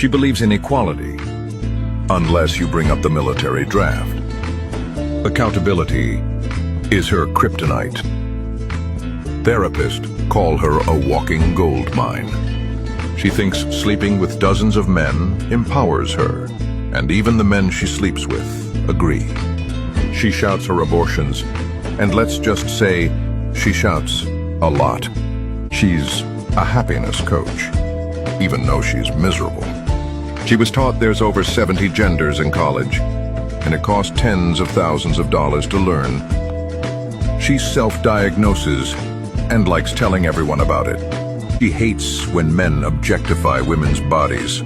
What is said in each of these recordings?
She believes in equality, unless you bring up the military draft. Accountability is her kryptonite. Therapists call her a walking gold mine. She thinks sleeping with dozens of men empowers her, and even the men she sleeps with agree. She shouts her abortions, and let's just say she shouts a lot. She's a happiness coach, even though she's miserable. She was taught there's over 70 genders in college, and it costs tens of thousands of dollars to learn. She self-diagnoses and likes telling everyone about it. She hates when men objectify women's bodies,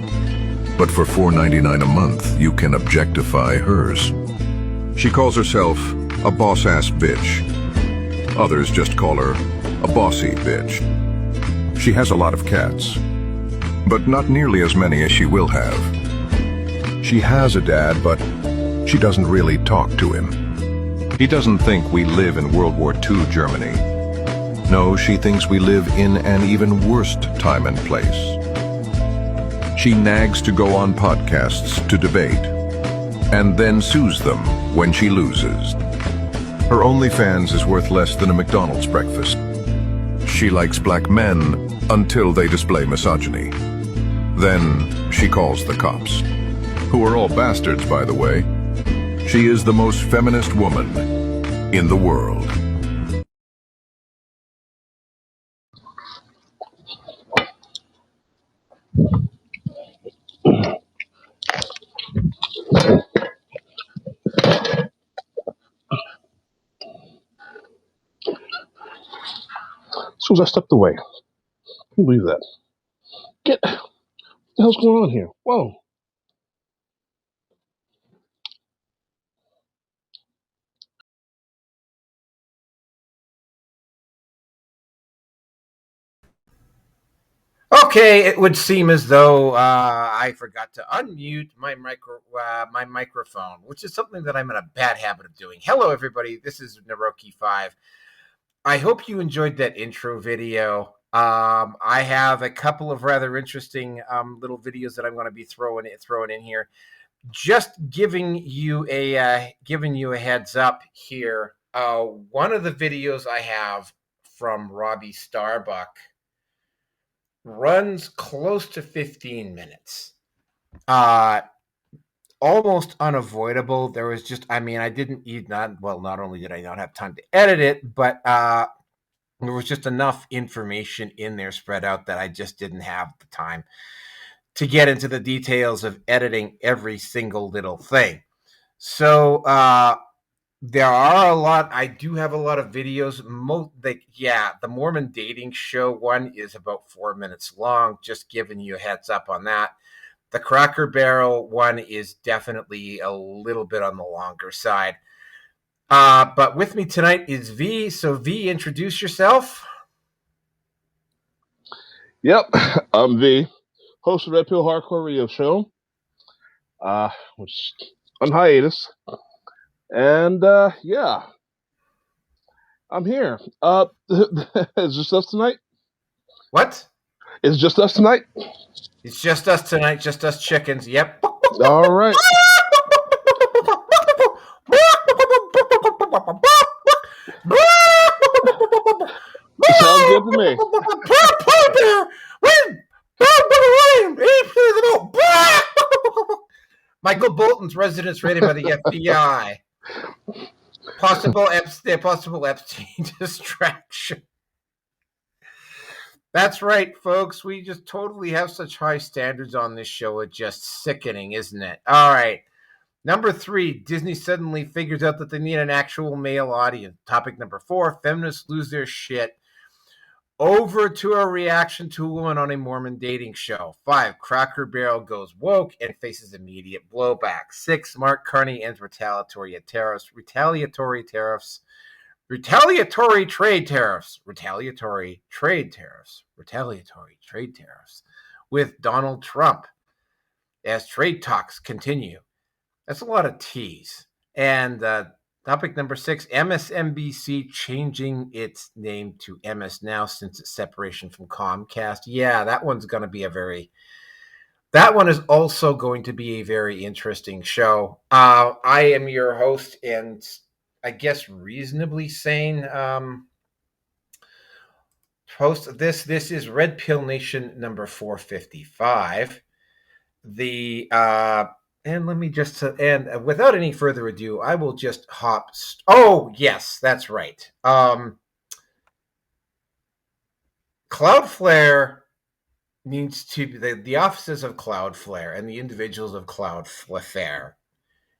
but for $4.99 a month, you can objectify hers. She calls herself a boss-ass bitch. Others just call her a bossy bitch. She has a lot of cats, but not nearly as many as she will have. She has a dad, but she doesn't really talk to him. He doesn't think we live in World War II Germany. No, she thinks we live in an even worse time and place. She nags to go on podcasts to debate, and then sues them when she loses. Her OnlyFans is worth less than a McDonald's breakfast. She likes black men until they display misogyny. Then she calls the cops, who are all bastards, by the way. She is the most feminist woman in the world. As soon as I stepped away, can you believe that? What the hell's going on here? Whoa. Okay, it would seem as though I forgot to unmute my microphone, which is something that I'm in a bad habit of doing. Hello, everybody. This is Naroki5. I hope you enjoyed that intro video. I have a couple of rather interesting little videos that I'm going to be throwing in here. Just giving you a heads up here. One of the videos I have from Robbie Starbuck runs close to 15 minutes. Almost unavoidable. There was just, not only did I not have time to edit it, but there was just enough information in there spread out that I just didn't have the time to get into the details of editing every single little thing. So there are a lot. I do have a lot of videos. The Mormon Dating show one is about 4 minutes long. Just giving you a heads up on that. The Cracker Barrel one is definitely a little bit on the longer side. But with me tonight is V. So V, introduce yourself. Yep, I'm V, host of Red Pill Hardcore Radio Show, which on hiatus. And yeah, I'm here. Is just us tonight? What? It's just us tonight? It's just us tonight, just us chickens. Yep. All right. Sounds good to me. Michael Bolton's residence raided by the FBI. Possible Epstein distraction. That's right, folks. We just totally have such high standards on this show. It's just sickening, isn't it? All right. Number 3, Disney suddenly figures out that they need an actual male audience. Topic number 4, feminists lose their shit over to a reaction to a woman on a Mormon dating show. 5, Cracker Barrel goes woke and faces immediate blowback. 6, Mark Carney ends retaliatory trade tariffs with Donald Trump as trade talks continue. That's a lot of T's. And topic number 6, MSNBC changing its name to MS Now since its separation from Comcast. Yeah, that one's going to be a very that one is also going to be a very interesting show. I am your host and I guess reasonably sane host of this. This is Red Pill Nation number 455. And let me just and without any further ado, I will just hop. Oh yes, that's right. Cloudflare needs to the offices of Cloudflare and the individuals of Cloudflare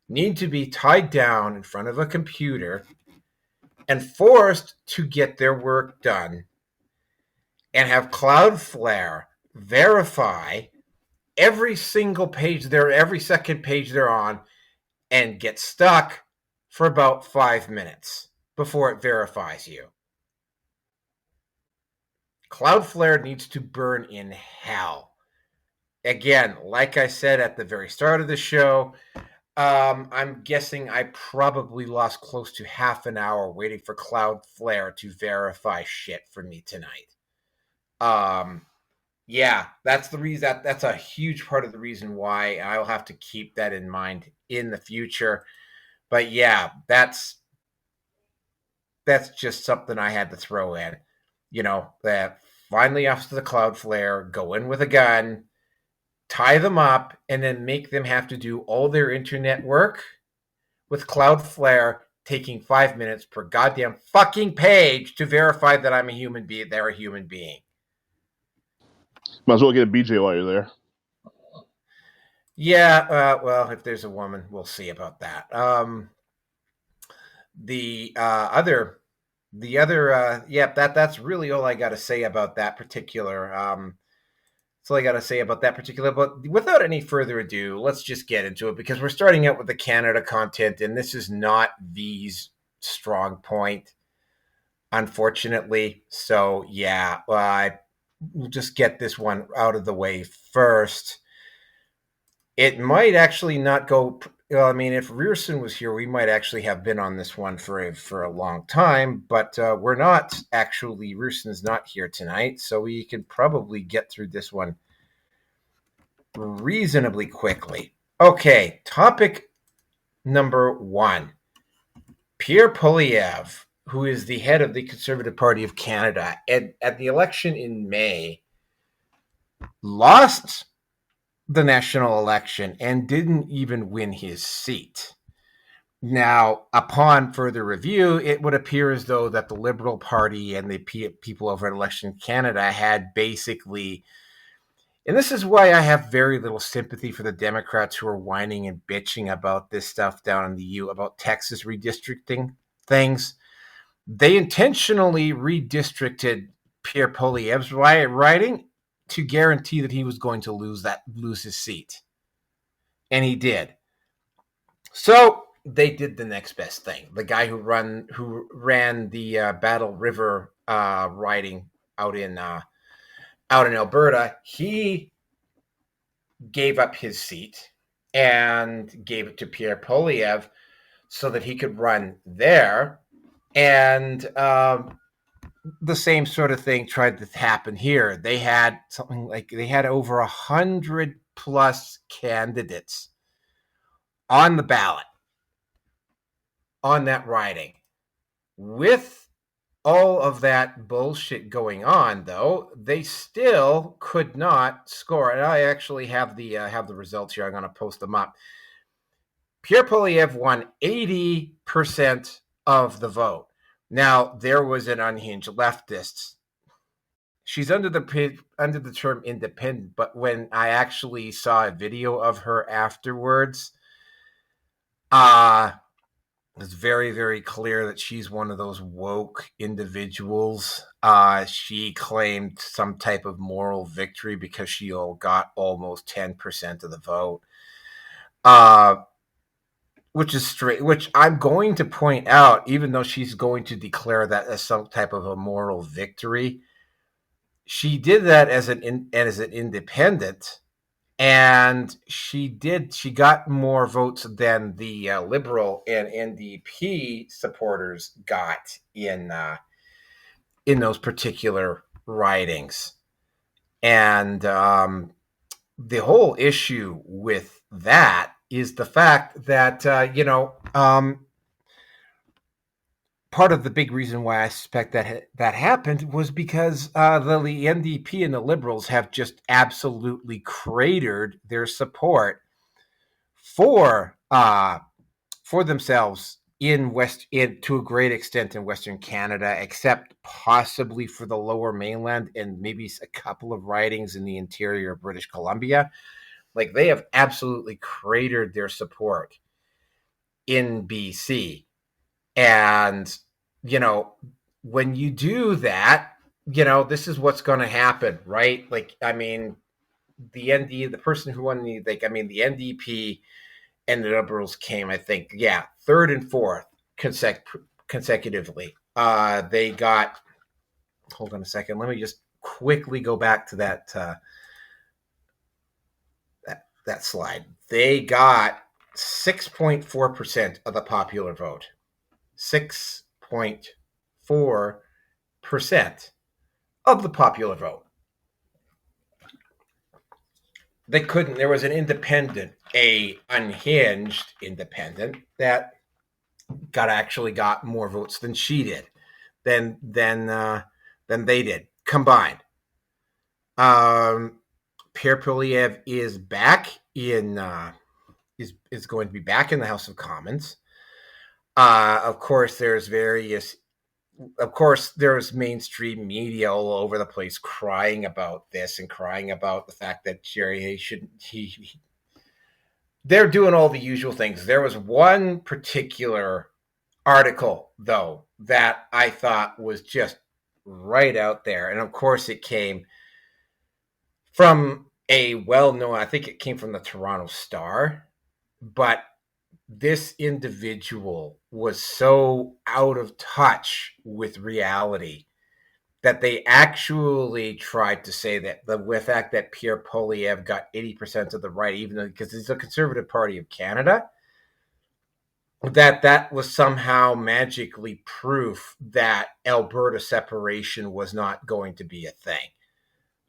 need to be tied down in front of a computer and forced to get their work done and have Cloudflare verify every single page every second page they're on and get stuck for about 5 minutes before it verifies you. Cloudflare needs to burn in hell. Again, like I said at the very start of the show, I'm guessing I probably lost close to half an hour waiting for Cloudflare to verify shit for me tonight. Yeah, that's the reason. That's a huge part of the reason why I'll have to keep that in mind in the future. But yeah, that's just something I had to throw in. You know, that finally off to the Cloudflare, go in with a gun, tie them up, and then make them have to do all their internet work with Cloudflare taking 5 minutes per goddamn fucking page to verify that I'm a human being. They're a human being. Might as well get a BJ while you're there. Yeah, well, if there's a woman, we'll see about that. That's really all I got to say about that particular. That's all I got to say about that particular. But without any further ado, let's just get into it because we're starting out with the Canada content, and this is not V's strong point, unfortunately. So yeah, we'll just get this one out of the way first. It might actually not go. Well, I mean, if Rearson was here, we might actually have been on this one for a long time, but we're not actually. Rearson's not here tonight, so we can probably get through this one reasonably quickly. Okay, topic number 1. Pierre Polievre, who is the head of the Conservative Party of Canada, at the election in May, lost the national election and didn't even win his seat. Now, upon further review, it would appear as though that the Liberal Party and the people over at Election Canada had basically, and this is why I have very little sympathy for the Democrats who are whining and bitching about this stuff down in the U, about Texas redistricting things. They intentionally redistricted Pierre Polievre's riding to guarantee that he was going to lose his seat. And he did. So they did the next best thing. The guy who ran the Battle River riding out in Alberta, he gave up his seat and gave it to Pierre Polievre so that he could run there. And the same sort of thing tried to happen here. They had over 100 plus candidates on the ballot on that riding. With all of that bullshit going on, though, they still could not score. And I actually have the results here. I'm going to post them up. Pierre Polievre won 80% of the vote. Now, there was an unhinged leftist. She's under the term independent, but when I actually saw a video of her afterwards, it's very, very clear that she's one of those woke individuals. She claimed some type of moral victory because she got almost 10% of the vote. Which is straight. Which I'm going to point out, even though she's going to declare that as some type of a moral victory, she did that as an independent, and she got more votes than the Liberal and NDP supporters got in those particular ridings, and the whole issue with that is the fact that, part of the big reason why I suspect that happened was because the NDP and the Liberals have just absolutely cratered their support for themselves to a great extent in Western Canada, except possibly for the Lower Mainland and maybe a couple of ridings in the interior of British Columbia. Like, they have absolutely cratered their support in BC. And, when you do that, this is what's going to happen, right? Like, I mean, the person who won the NDP and the Liberals came, I think, third and fourth consecutively. They got, hold on a second, let me just quickly go back to that slide. They got 6.4% of the popular vote. 6.4% of the popular vote. They couldn't. There was an independent, a unhinged independent that got more votes than she did, than they did combined. Pierre Polievre is back in is going to be back in the House of Commons. Of course, there's mainstream media all over the place crying about this and crying about the fact that Jerry they're doing all the usual things. There was one particular article, though, that I thought was just right out there. And of course, it came from a well-known, I think it came from the Toronto Star, but this individual was so out of touch with reality that they actually tried to say that the fact that Pierre Polievre got 80% of the right, even though, because it's a Conservative Party of Canada, that was somehow magically proof that Alberta separation was not going to be a thing.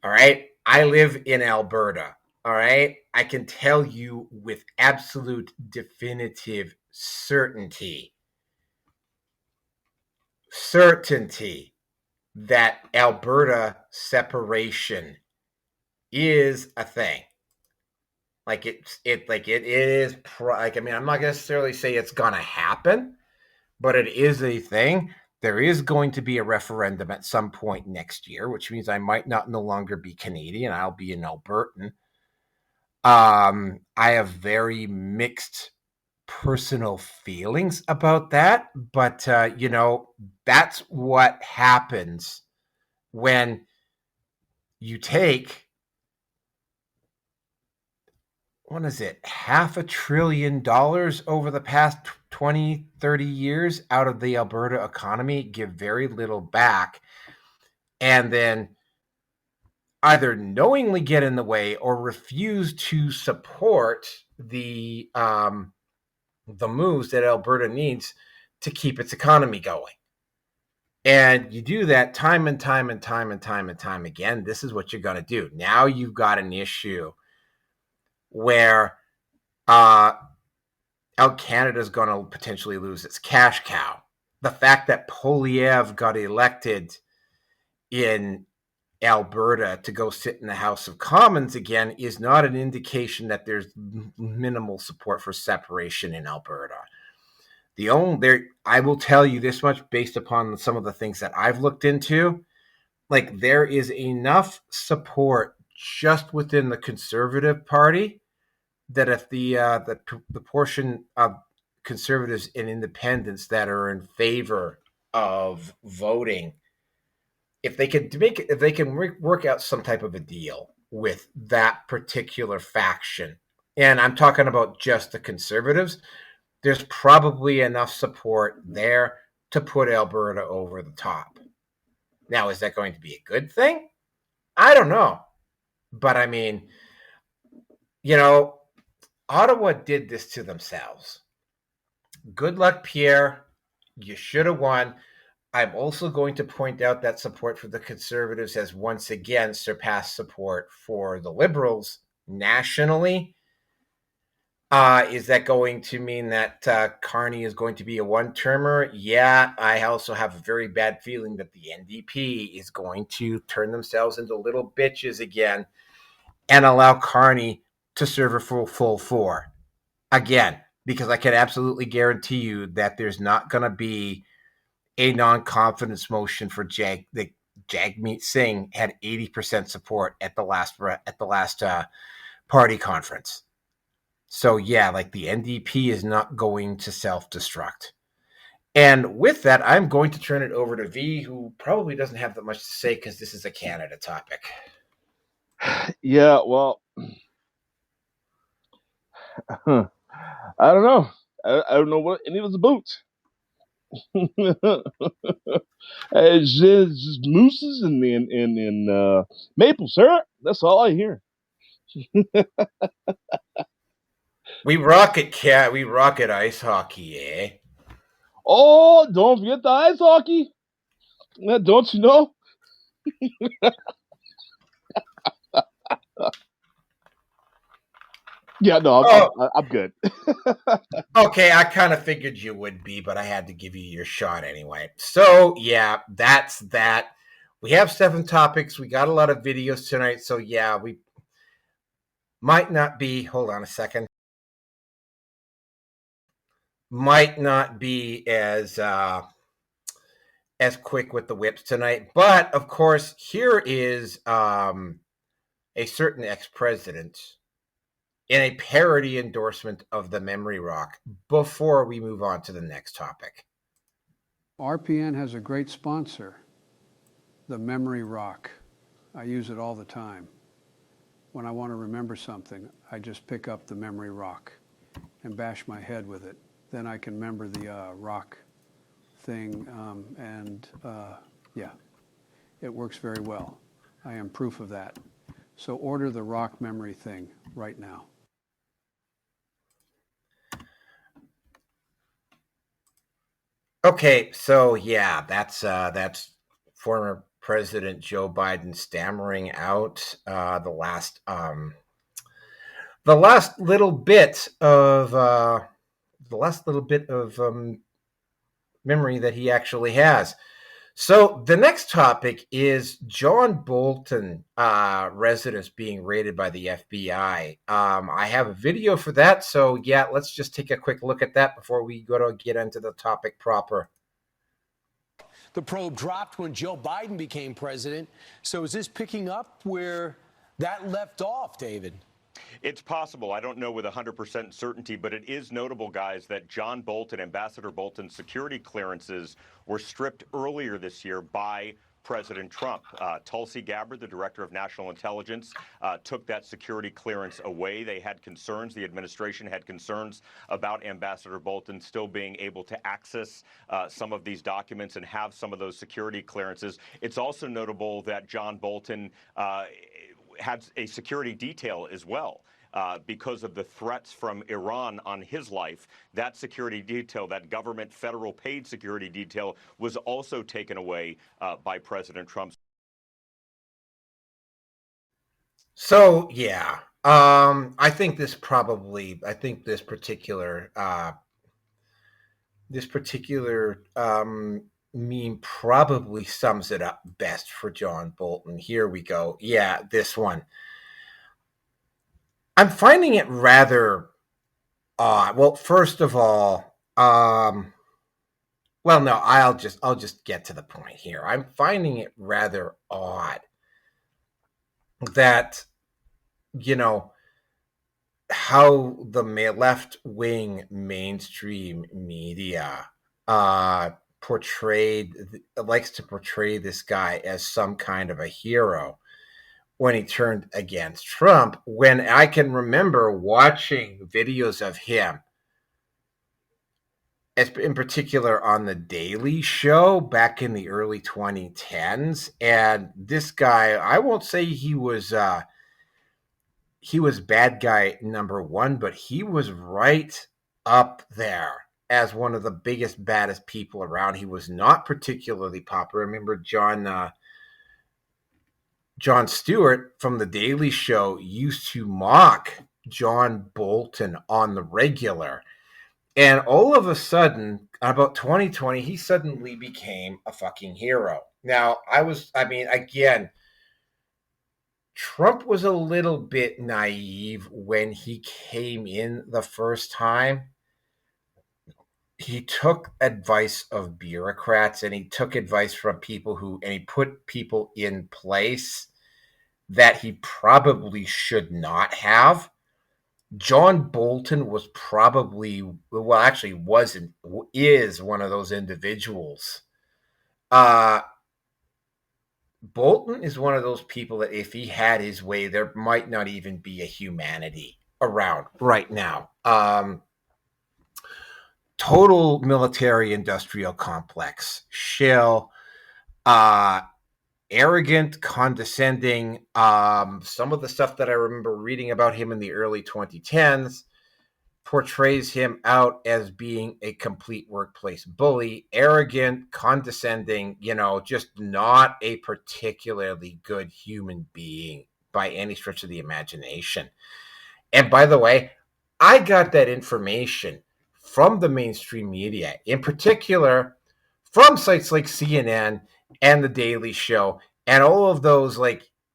All right? I live in Alberta. All right? I can tell you with absolute definitive certainty that Alberta separation is a thing. Like, it is. I'm not going to necessarily say it's going to happen, but it is a thing. There is going to be a referendum at some point next year, which means I might no longer be Canadian. I'll be an Albertan. I have very mixed personal feelings about that, but that's what happens when you take, what is it, $500 billion over the past 20, 30 years out of the Alberta economy, give very little back, and then either knowingly get in the way or refuse to support the moves that Alberta needs to keep its economy going. And you do that time and time again. This is what you're going to do. Now you've got an issue where Canada is going to potentially lose its cash cow. The fact that Polievre got elected in Alberta to go sit in the House of Commons again is not an indication that there's minimal support for separation in Alberta. I will tell you this much based upon some of the things that I've looked into. Like, there is enough support just within the Conservative Party that if the portion of Conservatives and Independents that are in favor of voting, if they can work out some type of a deal with that particular faction, and I'm talking about just the Conservatives, there's probably enough support there to put Alberta over the top. Now, is that going to be a good thing? I don't know. But I mean, Ottawa did this to themselves. Good luck, Pierre. You should have won. I'm also going to point out that support for the Conservatives has once again surpassed support for the Liberals nationally. Is that going to mean that Carney is going to be a one-termer? Yeah, I also have a very bad feeling that the NDP is going to turn themselves into little bitches again and allow Carney to serve a full 4. Again, because I can absolutely guarantee you that there's not going to be a non-confidence motion for Jagmeet Singh had 80% support at the last party conference. So yeah, like the NDP is not going to self-destruct. And with that, I'm going to turn it over to V, who probably doesn't have that much to say because this is a Canada topic. Yeah, well, I don't know. I don't know what any of it's about. It's just mooses and maple syrup. That's all I hear. We rock it ice hockey, eh? Oh, don't forget the ice hockey. Don't you know? Yeah, no, I'm good. Okay, I kind of figured you would be, but I had to give you your shot anyway. So yeah, that's that. We have 7 topics. We got a lot of videos tonight, so yeah, we might not be. Hold on a second. Might not be as quick with the whips tonight, but of course, here is a certain ex-president in a parody endorsement of the memory rock before we move on to the next topic. RPN has a great sponsor, the memory rock. I use it all the time. When I want to remember something, I just pick up the memory rock and bash my head with it. Then I can remember the rock thing, yeah, it works very well. I am proof of that. So order the rock memory thing right now. Okay, so yeah, that's former President Joe Biden stammering out the last little bit of memory that he actually has. So the next topic is John Bolton residence being raided by the FBI. I have a video for that, so yeah, let's just take a quick look at that before we go to get into the topic proper. The probe dropped when Joe Biden became president. So is this picking up where that left off, David? It's possible. I don't know with 100% certainty, but it is notable, guys, that John Bolton, Ambassador Bolton's security clearances were stripped earlier this year by President Trump. Tulsi Gabbard, the director of national intelligence, took that security clearance away. They had concerns. The administration had concerns about Ambassador Bolton still being able to access some of these documents and have some of those security clearances. It's also notable that John Bolton had a security detail as well. Because of the threats from Iran on his life, that security detail, that government federal paid security detail, was also taken away by President Trump. So yeah, I think this particular meme probably sums it up best for John Bolton. Here we go. Yeah, this one. I'm finding it rather odd. Well, first of all, well, no, I'll just get to the point here. I'm finding it rather odd that, you know, how the left-wing mainstream media likes to portray this guy as some kind of a hero when he turned against Trump, when I can remember watching videos of him, in particular on The Daily Show back in the early 2010s. And this guy, I won't say he was bad guy number 1, but he was right up there as one of the biggest, baddest people around. He was not particularly popular. I remember John Jon Stewart from The Daily Show used to mock John Bolton on the regular. And all of a sudden, about 2020, he suddenly became a fucking hero. Now, again, Trump was a little bit naive when he came in the first time. He took advice of bureaucrats, and he took advice from people and he put people in place that he probably should not have. John Bolton was probably, well, actually is one of those individuals. Bolton is one of those people that if he had his way, there might not even be a humanity around right now. Total military industrial complex, shill, arrogant, condescending. Some of the stuff that I remember reading about him in the early 2010s portrays him out as being a complete workplace bully, arrogant, condescending, just not a particularly good human being by any stretch of the imagination. And by the way, I got that information from the mainstream media, in particular from sites like CNN and The Daily Show and all of those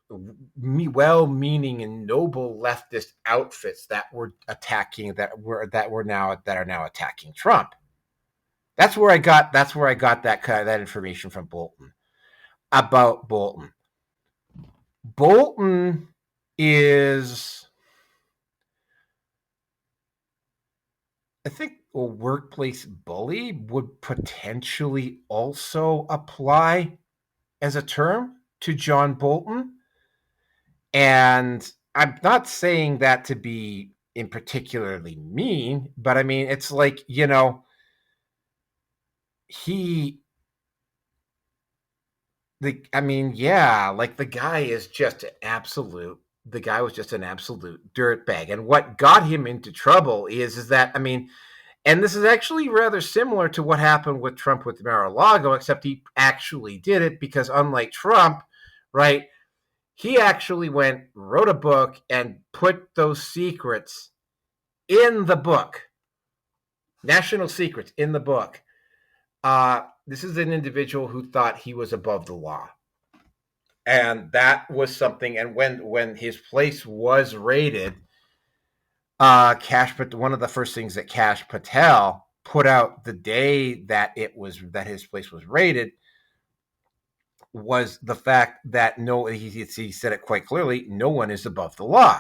well-meaning and noble leftist outfits that were are now attacking Trump. That's where I got that information from Bolton about Bolton. Bolton is, I think, a workplace bully would potentially also apply as a term to John Bolton. And I'm not saying that to be in particularly mean, but I mean, it's like, the guy was just an absolute dirtbag. And what got him into trouble is that, and this is actually rather similar to what happened with Trump with Mar-a-Lago, except he actually did it because, unlike Trump, right, he actually wrote a book and put those secrets in the book, national secrets in the book. This is an individual who thought he was above the law. And that was something, and when his place was raided, one of the first things that Kash Patel put out the day that his place was raided was the fact that he said it quite clearly, no one is above the law.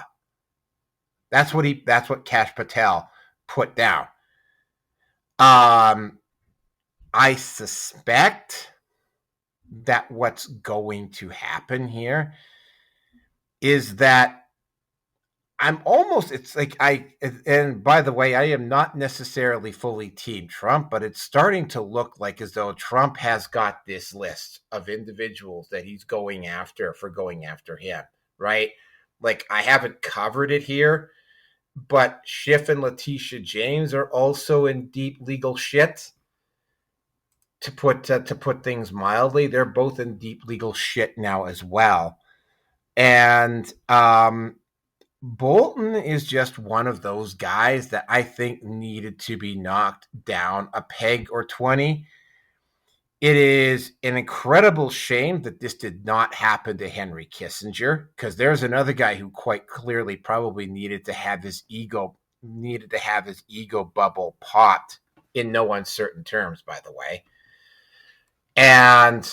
That's what Kash Patel put down. I suspect that what's going to happen here is that and by the way, I am not necessarily fully Team Trump, but it's starting to look like as though Trump has got this list of individuals that he's going after him, right? Like, I haven't covered it here, but Schiff and Letitia James are also in deep legal shit. To put things mildly, they're both in deep legal shit now as well. And Bolton is just one of those guys that I think needed to be knocked down a peg or 20. It is an incredible shame that this did not happen to Henry Kissinger, because there's another guy who quite clearly probably needed to have his ego bubble popped, in no uncertain terms, by the way. And,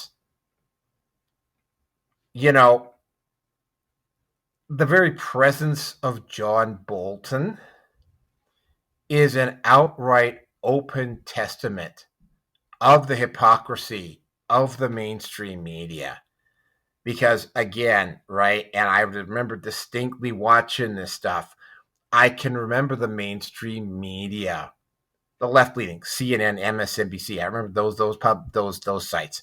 the very presence of John Bolton is an outright open testament of the hypocrisy of the mainstream media. Because, again, right, and I remember distinctly watching this stuff, I can remember the mainstream media, the left-leaning, CNN, MSNBC, I remember those sites,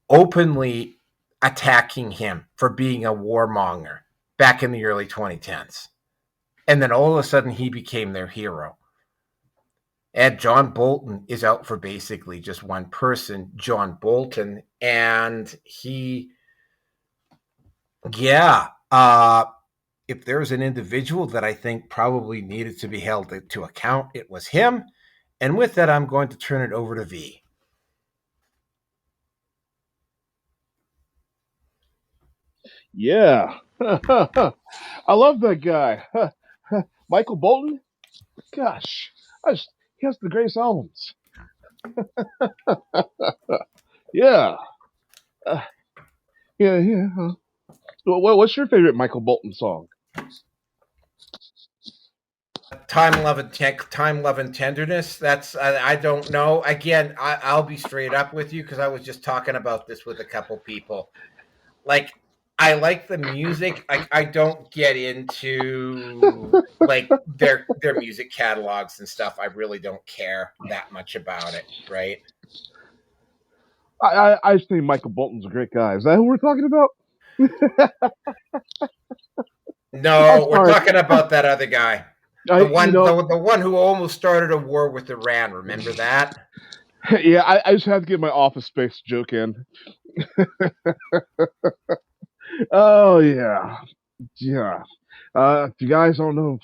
openly attacking him for being a warmonger back in the early 2010s. And then all of a sudden he became their hero. And John Bolton is out for basically just one person, John Bolton. And he Yeah. If there's an individual that I think probably needed to be held to account, it was him. And with that, I'm going to turn it over to V. Yeah. I love that guy. Michael Bolton? Gosh, he has the greatest albums. Yeah. Uh, yeah. What's your favorite Michael Bolton song? Time, love, and tenderness. That's I don't know. Again, I'll be straight up with you because I was just talking about this with a couple people. Like, I like the music. I don't get into like their music catalogs and stuff. I really don't care that much about it, right? I think Michael Bolton's a great guy. Is that who we're talking about? I'm No, we're sorry. talking about that other guy. The one who almost started a war with Iran. Remember that? Yeah, I just had to get my Office Space joke in. Oh yeah. If you guys don't know,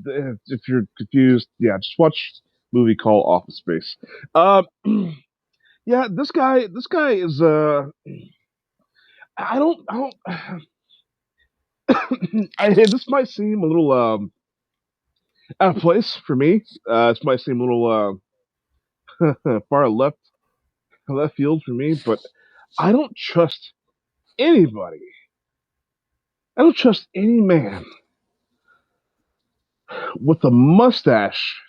if you're confused, yeah, just watch a movie called Office Space. Yeah, this guy is I don't this might seem a little out of place for me. This might seem a little far left field for me, but I don't trust anybody. I don't trust any man with a mustache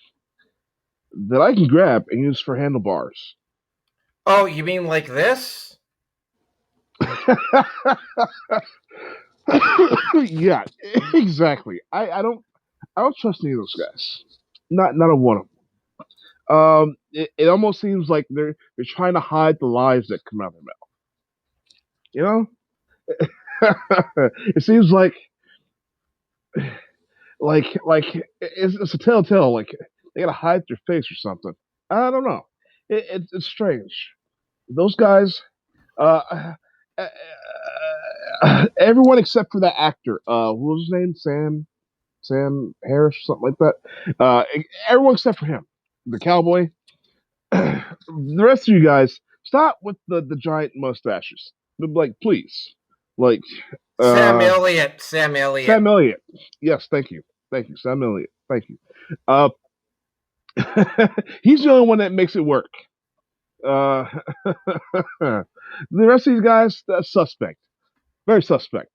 that I can grab and use for handlebars. Oh, you mean like this? Yeah, exactly. I don't trust any of those guys. Not a one of them. It almost seems like they're trying to hide the lies that come out of their mouth. You know, it seems like it's a telltale. Like they gotta hide their face or something. I don't know. It's strange. Those guys, uh, everyone except for that actor. What was his name? Sam Harris, something like that. Everyone except for him, the cowboy. The rest of you guys, stop with the giant mustaches. Like, please, like Sam uh, Elliott. Sam Elliott. Sam Elliott. Yes, thank you, Sam Elliott. Thank you. Uh, he's the only one that makes it work. Uh, the rest of these guys, that's suspect. Very suspect.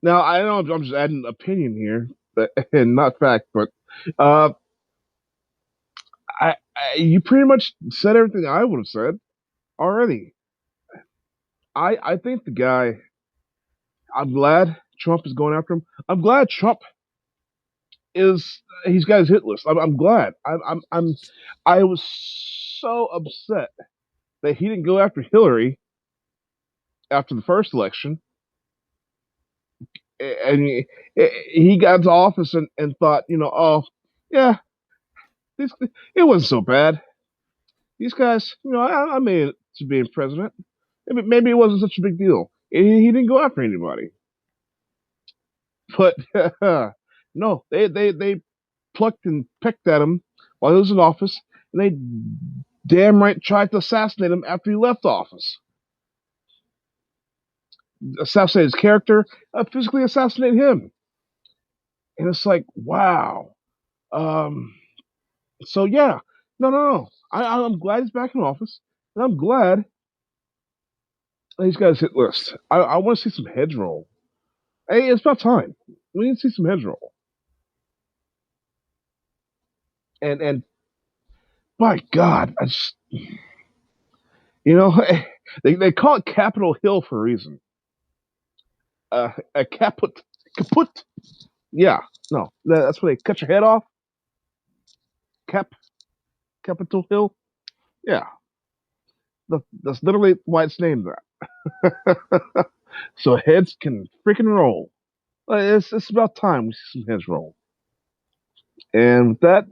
Now I know I'm just adding opinion here, and not fact, but uh, you pretty much said everything I would have said already. I think the guy. I'm glad Trump is going after him. I'm glad Trump he's got his hit list. I'm glad. I was so upset that he didn't go after Hillary after the first election, and he got into office and thought, oh yeah, this, it wasn't so bad. These guys, I made it to being president. Maybe it wasn't such a big deal. He didn't go after anybody. But no, they plucked and picked at him while he was in office, and they damn right tried to assassinate him after he left office. Assassinate his character, physically assassinate him. And it's like, wow. So yeah, no. I'm glad he's back in office, and I'm glad that he's got his hit list. I want to see some heads roll. Hey, it's about time. We need to see some heads roll. And by God, I just they call it Capitol Hill for a reason. A kaput. Yeah, no, that's where they cut your head off. Capitol Hill. Yeah, that's literally why it's named that. So heads can freaking roll. It's about time we see some heads roll. And with that,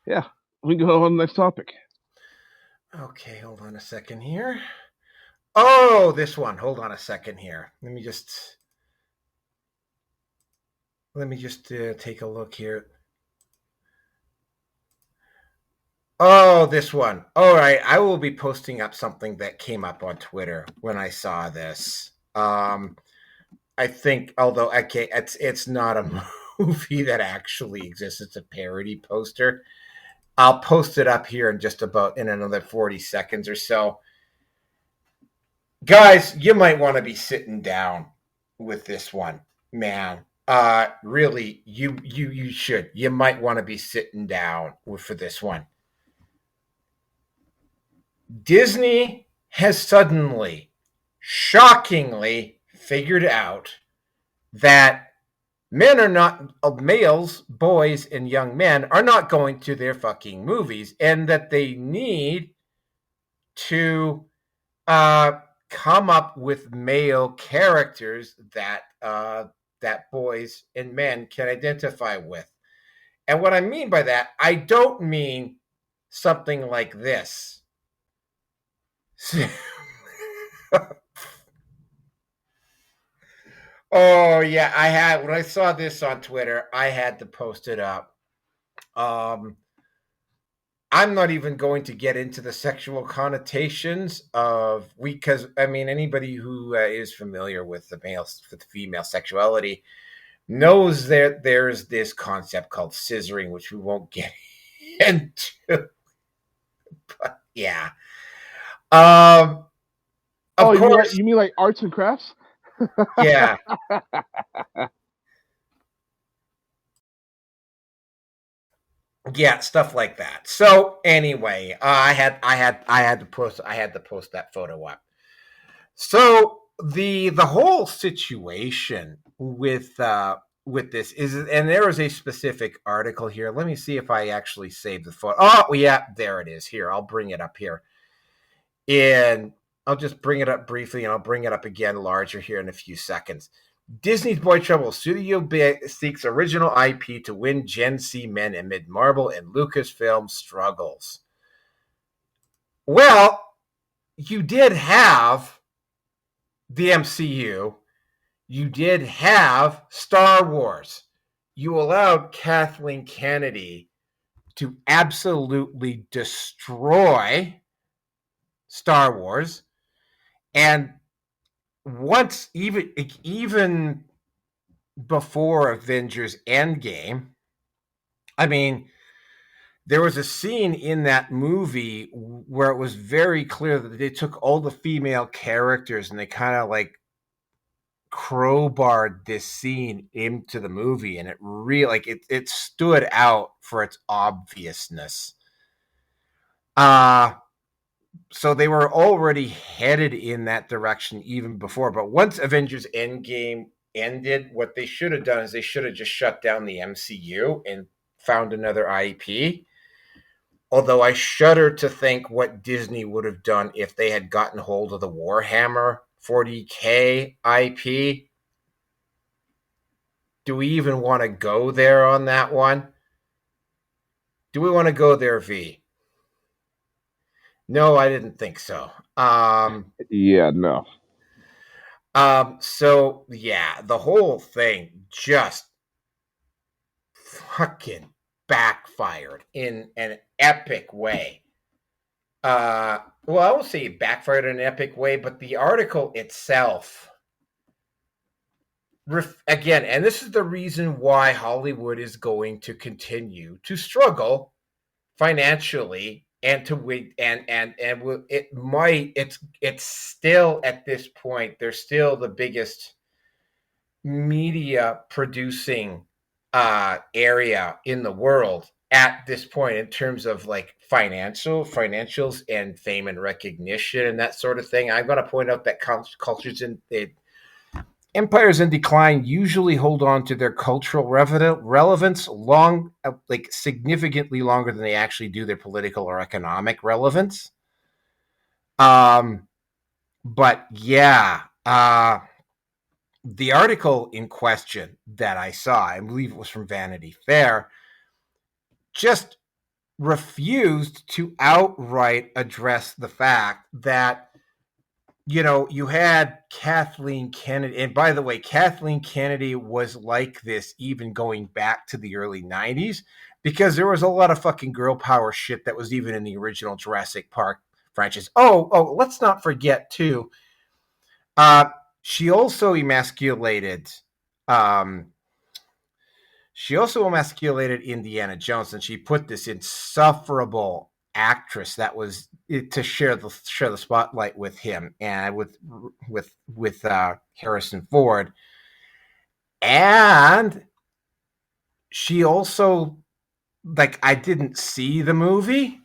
yeah, we can go on to the next topic. Okay, hold on a second here. Oh, this one. Hold on a second here. Let me just take a look here. Oh, this one. All right, I will be posting up something that came up on Twitter when I saw this. I think, although okay, it's not a movie that actually exists. It's a parody poster. I'll post it up here in another 40 seconds or so. Guys, you might want to be sitting down with this one, man. Really, you should. You might want to be sitting down for this one. Disney has suddenly, shockingly figured out that males, boys, and young men are not going to their fucking movies, and that they need to come up with male characters that boys and men can identify with. And what I mean by that, I don't mean something like this. Oh yeah, when I saw this on Twitter, I had to post it up. I'm not even going to get into the sexual connotations because I mean anybody who is familiar with female sexuality knows that there's this concept called scissoring, which we won't get into. But yeah. Of course, you mean like arts and crafts? Yeah. Yeah, stuff like that. So anyway, I had to post that photo up. So the whole situation with this is, and there is a specific article here. Let me see if I actually saved the photo. Oh yeah, there it is. Here, I'll bring it up here. And I'll just bring it up briefly, and I'll bring it up again larger here in a few seconds. Disney's Boy Trouble studio seeks original IP to win Gen Z men amid Marvel and Lucasfilm struggles. Well, you did have the MCU. You did have Star Wars. You allowed Kathleen Kennedy to absolutely destroy Star Wars. And once, even before Avengers Endgame, I mean, there was a scene in that movie where it was very clear that they took all the female characters and they kind of like crowbarred this scene into the movie, and it really it stood out for its obviousness. So they were already headed in that direction even before. But once Avengers Endgame ended, what they should have done is they should have just shut down the MCU and found another IP. Although I shudder to think what Disney would have done if they had gotten hold of the Warhammer 40K IP. Do we even want to go there on that one? Do we want to go there, V? No, I didn't think so. Yeah, no. So yeah, the whole thing just fucking backfired in an epic way. Well, I won't say it backfired in an epic way, but the article itself, again, and this is the reason why Hollywood is going to continue to struggle financially and to wait, and it's still at this point, they're still the biggest media producing area in the world at this point in terms of like financials and fame and recognition and that sort of thing. I've got to point out that cultures in empires in decline usually hold on to their cultural relevance significantly longer than they actually do their political or economic relevance. But yeah, the article in question that I saw, I believe it was from Vanity Fair, just refused to outright address the fact that you had Kathleen Kennedy. And by the way, Kathleen Kennedy was like this even going back to the early 90s, because there was a lot of fucking girl power shit that was even in the original Jurassic Park franchise. Oh, let's not forget, too. She also emasculated. She also emasculated Indiana Jones, and she put this insufferable actress that was to share the spotlight with him and with Harrison Ford. And she also, like, I didn't see the movie,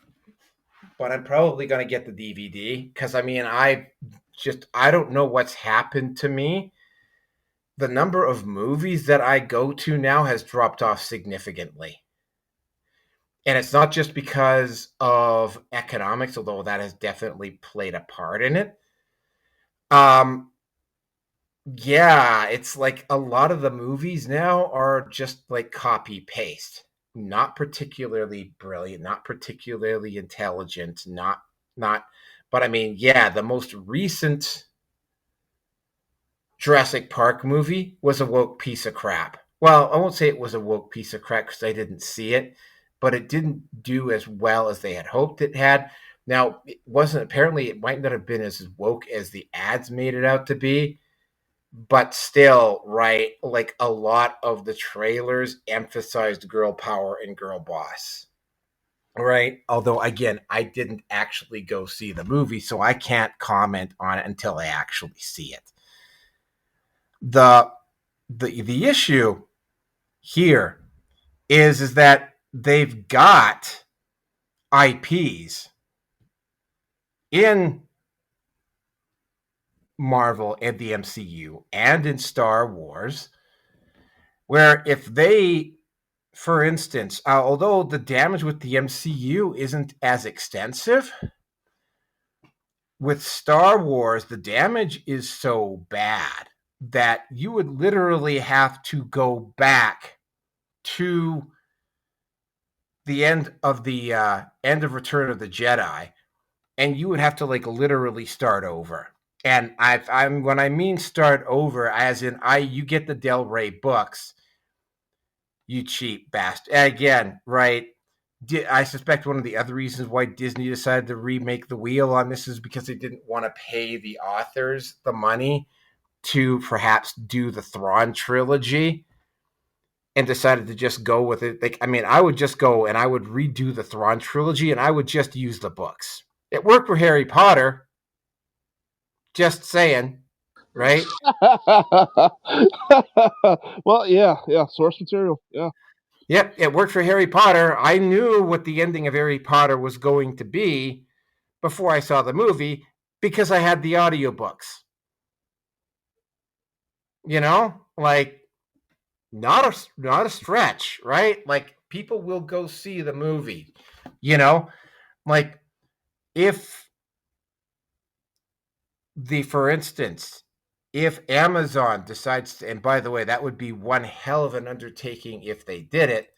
but I'm probably going to get the DVD, because I mean, I don't know what's happened to me. The number of movies that I go to now has dropped off significantly. And it's not just because of economics, although that has definitely played a part in it. Yeah, it's like a lot of the movies now are just like copy paste. Not particularly brilliant, not particularly intelligent, but I mean, yeah, the most recent Jurassic Park movie was a woke piece of crap. Well, I won't say it was a woke piece of crap because I didn't see it, but it didn't do as well as they had hoped it had. Now, it might not have been as woke as the ads made it out to be, but still, right, like a lot of the trailers emphasized girl power and girl boss. Right. Although, again, I didn't actually go see the movie, so I can't comment on it until I actually see it. The issue here is that they've got IPs in Marvel and the MCU and in Star Wars, where if they, for instance, although the damage with the MCU isn't as extensive, with Star Wars, the damage is so bad that you would literally have to go back to the end of Return of the Jedi, and you would have to like literally start over. And I'm when I mean start over, as in you get the Del Rey books, you cheap bastard. Again, right? I suspect one of the other reasons why Disney decided to remake the wheel on this is because they didn't want to pay the authors the money to perhaps do the Thrawn trilogy, and decided to just go with it. Like, I mean, I would just go and I would redo the Thrawn trilogy and I would just use the books. It worked for Harry Potter. Just saying, right? Well, yeah, source material, yeah. Yep, it worked for Harry Potter. I knew what the ending of Harry Potter was going to be before I saw the movie because I had the audiobooks. You know, like, not a stretch, right? Like, people will go see the movie, you know, like for instance, if Amazon decides to, and by the way, that would be one hell of an undertaking if they did it.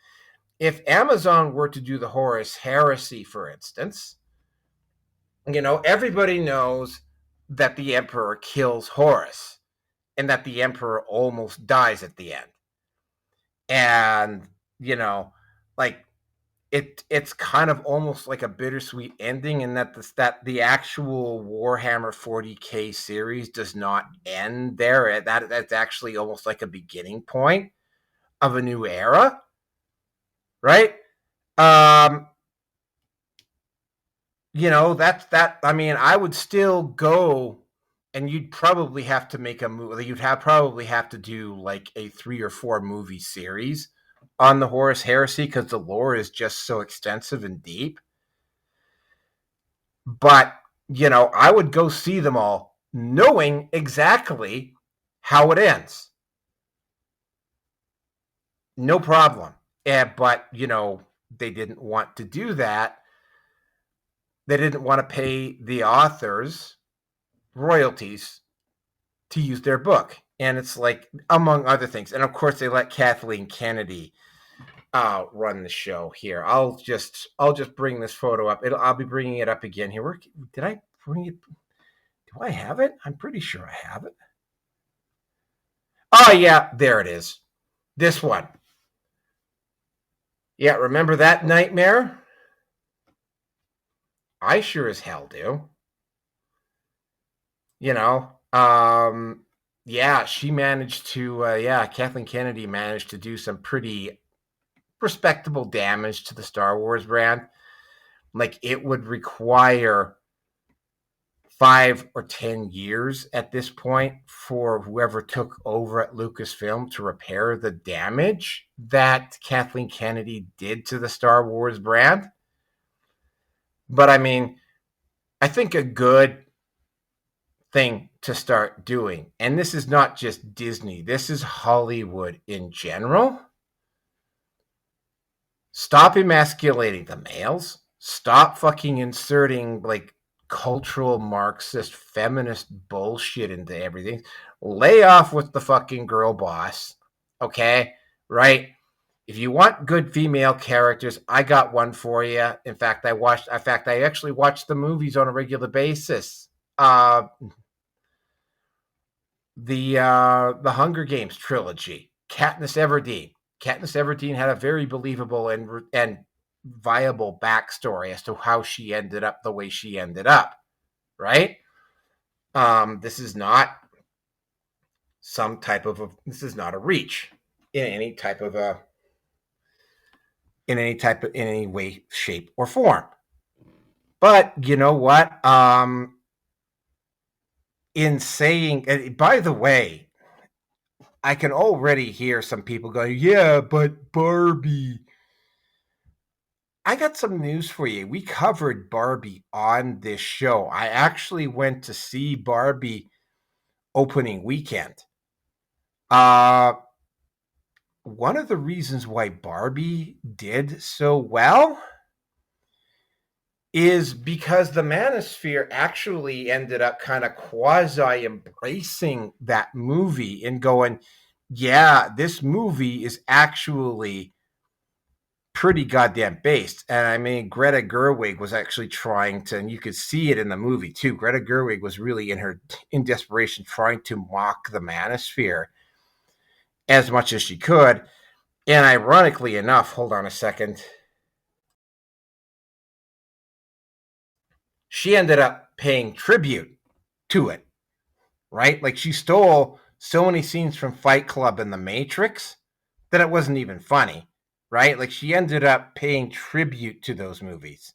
If Amazon were to do the Horus Heresy, for instance, everybody knows that the Emperor kills Horus and that the Emperor almost dies at the end. And, like, it's kind of almost like a bittersweet ending in that the actual Warhammer 40K series does not end there. That's actually almost like a beginning point of a new era, right? That's that. I mean, I would still go, and you'd probably have to make a movie. You'd probably have to do like a 3 or 4 movie series on the Horus Heresy because the lore is just so extensive and deep. But, I would go see them all knowing exactly how it ends. No problem. But, they didn't want to do that. They didn't want to pay the authors royalties to use their book. And it's like, among other things. And of course, they let Kathleen Kennedy run the show here. I'll just bring this photo up. I'll be bringing it up again here. Did I bring it? Do I have it? I'm pretty sure I have it. Oh, yeah, there it is. This one. Yeah, remember that nightmare? I sure as hell do. You know, yeah, she managed to, Kathleen Kennedy managed to do some pretty respectable damage to the Star Wars brand. Like, it would require 5 or 10 years at this point for whoever took over at Lucasfilm to repair the damage that Kathleen Kennedy did to the Star Wars brand. But I mean, I think a good thing to start doing, and this is not just Disney, this is Hollywood in general. Stop emasculating the males. Stop fucking inserting like cultural Marxist feminist bullshit into everything. Lay off with the fucking girl boss. Okay? Right? If you want good female characters, I got one for you. In fact, I actually watched the movies on a regular basis. The Hunger Games trilogy, Katniss Everdeen. Katniss Everdeen had a very believable and viable backstory as to how she ended up the way she ended up, right? This is not this is not a reach in any way, shape, or form. But you know what? In saying, by the way, I can already hear some people going, yeah, but Barbie. I got some news for you. We covered Barbie on this show. I actually went to see Barbie opening weekend. One of the reasons why Barbie did so well is because the manosphere actually ended up kind of quasi-embracing that movie and going, yeah, this movie is actually pretty goddamn based. And I mean, Greta Gerwig was actually trying to, and you could see it in the movie too, Greta Gerwig was really in desperation trying to mock the manosphere as much as she could. And ironically enough, hold on a second, she ended up paying tribute to it, right? Like, she stole so many scenes from Fight Club and The Matrix that it wasn't even funny, right? Like, she ended up paying tribute to those movies.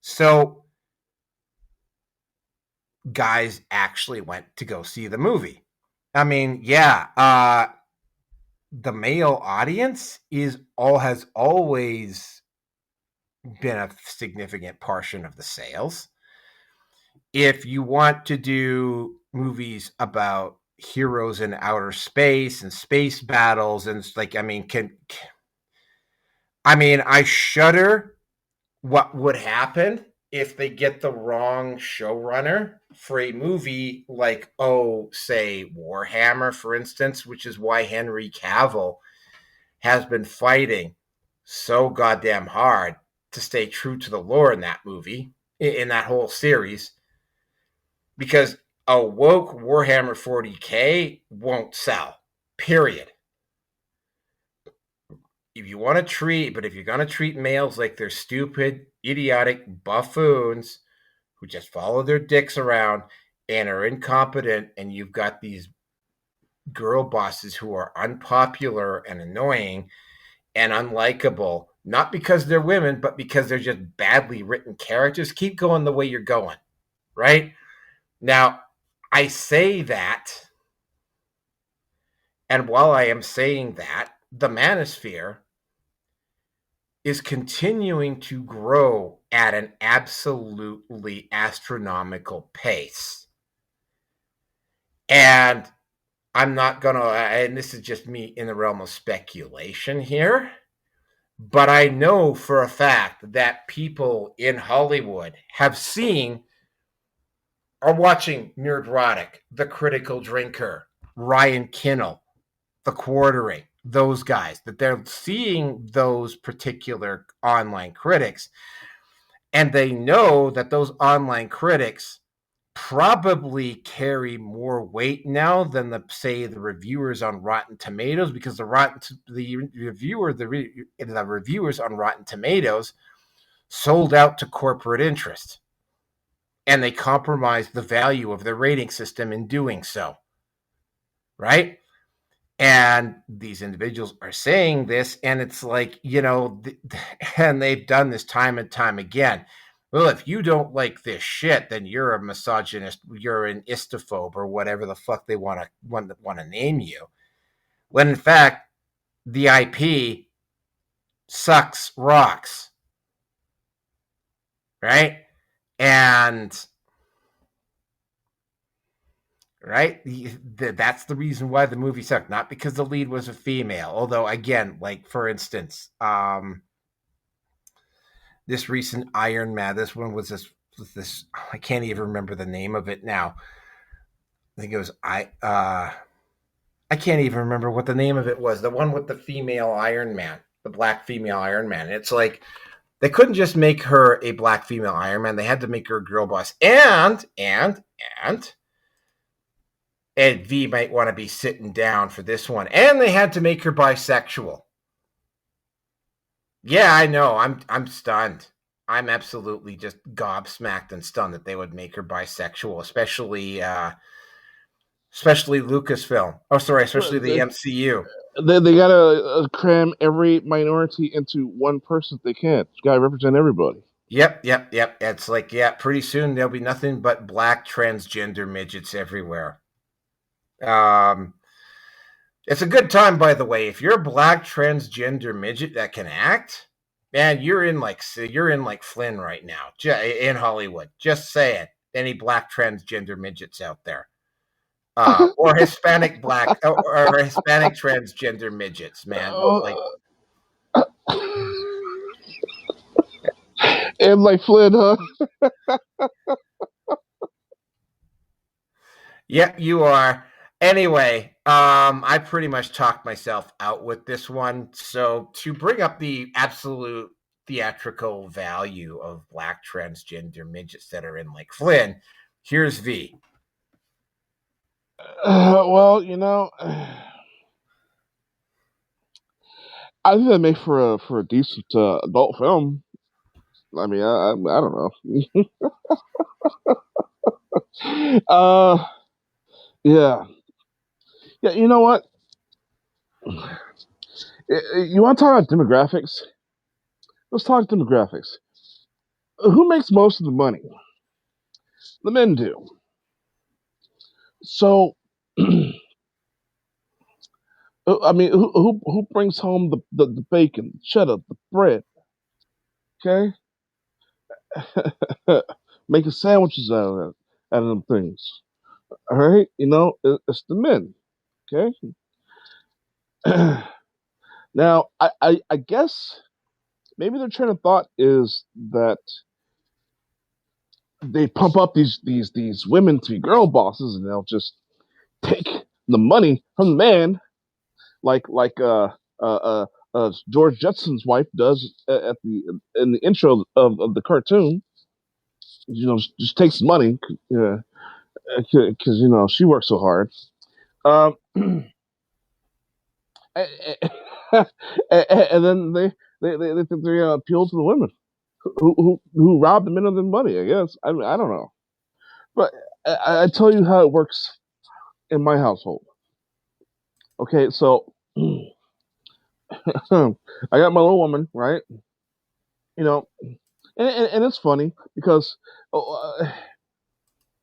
So guys actually went to go see the movie. I mean, yeah, the male audience has always been a significant portion of the sales. If you want to do movies about heroes in outer space and space battles, and like, I shudder what would happen if they get the wrong showrunner for a movie like, say Warhammer, for instance, which is why Henry Cavill has been fighting so goddamn hard to stay true to the lore in that movie, in that whole series, because a woke Warhammer 40K won't sell, period. If you're going to treat males like they're stupid, idiotic buffoons who just follow their dicks around and are incompetent, and you've got these girl bosses who are unpopular and annoying and unlikable, not because they're women, but because they're just badly written characters, keep going the way you're going, right? Now, I say that, and while I am saying that, the manosphere is continuing to grow at an absolutely astronomical pace. And I'm not going to, and this is just me in the realm of speculation here, but I know for a fact that people in Hollywood are watching Nerdrotic, The Critical Drinker, Ryan Kinnell, The Quartering, those guys, that they're seeing those particular online critics, and they know that those online critics probably carry more weight now than the reviewers on Rotten Tomatoes, because the reviewers on Rotten Tomatoes sold out to corporate interest, and they compromised the value of their rating system in doing so, right? And these individuals are saying this, and it's like, and they've done this time and time again. Well, if you don't like this shit, then you're a misogynist, you're an istophobe, or whatever the fuck they want to name you. When in fact, the IP sucks rocks, right? And right, that's the reason why the movie sucked, not because the lead was a female. Although, again, like for instance, this recent Iron Man, this one was this I can't even remember the name of it now. I think it was I can't even remember what the name of it was. The one with the female Iron Man, the black female Iron Man. It's like they couldn't just make her a black female Iron Man; they had to make her a girl boss. And Ed V might want to be sitting down for this one, and they had to make her bisexual. Yeah, I know. I'm stunned. I'm absolutely just gobsmacked and stunned that they would make her bisexual, especially Lucasfilm. Oh, sorry, especially the MCU. They gotta cram every minority into one person if they can. You gotta represent everybody. Yep. It's like, pretty soon there'll be nothing but black transgender midgets everywhere. It's a good time, by the way. If you're a black transgender midget that can act, man, you're in like Flynn right now, in Hollywood. Just say it. Any black transgender midgets out there, or Hispanic black or Hispanic transgender midgets, man. And like Flynn, huh? Yep, you are. Anyway, I pretty much talked myself out with this one. So to bring up the absolute theatrical value of black transgender midgets that are in like Flynn, here's V. Well, I think that make for a decent adult film. I mean, I don't know. Yeah. You know what? You want to talk about demographics? Let's talk demographics. Who makes most of the money? The men do. So, I mean, who brings home the bacon, the cheddar, the bread? Okay, making sandwiches out of them things. All right, it's the men. Okay. Now, I guess maybe their train of thought is that they pump up these women to be girl bosses, and they'll just take the money from the man, like George Jetson's wife does in the intro of the cartoon. Just takes money, because she works so hard. And then they appeal to the women who rob the men of their money. I guess I mean, I don't know, but I tell you how it works in my household. Okay, so I got my little woman, right? And it's funny because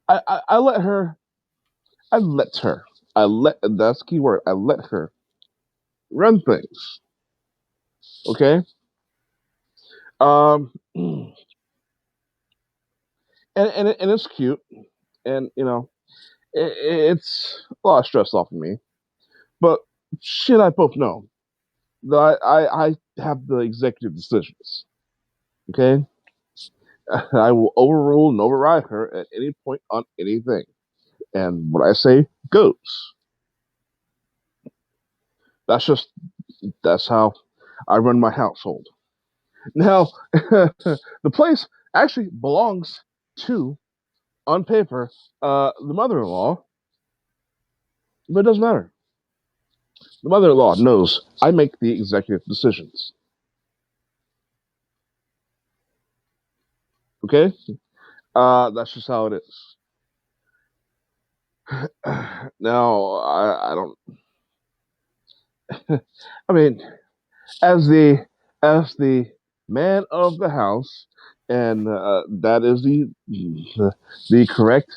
I let her. That's the key word. I let her run things. Okay. And it's cute, and it's a lot of stress off of me. But shit, I both know that I have the executive decisions. Okay. I will overrule and override her at any point on anything. And what I say goes. That's how I run my household. Now, the place actually belongs to on paper, the mother-in-law, but it doesn't matter. The mother-in-law knows I make the executive decisions. Okay? That's just how it is. Now, I don't. I mean, as the man of the house, and that is the correct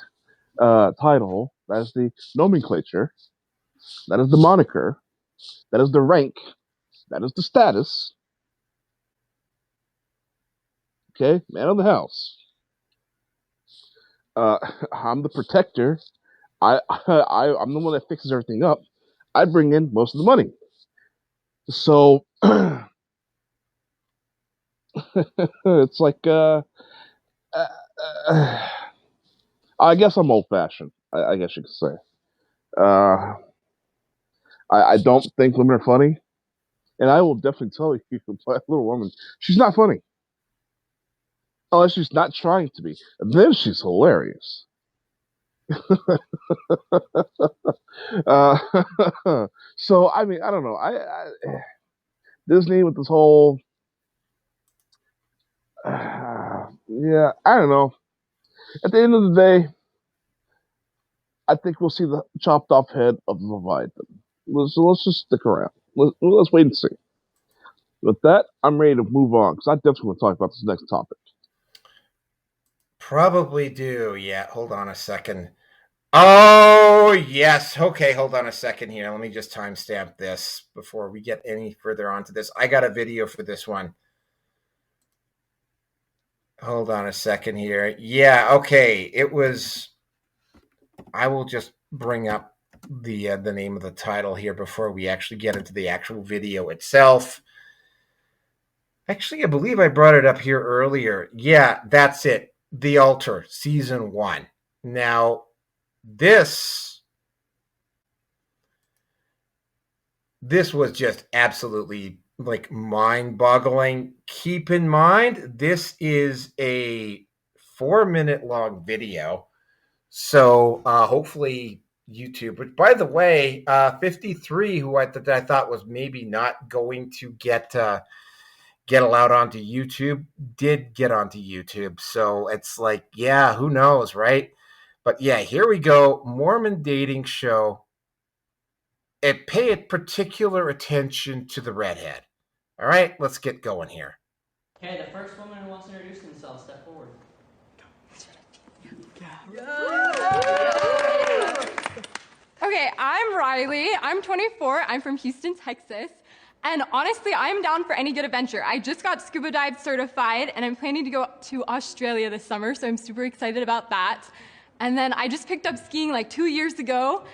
title. That is the nomenclature. That is the moniker. That is the rank. That is the status. Okay, man of the house. I'm the protector. I'm the one that fixes everything up. I bring in most of the money. So it's like I guess I'm old-fashioned. I guess you could say. I don't think women are funny, and I will definitely tell you, little woman, she's not funny. Unless she's not trying to be. Then she's hilarious. So I mean, I don't know. Disney with this whole, yeah, I don't know. At the end of the day, I think we'll see the chopped off head of the Leviathan. So let's just stick around. Let's wait and see. With that, I'm ready to move on because I definitely want to talk about this next topic. Probably do. Yeah. Hold on a second. Oh, yes. Okay. Hold on a second here. Let me just timestamp this before we get any further onto this. I got a video for this one. Hold on a second here. Yeah. Okay. It was, I will just bring up the name of the title here before we actually get into the actual video itself. Actually, I believe I brought it up here earlier. Yeah, that's it. The Altar, Season 1. Now, this was just absolutely like mind-boggling. Keep in mind, this is a 4-minute long video. So hopefully YouTube, which by the way, 53, who I thought was maybe not going to get allowed onto YouTube, did get onto YouTube. So it's like, yeah, who knows, right? But yeah, here we go. Mormon dating show. And pay particular attention to the redhead. All right, let's get going here. Okay, the first woman who wants to introduce themselves, step forward. Okay, I'm Riley. I'm 24. I'm from Houston, Texas. And honestly, I'm down for any good adventure. I just got scuba dive certified, and I'm planning to go to Australia this summer, so I'm super excited about that. And then I just picked up skiing like 2 years ago,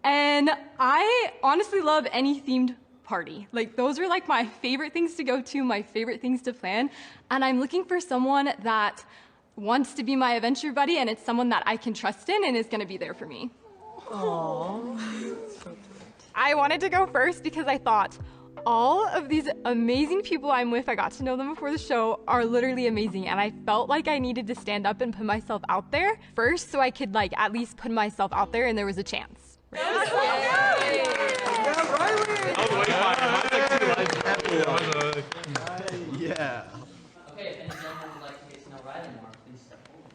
and I honestly love any themed party. Like, those are like my favorite things to go to, my favorite things to plan. And I'm looking for someone that wants to be my adventure buddy, and it's someone that I can trust in and is gonna be there for me. Aww. I wanted to go first because I thought, all of these amazing people I'm with, I got to know them before the show, are literally amazing, and I felt like I needed to stand up and put myself out there first so I could like at least put myself out there and there was a chance. Yeah. Okay, if any gentlemen would like to get to know Riley more, please step forward.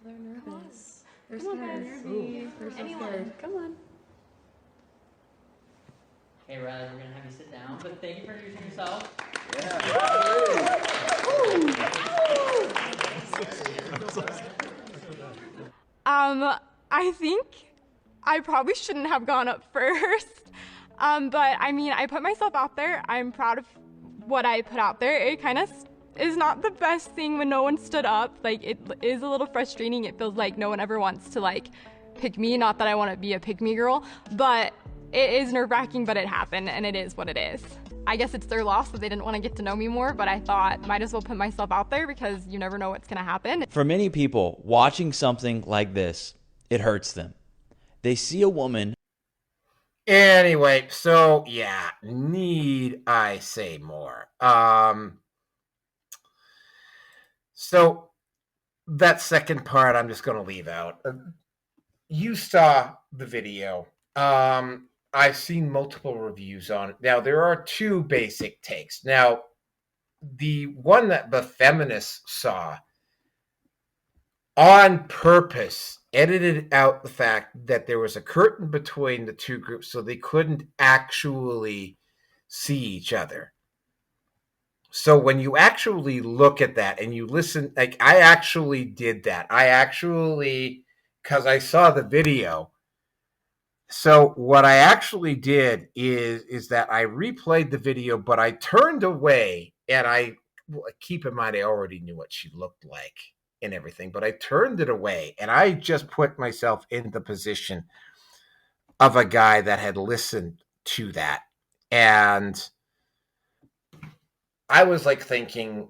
They're nervous. They're scared. They're so scared. Come on. Okay, Riley, we're gonna have you sit down, but thank you for introducing yourself. I think I probably shouldn't have gone up first. But I mean, I put myself out there. I'm proud of what I put out there. It kind of is not the best thing when no one stood up. Like, it is a little frustrating. It feels like no one ever wants to like pick me. Not that I want to be a pick me girl, but it is nerve-wracking, but it happened and it is what it is. I guess it's their loss that they didn't want to get to know me more, but I thought might as well put myself out there because you never know what's going to happen. For many people, watching something like this, it hurts them. They see a woman. Anyway, so yeah, need I say more? So that second part I'm just going to leave out. You saw the video. I've seen multiple reviews on it. Now, there are two basic takes. Now, the one that the feminists saw on purpose edited out the fact that there was a curtain between the two groups so they couldn't actually see each other. So when you actually look at that and you listen, like I actually did that. Because I saw the video. So what I actually did is that I replayed the video, but I turned away, and keep in mind I already knew what she looked like and everything, but I turned it away, and I just put myself in the position of a guy that had listened to that. And I was like thinking,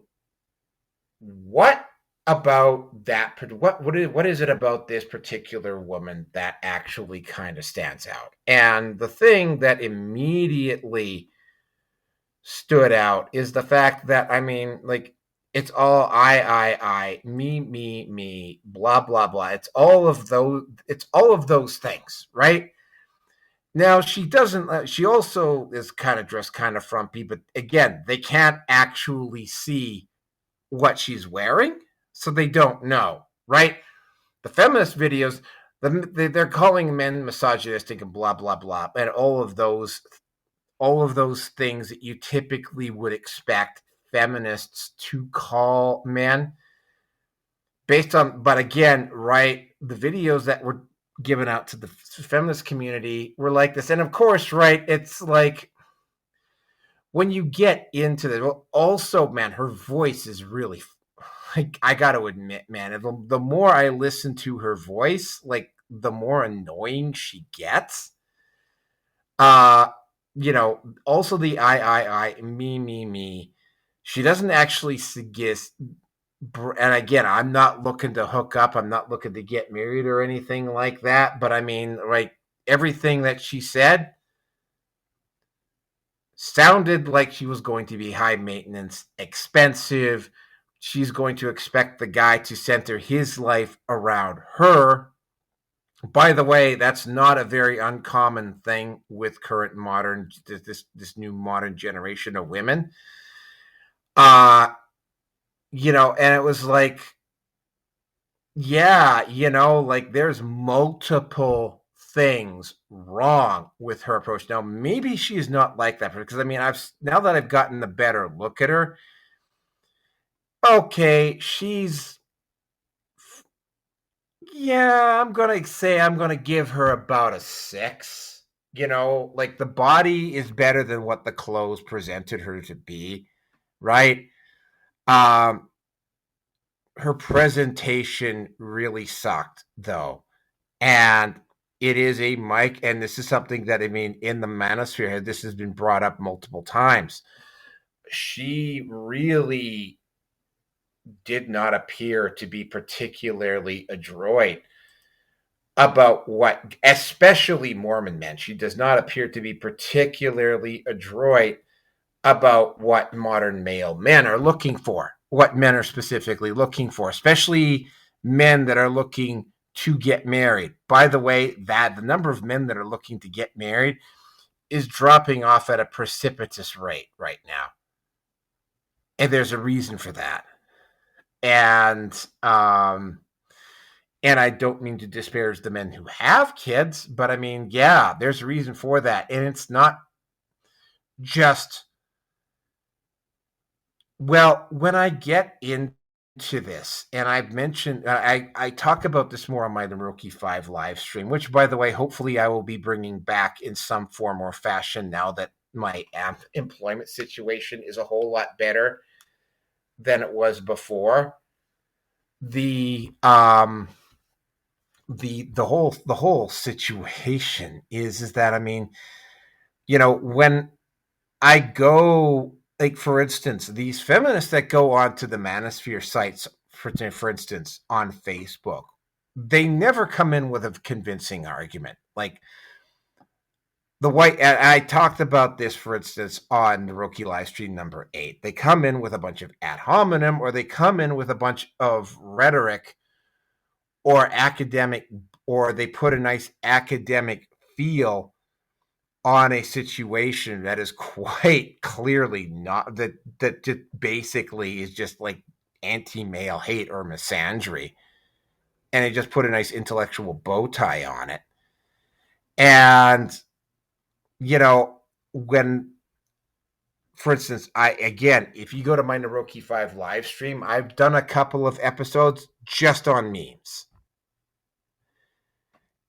what about that? What is it about this particular woman that actually kind of stands out? And the thing that immediately stood out is the fact that, I mean, like, it's all I, me, blah, blah, blah. It's all of those things, right? Now, she doesn't, she also is kind of dressed kind of frumpy, but again, they can't actually see what she's wearing, so they don't know, right? The feminist videos, they're calling men misogynistic and blah, blah, blah, and all of those things that you typically would expect feminists to call men based on, but again, right, the videos that were given out to the feminist community were like this. And of course, right, it's like when you get into this, well, also, man, her voice is really, like, I got to admit, man, the more I listen to her voice, like, the more annoying she gets. Also the I, me. She doesn't actually suggest, and again, I'm not looking to hook up. I'm not looking to get married or anything like that. But I mean, right, everything that she said sounded like she was going to be high maintenance, expensive. She's going to expect the guy to center his life around her. By the way, that's not a very uncommon thing with current this new modern generation of women. And it was like, yeah, like there's multiple things wrong with her approach. Now, maybe she's not like that, because I mean, now that I've gotten a better look at her, okay, I'm going to give her about a 6. Like, the body is better than what the clothes presented her to be, right? Her presentation really sucked, though. And it is a mic, and this is something that, I mean, in the manosphere, this has been brought up multiple times. She really did not appear to be particularly adroit about what, especially Mormon men. She does not appear to be particularly adroit about what modern male men are looking for, what men are specifically looking for, especially men that are looking to get married. By the way, the number of men that are looking to get married is dropping off at a precipitous rate right now. And there's a reason for that. And I don't mean to disparage the men who have kids, but I mean, yeah, there's a reason for that. And it's not just, well, when I get into this, and I've mentioned, I talk about this more on my The Rookie 5 live stream, which, by the way, hopefully I will be bringing back in some form or fashion now that my employment situation is a whole lot better than it was before. The whole situation is that, I mean, when I go, like, for instance, these feminists that go onto the manosphere sites, for instance, on Facebook, they never come in with a convincing argument. Like, the white, and I talked about this, for instance, on the Rookie live stream number 8. They come in with a bunch of ad hominem, or they come in with a bunch of rhetoric or academic, or they put a nice academic feel on a situation that is quite clearly not, that just basically is just like anti-male hate or misandry. And they just put a nice intellectual bow tie on it. And, you know, when, for instance, if you go to my Naroki 5 live stream, I've done a couple of episodes just on memes.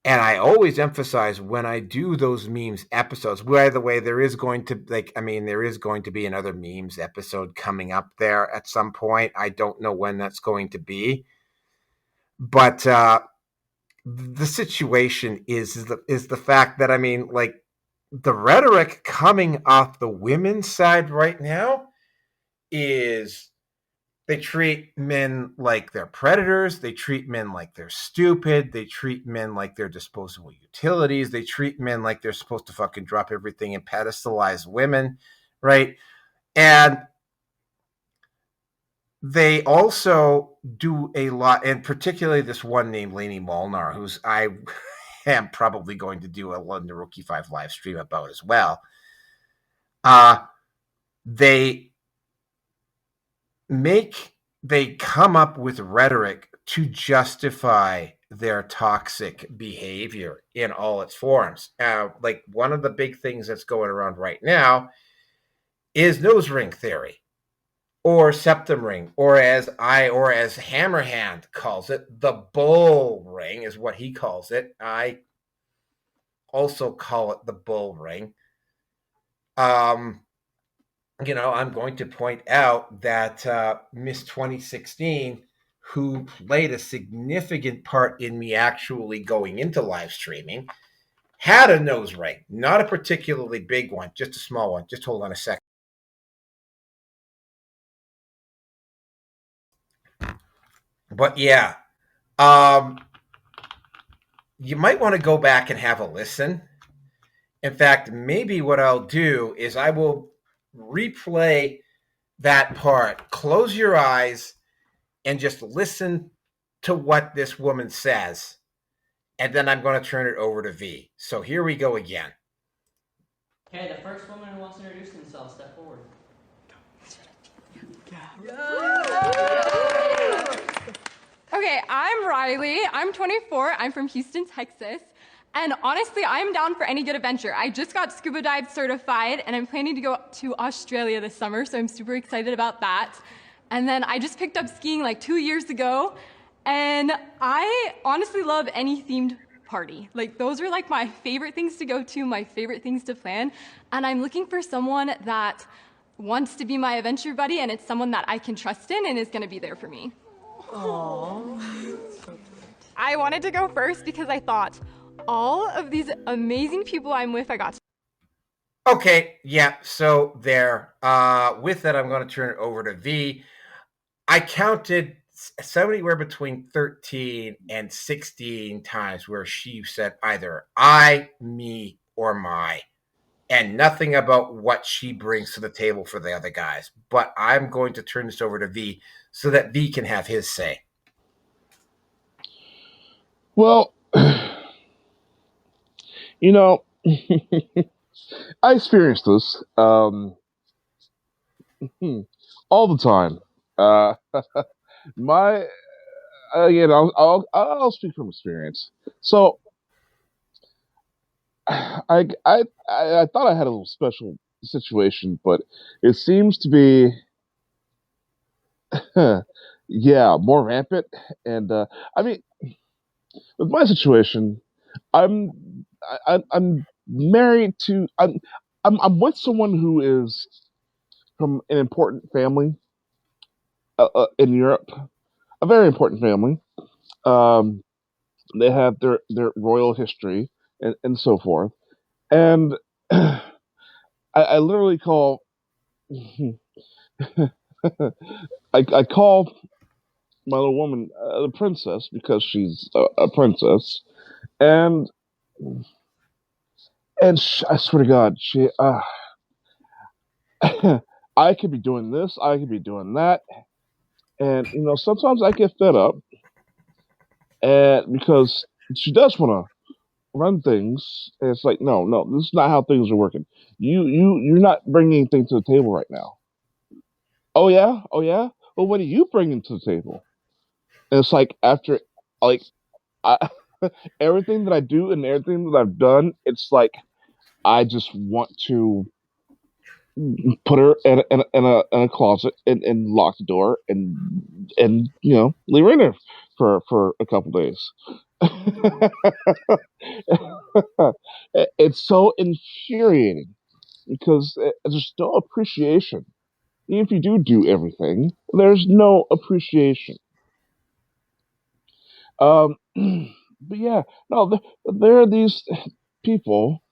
And I always emphasize when I do those memes episodes, by the way, there is going to be another memes episode coming up there at some point. I don't know when that's going to be. But the situation is the fact that, the rhetoric coming off the women's side right now is they treat men like they're predators. They treat men like they're stupid. They treat men like they're disposable utilities. They treat men like they're supposed to fucking drop everything and pedestalize women, right? And they also do a lot, and particularly this one named Lainey Molnar, who's I am probably going to do a London Rookie 5 live stream about as well. They come up with rhetoric to justify their toxic behavior in all its forms. Like one of the big things that's going around right now is nose ring theory, or septum ring, or as Hammerhand calls it, the bull ring is what he calls it. I also call it the bull ring. I'm going to point out that Miss 2016, who played a significant part in me actually going into live streaming, had a nose ring. Not a particularly big one, just a small one. Just hold on a second. But yeah, you might want to go back and have a listen. In fact, maybe what I'll do is I will replay that part. Close your eyes and just listen to what this woman says. And then I'm going to turn it over to V. So here we go again. Okay, the first woman who wants to introduce themselves, step forward. Okay, I'm Riley. I'm 24. I'm from Houston, Texas. And honestly, I'm down for any good adventure. I just got scuba dive certified, and I'm planning to go to Australia this summer, so I'm super excited about that. And then I just picked up skiing like 2 years ago, and I honestly love any themed party. Like, those are like my favorite things to go to, my favorite things to plan. And I'm looking for someone that wants to be my adventure buddy, and it's someone that I can trust in and is gonna be there for me. Aww. I wanted to go first because I thought, all of these amazing people I'm with, I got to. Okay, yeah, so there. With that, I'm going to turn it over to V. I counted somewhere between 13 and 16 times where she said either I, me, or my, and nothing about what she brings to the table for the other guys. But I'm going to turn this over to V so that V can have his say. Well, I experienced this all the time. I'll speak from experience. So, I thought I had a little special situation, but it seems to be, more rampant. And with my situation, I'm married to I'm with someone who is from an important family in Europe, a very important family. They have their royal history and so forth, and I literally call I call my little woman the princess because she's a princess, and And I swear to God, I could be doing this, I could be doing that, and sometimes I get fed up, and because she does want to run things, and it's like, no, this is not how things are working. You're not bringing anything to the table right now. Oh yeah, oh yeah. Well, what are you bringing to the table? And it's like after, like, I, everything that I do and everything that I've done, it's like I just want to put her in a closet and lock the door and leave her in there for a couple days. It's so infuriating because there's no appreciation. Even if you do everything, there's no appreciation. But yeah, no, there are these people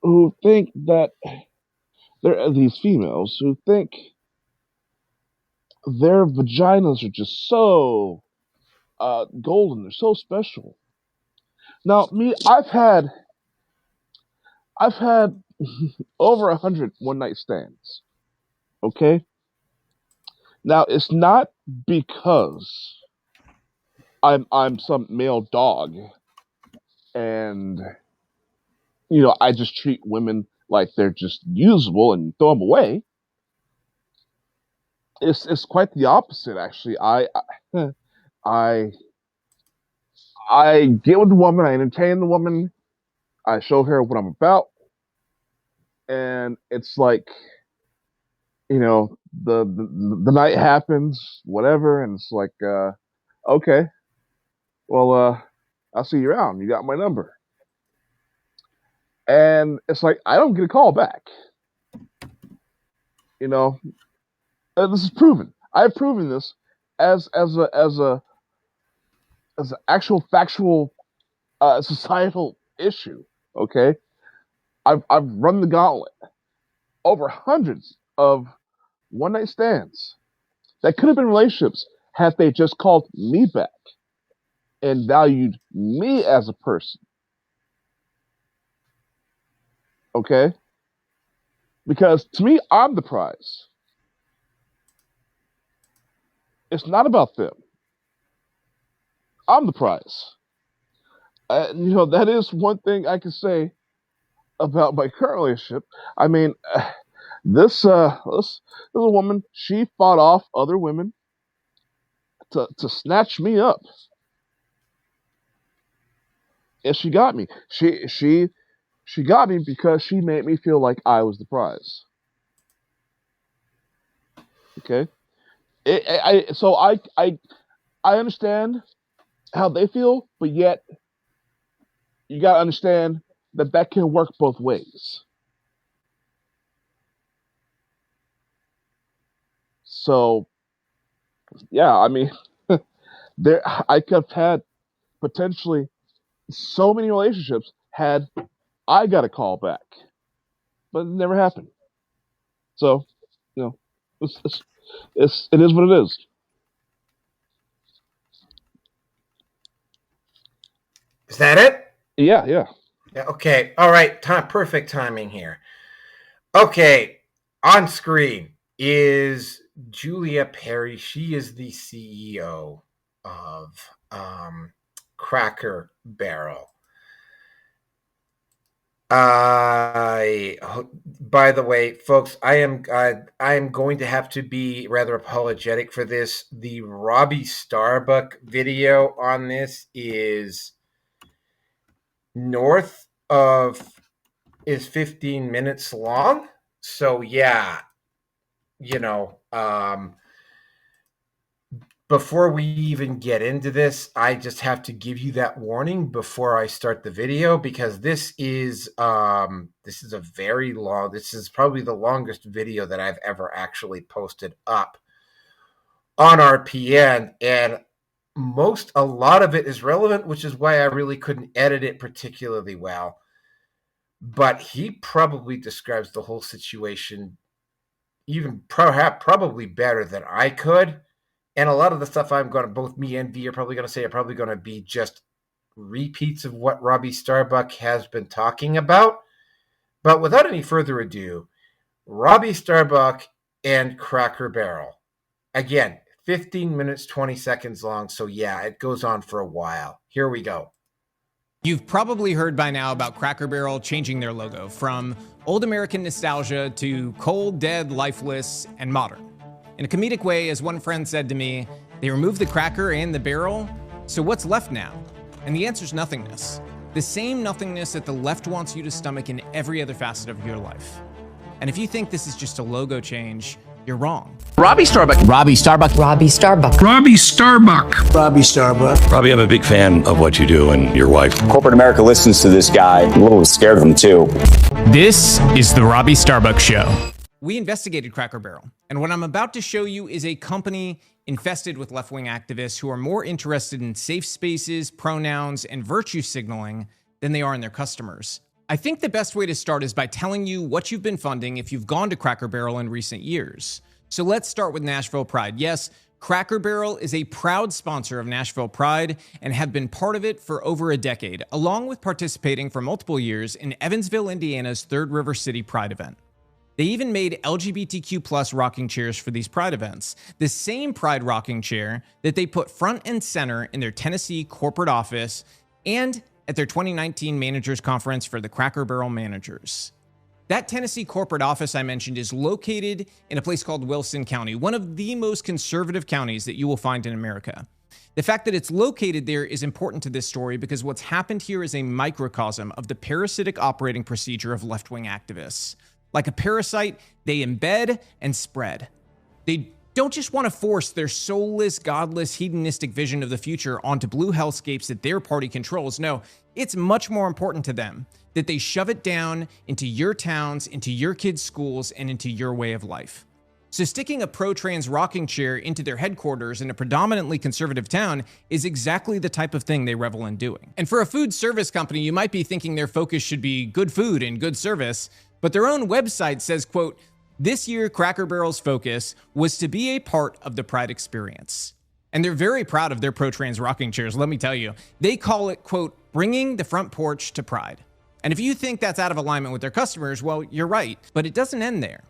who think that there are these females who think their vaginas are just so golden, they're so special. Now, me, I've had over 100 one-night stands. Okay. Now, it's not because I'm some male dog, and I just treat women like they're just usable and throw them away. It's quite the opposite, actually. I I get with the woman, I entertain the woman, I show her what I'm about, and it's like, the night happens, whatever, and it's like, okay, well, I'll see you around. You got my number. And it's like I don't get a call back. This is proven. I've proven this as an actual factual societal issue. Okay, I've run the gauntlet over hundreds of one night stands that could have been relationships had they just called me back and valued me as a person. Okay, because to me, I'm the prize. It's not about them. I'm the prize. That is one thing I can say about my current relationship. I mean, this woman, she fought off other women to snatch me up, and she got me. She got me because she made me feel like I was the prize. Okay, so I understand how they feel, but yet you gotta understand that can work both ways. So, yeah, I mean, I could have had potentially so many relationships had I got a call back, but it never happened. So, it is what it is. Is that it? Yeah. Yeah. Okay. All right. Perfect timing here. Okay. On screen is Julia Perry. She is the CEO of Cracker Barrel. By the way, folks, I am going to have to be rather apologetic for this. The Robbie Starbuck video on this is 15 minutes long. So yeah, before we even get into this, I just have to give you that warning before I start the video, because this is a very long, this is probably the longest video that I've ever actually posted up on RPN, and a lot of it is relevant, which is why I really couldn't edit it particularly well. But he probably describes the whole situation even probably better than I could. And a lot of the stuff both me and V are probably going to say are probably going to be just repeats of what Robbie Starbuck has been talking about. But without any further ado, Robbie Starbuck and Cracker Barrel. Again, 15 minutes, 20 seconds long. So yeah, it goes on for a while. Here we go. You've probably heard by now about Cracker Barrel changing their logo from old American nostalgia to cold, dead, lifeless, and modern. In a comedic way, as one friend said to me, they removed the cracker and the barrel, so what's left now? And the answer's nothingness. The same nothingness that the left wants you to stomach in every other facet of your life. And if you think this is just a logo change, you're wrong. Robbie Starbuck. Robbie Starbuck. Robbie Starbuck. Robbie Starbuck. Robbie Starbuck. Robbie, I'm a big fan of what you do and your wife. Corporate America listens to this guy. I'm a little scared of him, too. This is the Robbie Starbuck Show. We investigated Cracker Barrel, and what I'm about to show you is a company infested with left-wing activists who are more interested in safe spaces, pronouns, and virtue signaling than they are in their customers. I think the best way to start is by telling you what you've been funding if you've gone to Cracker Barrel in recent years. So let's start with Nashville Pride. Yes, Cracker Barrel is a proud sponsor of Nashville Pride and have been part of it for over a decade, along with participating for multiple years in Evansville, Indiana's Third River City Pride event. They even made LGBTQ+ rocking chairs for these Pride events, the same Pride rocking chair that they put front and center in their Tennessee corporate office and at their 2019 Managers Conference for the Cracker Barrel managers. That Tennessee corporate office I mentioned is located in a place called Wilson County, one of the most conservative counties that you will find in America. The fact that it's located there is important to this story because what's happened here is a microcosm of the parasitic operating procedure of left-wing activists. Like a parasite, they embed and spread. They don't just want to force their soulless, godless, hedonistic vision of the future onto blue hellscapes that their party controls. No, it's much more important to them that they shove it down into your towns, into your kids' schools, and into your way of life. So sticking a pro-trans rocking chair into their headquarters in a predominantly conservative town is exactly the type of thing they revel in doing. And for a food service company, you might be thinking their focus should be good food and good service, but their own website says, quote, "This year, Cracker Barrel's focus was to be a part of the Pride experience." And they're very proud of their pro-trans rocking chairs, let me tell you. They call it, quote, "bringing the front porch to Pride." And if you think that's out of alignment with their customers, well, you're right, but it doesn't end there.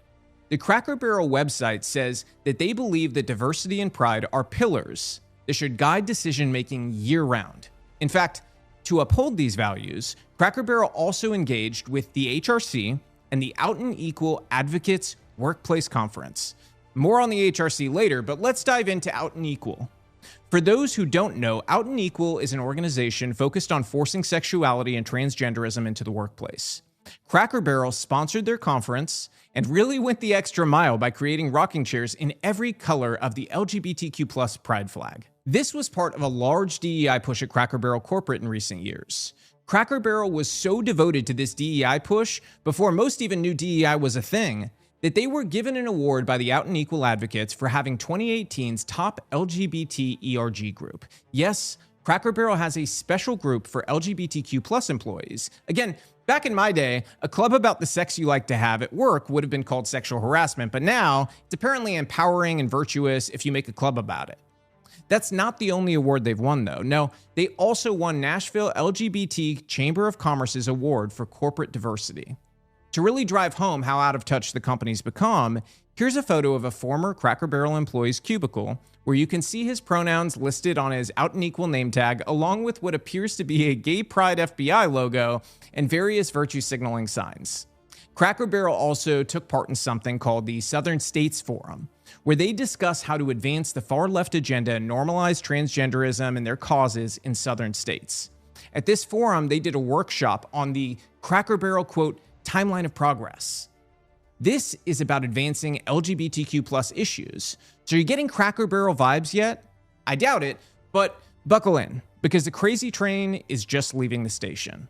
The Cracker Barrel website says that they believe that diversity and pride are pillars that should guide decision-making year-round. In fact, to uphold these values, Cracker Barrel also engaged with the HRC and the Out and Equal Advocates Workplace Conference. More on the HRC later, but let's dive into Out and Equal. For those who don't know, Out and Equal is an organization focused on forcing sexuality and transgenderism into the workplace. Cracker Barrel sponsored their conference and really went the extra mile by creating rocking chairs in every color of the LGBTQ+ pride flag. This was part of a large DEI push at Cracker Barrel corporate in recent years. Cracker Barrel was so devoted to this DEI push before most even knew DEI was a thing that they were given an award by the Out and Equal Advocates for having 2018's top LGBT ERG group. Yes, Cracker Barrel has a special group for LGBTQ+ employees. Again, back in my day, a club about the sex you like to have at work would have been called sexual harassment, but now it's apparently empowering and virtuous if you make a club about it. That's not the only award they've won, though. No, they also won Nashville LGBT Chamber of Commerce's award for corporate diversity. To really drive home how out of touch the company's become, here's a photo of a former Cracker Barrel employee's cubicle, where you can see his pronouns listed on his Out and Equal name tag, along with what appears to be a Gay Pride FBI logo and various virtue signaling signs. Cracker Barrel also took part in something called the Southern States Forum, where they discuss how to advance the far-left agenda and normalize transgenderism and their causes in Southern states. At this forum, they did a workshop on the Cracker Barrel, quote, timeline of progress. This is about advancing LGBTQ+ issues. So are you getting Cracker Barrel vibes yet? I doubt it, but buckle in, because the crazy train is just leaving the station.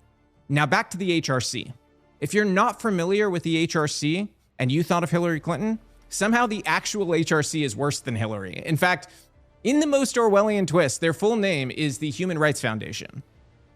Now back to the HRC. If you're not familiar with the HRC and you thought of Hillary Clinton, somehow the actual HRC is worse than Hillary. In fact, in the most Orwellian twist, their full name is the Human Rights Foundation.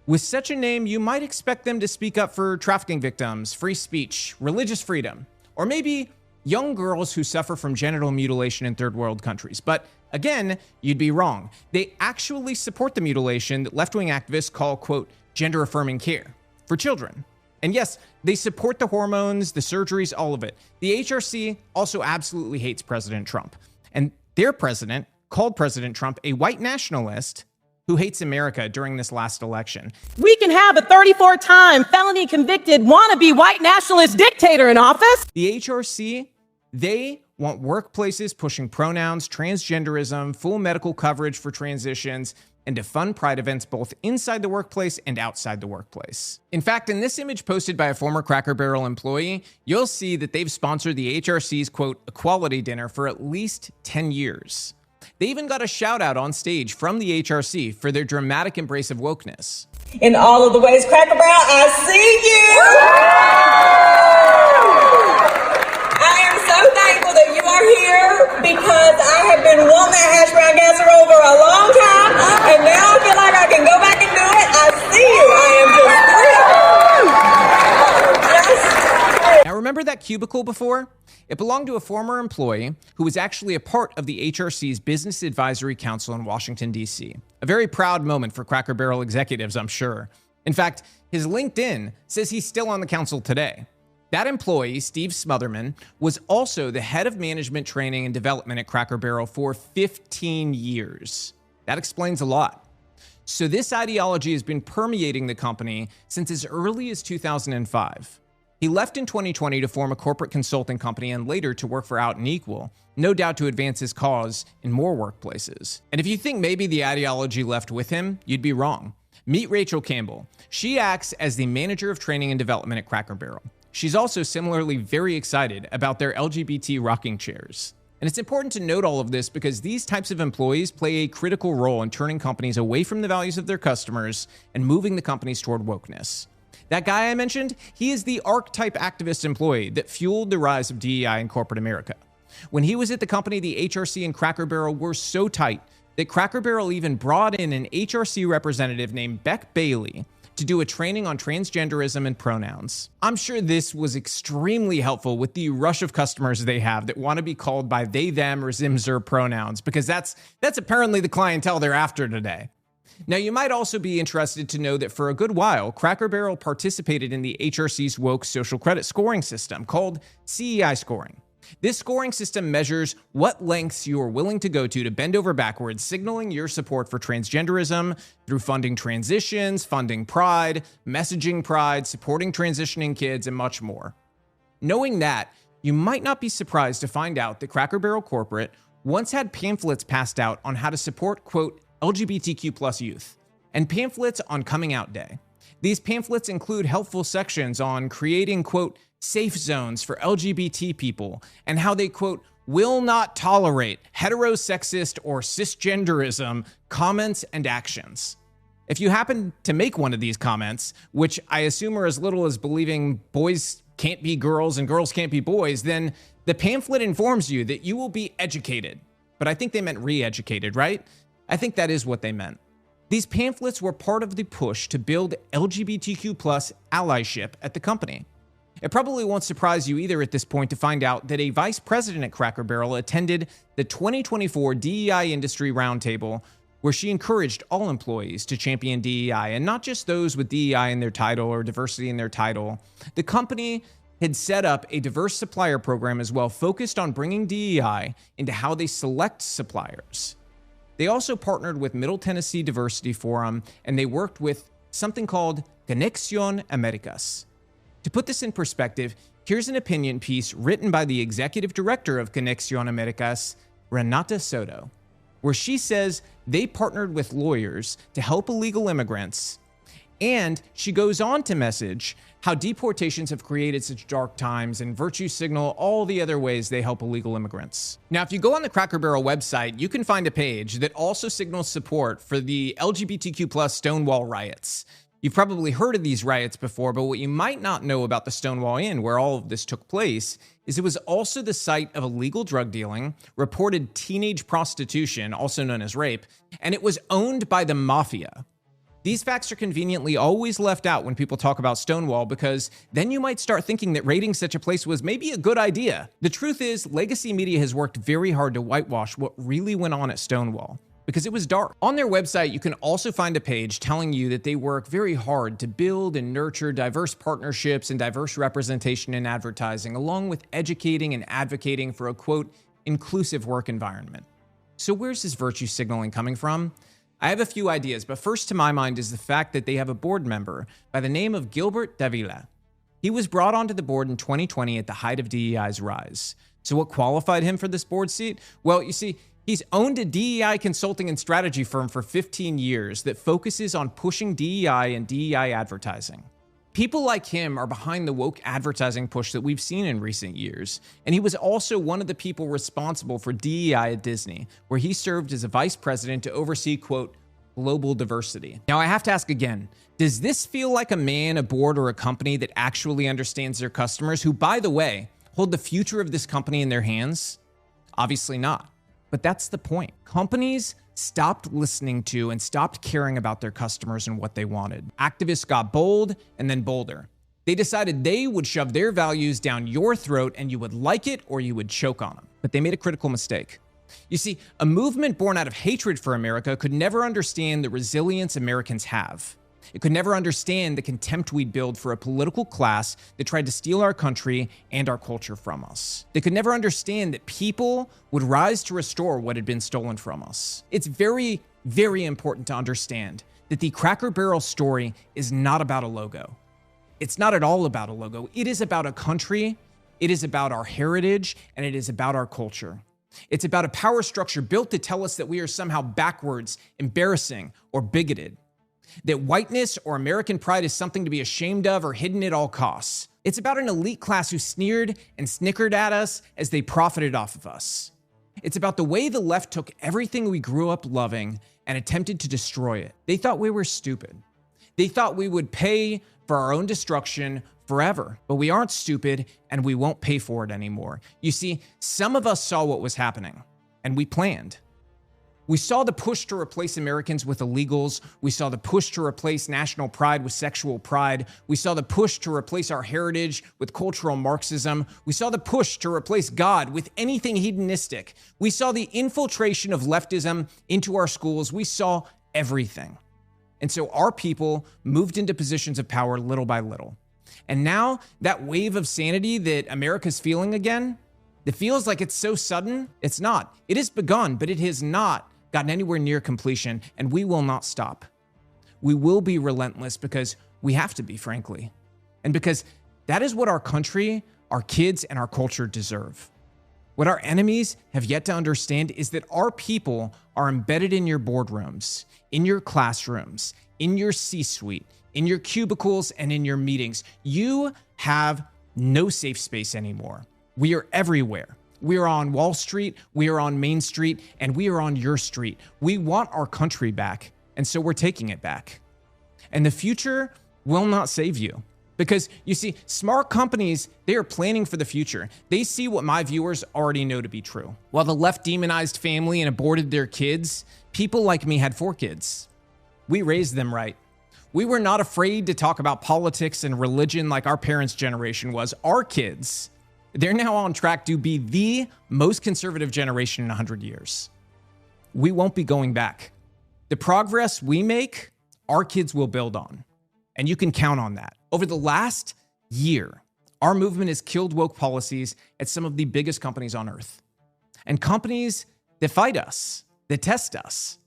With such a name, you might expect them to speak up for trafficking victims, free speech, religious freedom, or maybe young girls who suffer from genital mutilation in third world countries. But again, you'd be wrong. They actually support the mutilation that left-wing activists call, quote, gender-affirming care for children. And yes, they support the hormones, the surgeries, all of it. The HRC also absolutely hates President Trump. And their president called President Trump a white nationalist who hates America during this last election. We can have a 34-time felony convicted wannabe white nationalist dictator in office. The HRC, they want workplaces pushing pronouns, transgenderism, full medical coverage for transitions, and to fund pride events both inside the workplace and outside the workplace. In fact, in this image posted by a former Cracker Barrel employee, you'll see that they've sponsored the HRC's, quote, equality dinner for at least 10 years. They even got a shout out on stage from the HRC for their dramatic embrace of wokeness. In all of the ways, Cracker Barrel, I see you. I am so thankful that you are here because I have been wanting that hash brown casserole for a long time, and now I feel like I can go back and do it. I see you. I am just thrilled. Now remember that cubicle before? It belonged to a former employee who was actually a part of the HRC's Business Advisory Council in Washington, D.C. A very proud moment for Cracker Barrel executives, I'm sure. In fact, his LinkedIn says he's still on the council today. That employee, Steve Smotherman, was also the head of management training and development at Cracker Barrel for 15 years. That explains a lot. So this ideology has been permeating the company since as early as 2005. He left in 2020 to form a corporate consulting company and later to work for Out and Equal, no doubt to advance his cause in more workplaces. And if you think maybe the ideology left with him, you'd be wrong. Meet Rachel Campbell. She acts as the manager of training and development at Cracker Barrel. She's also similarly very excited about their LGBT rocking chairs. And it's important to note all of this because these types of employees play a critical role in turning companies away from the values of their customers and moving the companies toward wokeness. That guy I mentioned, he is the archetype activist employee that fueled the rise of DEI in corporate America. When he was at the company, the HRC and Cracker Barrel were so tight that Cracker Barrel even brought in an HRC representative named Beck Bailey to do a training on transgenderism and pronouns. I'm sure this was extremely helpful with the rush of customers they have that want to be called by they, them, or zim, zer pronouns, because that's apparently the clientele they're after today. Now, you might also be interested to know that for a good while, Cracker Barrel participated in the HRC's woke social credit scoring system called CEI scoring. This scoring system measures what lengths you are willing to go to bend over backwards, signaling your support for transgenderism through funding transitions, funding pride, messaging pride, supporting transitioning kids, and much more. Knowing that, you might not be surprised to find out that Cracker Barrel Corporate once had pamphlets passed out on how to support, quote, LGBTQ+ youth, and pamphlets on Coming Out Day. These pamphlets include helpful sections on creating, quote, safe zones for LGBT people and how they, quote, will not tolerate heterosexist or cisgenderism comments and actions. If you happen to make one of these comments, which I assume are as little as believing boys can't be girls and girls can't be boys, then the pamphlet informs you that you will be educated. But I think they meant re-educated, right? I think that is what they meant. These pamphlets were part of the push to build LGBTQ+ allyship at the company. It probably won't surprise you either at this point to find out that a vice president at Cracker Barrel attended the 2024 DEI Industry Roundtable, where she encouraged all employees to champion DEI, and not just those with DEI in their title or diversity in their title. The company had set up a diverse supplier program as well, focused on bringing DEI into how they select suppliers. They also partnered with Middle Tennessee Diversity Forum, and they worked with something called Conexión Américas. To put this in perspective, here's an opinion piece written by the executive director of Conexión Américas, Renata Soto, where she says they partnered with lawyers to help illegal immigrants, and she goes on to message how deportations have created such dark times and virtue signal all the other ways they help illegal immigrants. Now, if you go on the Cracker Barrel website, you can find a page that also signals support for the LGBTQ+ Stonewall riots. You've probably heard of these riots before, but what you might not know about the Stonewall Inn, where all of this took place, is it was also the site of illegal drug dealing, reported teenage prostitution, also known as rape, and it was owned by the mafia. These facts are conveniently always left out when people talk about Stonewall, because then you might start thinking that raiding such a place was maybe a good idea. The truth is, legacy media has worked very hard to whitewash what really went on at Stonewall, because it was dark. On their website, you can also find a page telling you that they work very hard to build and nurture diverse partnerships and diverse representation in advertising, along with educating and advocating for a, quote, inclusive work environment. So where's this virtue signaling coming from? I have a few ideas, but first to my mind is the fact that they have a board member by the name of Gilbert Davila. He was brought onto the board in 2020 at the height of DEI's rise. So what qualified him for this board seat? Well, you see, he's owned a DEI consulting and strategy firm for 15 years that focuses on pushing DEI and DEI advertising. People like him are behind the woke advertising push that we've seen in recent years. And he was also one of the people responsible for DEI at Disney, where he served as a vice president to oversee, quote, global diversity. Now, I have to ask again, does this feel like a man, a board, or a company that actually understands their customers, who, by the way, hold the future of this company in their hands? Obviously not. But that's the point. Companies stopped listening to and stopped caring about their customers and what they wanted. Activists got bold and then bolder. They decided they would shove their values down your throat and you would like it or you would choke on them. But they made a critical mistake. You see, a movement born out of hatred for America could never understand the resilience Americans have. It could never understand the contempt we'd build for a political class that tried to steal our country and our culture from us. They could never understand that people would rise to restore what had been stolen from us. It's very, very important to understand that the Cracker Barrel story is not about a logo. It's not at all about a logo. It is about a country, it is about our heritage, and it is about our culture. It's about a power structure built to tell us that we are somehow backwards, embarrassing, or bigoted. That whiteness or American pride is something to be ashamed of or hidden at all costs. It's about an elite class who sneered and snickered at us as they profited off of us. It's about the way the left took everything we grew up loving and attempted to destroy it. They thought we were stupid. They thought we would pay for our own destruction forever, but we aren't stupid and we won't pay for it anymore. You see, some of us saw what was happening and we planned. We saw the push to replace Americans with illegals. We saw the push to replace national pride with sexual pride. We saw the push to replace our heritage with cultural Marxism. We saw the push to replace God with anything hedonistic. We saw the infiltration of leftism into our schools. We saw everything. And so our people moved into positions of power little by little. And now that wave of sanity that America's feeling again, it feels like it's so sudden. It's not. It has begun, but it has not gotten anywhere near completion, and we will not stop. We will be relentless because we have to be, frankly. And because that is what our country, our kids, and our culture deserve. What our enemies have yet to understand is that our people are embedded in your boardrooms, in your classrooms, in your C-suite, in your cubicles, and in your meetings. You have no safe space anymore. We are everywhere. We are on Wall Street, we are on Main Street, and we are on your street. We want our country back, and so we're taking it back. And the future will not save you. Because, you see, smart companies, they are planning for the future. They see what my viewers already know to be true. While the left demonized family and aborted their kids, people like me had 4 kids. We raised them right. We were not afraid to talk about politics and religion like our parents' generation was. Our kids, they're now on track to be the most conservative generation in 100 years. We won't be going back. The progress we make, our kids will build on. And you can count on that. Over the last year, our movement has killed woke policies at some of the biggest companies on earth. And companies that fight us, that test us,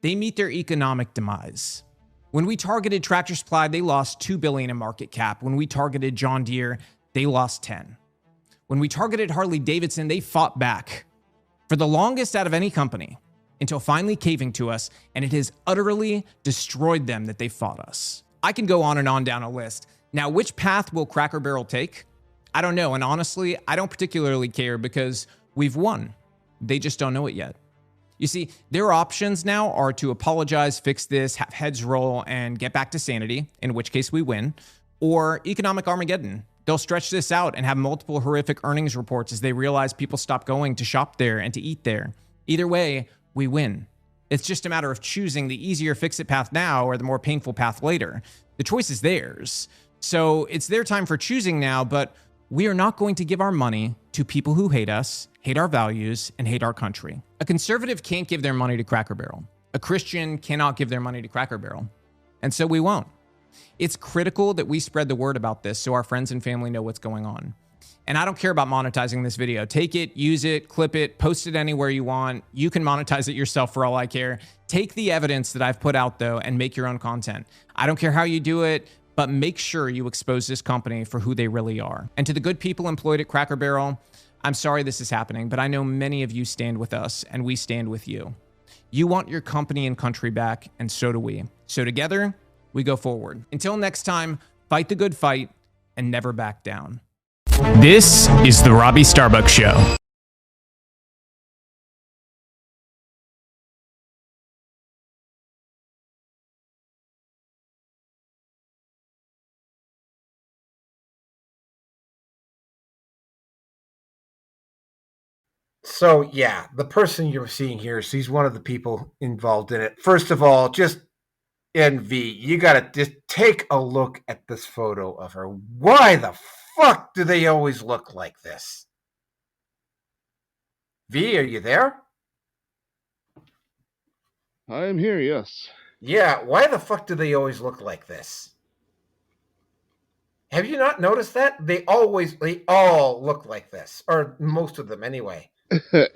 they meet their economic demise. When we targeted Tractor Supply, they lost $2 billion in market cap. When we targeted John Deere, they lost 10. When we targeted Harley Davidson, they fought back for the longest out of any company until finally caving to us, and it has utterly destroyed them that they fought us. I can go on and on down a list. Now, which path will Cracker Barrel take? I don't know, and honestly, I don't particularly care because we've won. They just don't know it yet. You see, their options now are to apologize, fix this, have heads roll, and get back to sanity, in which case we win, or economic Armageddon. They'll stretch this out and have multiple horrific earnings reports as they realize people stop going to shop there and to eat there. Either way, we win. It's just a matter of choosing the easier fix-it path now or the more painful path later. The choice is theirs. So it's their time for choosing now, but we are not going to give our money to people who hate us, hate our values, and hate our country. A conservative can't give their money to Cracker Barrel. A Christian cannot give their money to Cracker Barrel. And so we won't. It's critical that we spread the word about this so our friends and family know what's going on. And I don't care about monetizing this video. Take it, use it, clip it, post it anywhere you want. You can monetize it yourself for all I care. Take the evidence that I've put out, though, and make your own content. I don't care how you do it, but make sure you expose this company for who they really are. And to the good people employed at Cracker Barrel, I'm sorry this is happening, but I know many of you stand with us, and we stand with you. You want your company and country back, and so do we. So together, we go forward. Until next time, fight the good fight and never back down. This is the Robbie Starbuck Show. So, yeah, the person you're seeing here, she's one of the people involved in it. First of all, just envy. You got to just take a look at this photo of her. Why the fuck do they always look like this? V, are you there? I am here, yes. Yeah, why the fuck do they always look like this? Have you not noticed that? They all look like this. Or most of them, anyway. Yeah,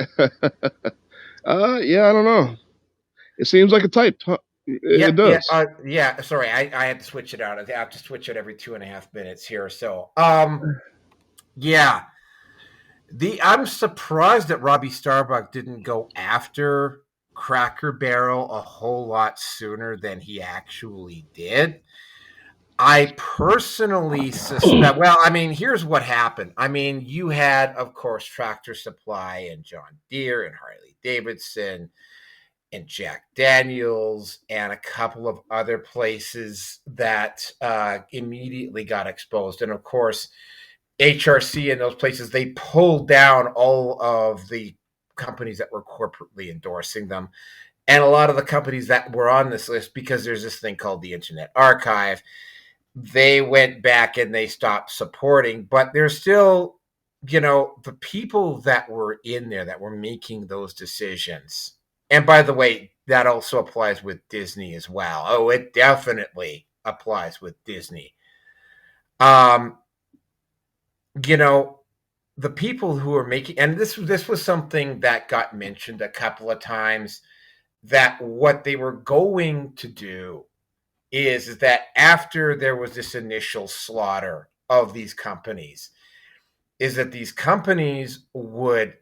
I don't know. It seems like a type. Huh? It does. Yeah, sorry, I had to switch it out. I have to switch it every 2.5 minutes here. So, yeah. I'm surprised that Robbie Starbuck didn't go after Cracker Barrel a whole lot sooner than he actually did. I personally suspect, well, I mean, here's what happened. I mean, you had, of course, Tractor Supply and John Deere and Harley Davidson and Jack Daniels and a couple of other places that immediately got exposed. And of course, HRC and those places, they pulled down all of the companies that were corporately endorsing them. And a lot of the companies that were on this list, because there's this thing called the Internet Archive, they went back and they stopped supporting. But there's still, the people that were in there that were making those decisions. And by the way, that also applies with Disney as well. Oh, it definitely applies with Disney. The people who are making, and this was something that got mentioned a couple of times, that what they were going to do is that after there was this initial slaughter of these companies, is that these companies would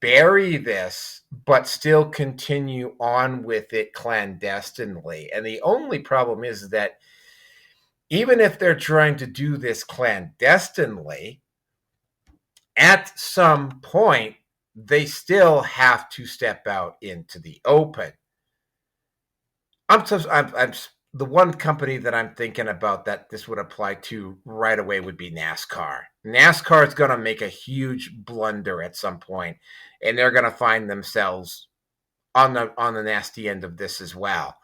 bury this, but still continue on with it clandestinely. And the only problem is that even if they're trying to do this clandestinely, at some point, they still have to step out into the open. I'm the one company that I'm thinking about that this would apply to right away would be NASCAR. NASCAR is going to make a huge blunder at some point, and they're going to find themselves on the nasty end of this as well.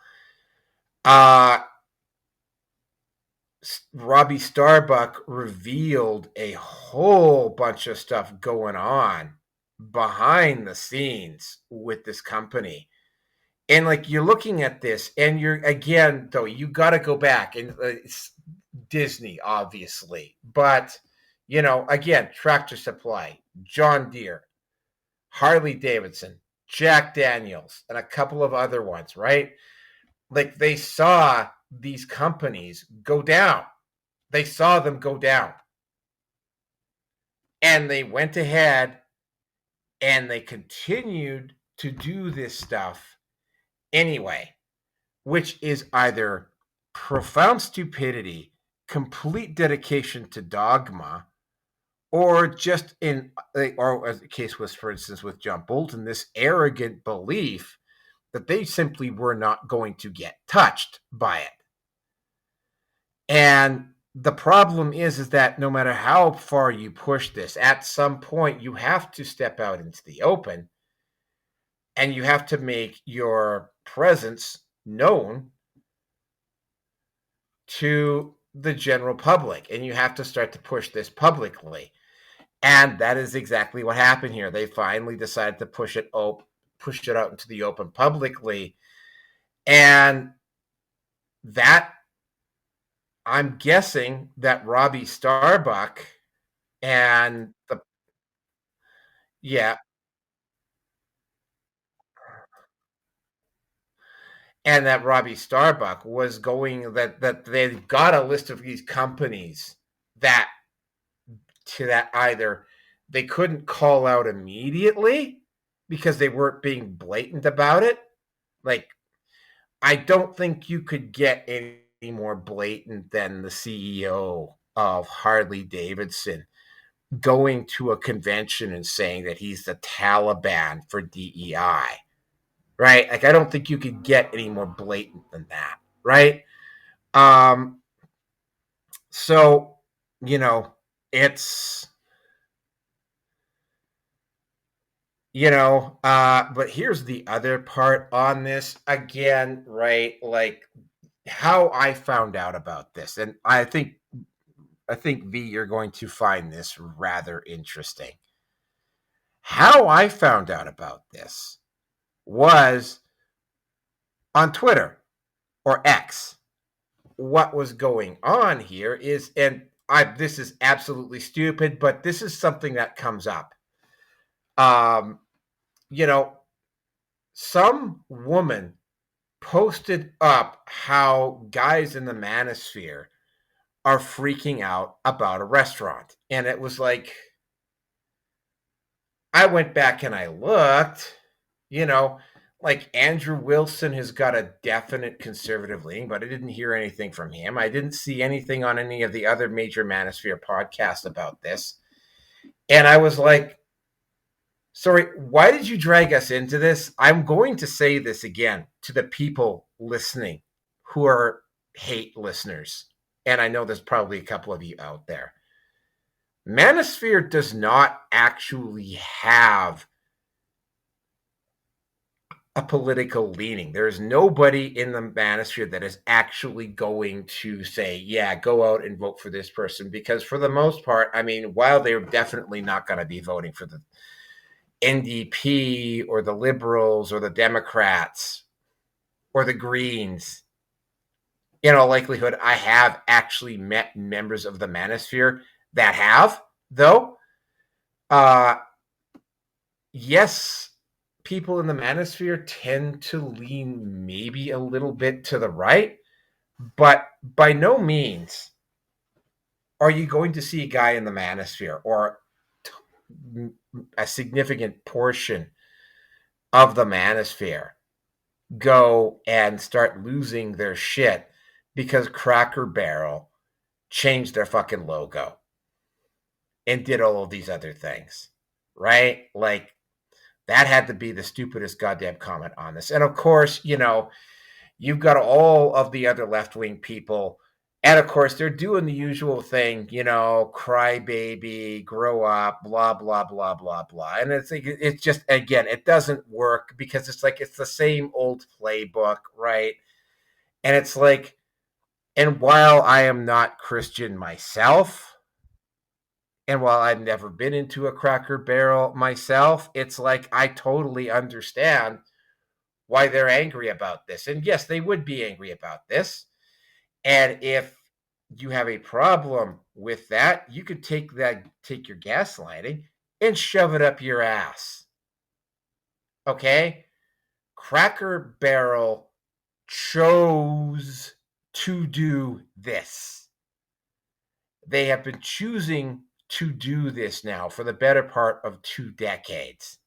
Robbie Starbuck revealed a whole bunch of stuff going on behind the scenes with this company. And you're looking at this and you got to go back, and it's Disney, obviously, but again, Tractor Supply, John Deere, Harley Davidson, Jack Daniels, and a couple of other ones, right? They saw these companies go down. They saw them go down. And they went ahead and they continued to do this stuff anyway, which is either profound stupidity, complete dedication to dogma, or just or as the case was, for instance, with John Bolton, this arrogant belief that they simply were not going to get touched by it. And the problem is that no matter how far you push this, at some point you have to step out into the open and you have to make your presence known to the general public, and you have to start to push this publicly. And that is exactly what happened here. They finally decided to push it out into the open publicly. And that, I'm guessing that Robbie Starbuck and that Robbie Starbuck was going, that they've got a list of these companies that either they couldn't call out immediately because they weren't being blatant about it. Like, I don't think you could get any more blatant than the CEO of Harley Davidson going to a convention and saying that he's the Taliban for DEI, right? Like, I don't think you could get any more blatant than that, right? So, it's, but here's the other part on this again, right? Like, how I found out about this, and I think V, you're going to find this rather interesting. How I found out about this was on Twitter or X. What was going on here is, and this is absolutely stupid, but this is something that comes up. Some woman posted up how guys in the manosphere are freaking out about a restaurant. And it was like, I went back and I looked, like Andrew Wilson has got a definite conservative leaning, but I didn't hear anything from him. I didn't see anything on any of the other major manosphere podcasts about this. And I was like, sorry, why did you drag us into this? I'm going to say this again to the people listening who are hate listeners. And I know there's probably a couple of you out there. Manosphere does not actually have a political leaning. There is nobody in the manosphere that is actually going to say, yeah, go out and vote for this person. Because for the most part, I mean, while they're definitely not going to be voting for the NDP or the Liberals or the Democrats or the Greens, in all likelihood, I have actually met members of the manosphere that have, though. Yes, people in the manosphere tend to lean maybe a little bit to the right, but by no means are you going to see a guy in the manosphere or a significant portion of the manosphere go and start losing their shit because Cracker Barrel changed their fucking logo and did all of these other things, right? Like, that had to be the stupidest goddamn comment on this. And of course, you've got all of the other left-wing people, and of course, they're doing the usual thing, cry baby, grow up, blah, blah, blah, blah, blah. And it's just, again, it doesn't work because it's like, it's the same old playbook, right? And it's like, and while I am not Christian myself, and while I've never been into a Cracker Barrel myself, it's like, I totally understand why they're angry about this. And yes, they would be angry about this. And if you have a problem with that, you could take your gaslighting and shove it up your ass. Okay? Cracker Barrel chose to do this. They have been choosing to do this now for the better part of 2 decades,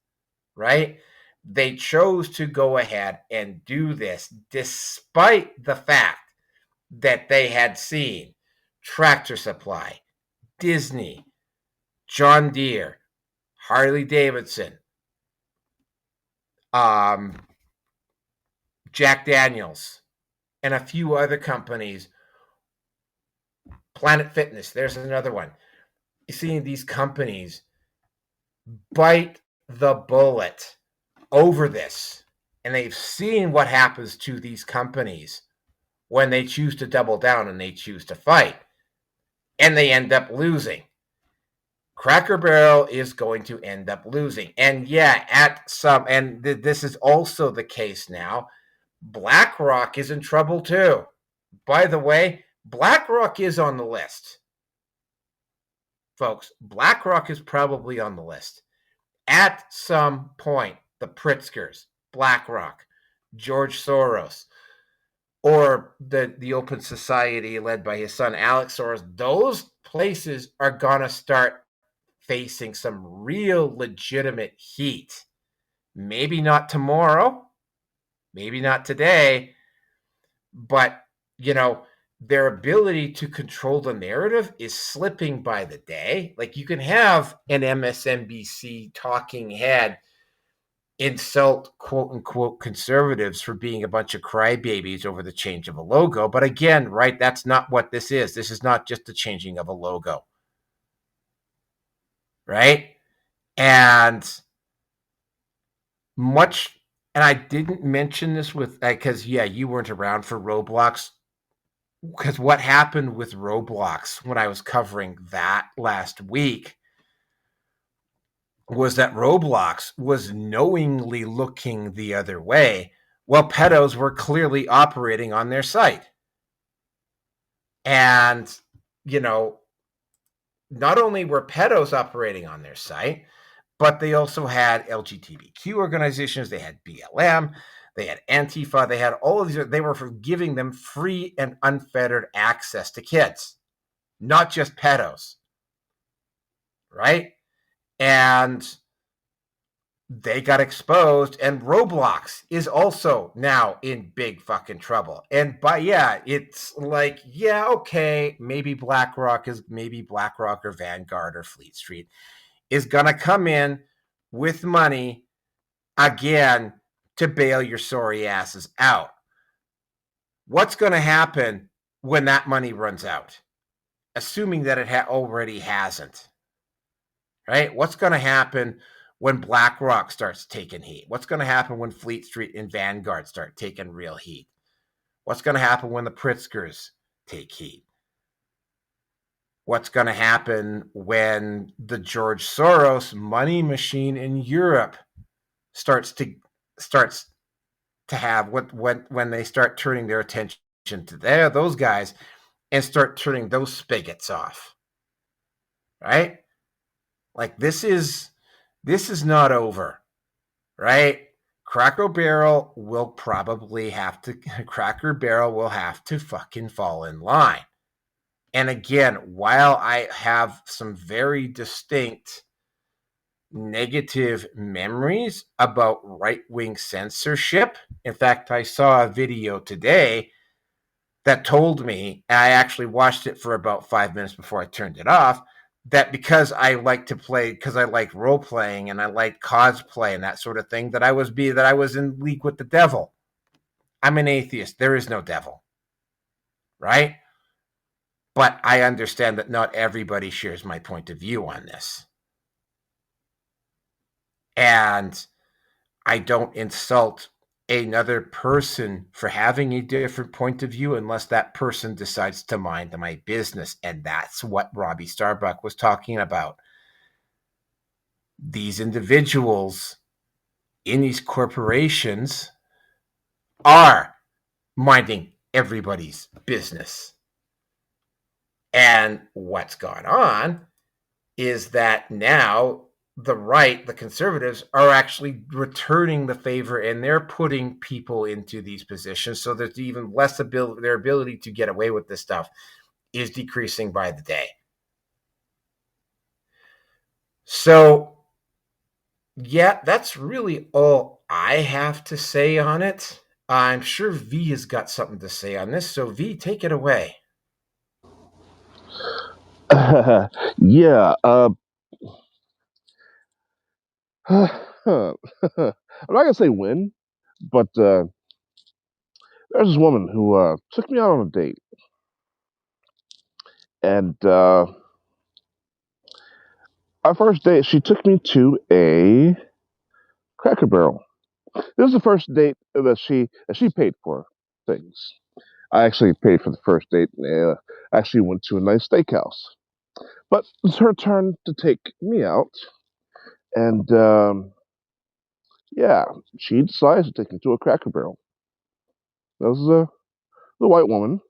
right? They chose to go ahead and do this despite the fact that they had seen Tractor Supply, Disney, John Deere, Harley Davidson, Jack Daniels, and a few other companies. Planet Fitness, there's another one. Seeing these companies bite the bullet over this, and they've seen what happens to these companies when they choose to double down and they choose to fight, and they end up losing. Cracker Barrel is going to end up losing. And yeah, this is also the case now, BlackRock is in trouble too. By the way, BlackRock is on the list. Folks, BlackRock is probably on the list. At some point, the Pritzkers, BlackRock, George Soros, or the Open Society led by his son Alex Soros, those places are going to start facing some real legitimate heat. Maybe not tomorrow, maybe not today, but, their ability to control the narrative is slipping by the day. Like, you can have an MSNBC talking head insult quote unquote conservatives for being a bunch of crybabies over the change of a logo. But again, right, that's not what this is. This is not just the changing of a logo. Right? And I didn't mention this because you weren't around for Roblox. Because what happened with Roblox when I was covering that last week was that Roblox was knowingly looking the other way while pedos were clearly operating on their site. And, not only were pedos operating on their site, but they also had LGBTQ organizations, they had BLM, they had Antifa, they had all of these. They were giving them free and unfettered access to kids, not just pedos, right? And they got exposed, and Roblox is also now in big fucking trouble. And it's like, okay, maybe BlackRock or Vanguard or Fleet Street is going to come in with money again to bail your sorry asses out. What's going to happen when that money runs out? Assuming that it already hasn't. Right? What's going to happen when BlackRock starts taking heat? What's going to happen when Fleet Street and Vanguard start taking real heat? What's going to happen when the Pritzkers take heat? What's going to happen when the George Soros money machine in Europe starts to have when they start turning their attention to those guys and start turning those spigots off? Right? Like, this is not over, right? Cracker Barrel will have to fucking fall in line. And again, while I have some very distinct negative memories about right-wing censorship, in fact, I saw a video today that told me, and I actually watched it for about 5 minutes before I turned it off, that because I like role playing and I like cosplay and that sort of thing, that I was in league with the devil. I'm an atheist. There is no devil, right? But I understand that not everybody shares my point of view on this. And I don't insult another person for having a different point of view unless that person decides to mind my business. And that's what Robbie Starbuck was talking about. These individuals in these corporations are minding everybody's business. And what's gone on is that now the conservatives are actually returning the favor, and they're putting people into these positions. So there's even less their ability to get away with this stuff is decreasing by the day. So, that's really all I have to say on it. I'm sure V has got something to say on this. So V, take it away. I'm not gonna say when, but there's this woman who took me out on a date, and our first date, she took me to a Cracker Barrel. This is the first date that she paid for things. I actually paid for the first date, and actually went to a nice steakhouse. But it's her turn to take me out, and yeah, she decides to take me to a Cracker Barrel. That was the white woman,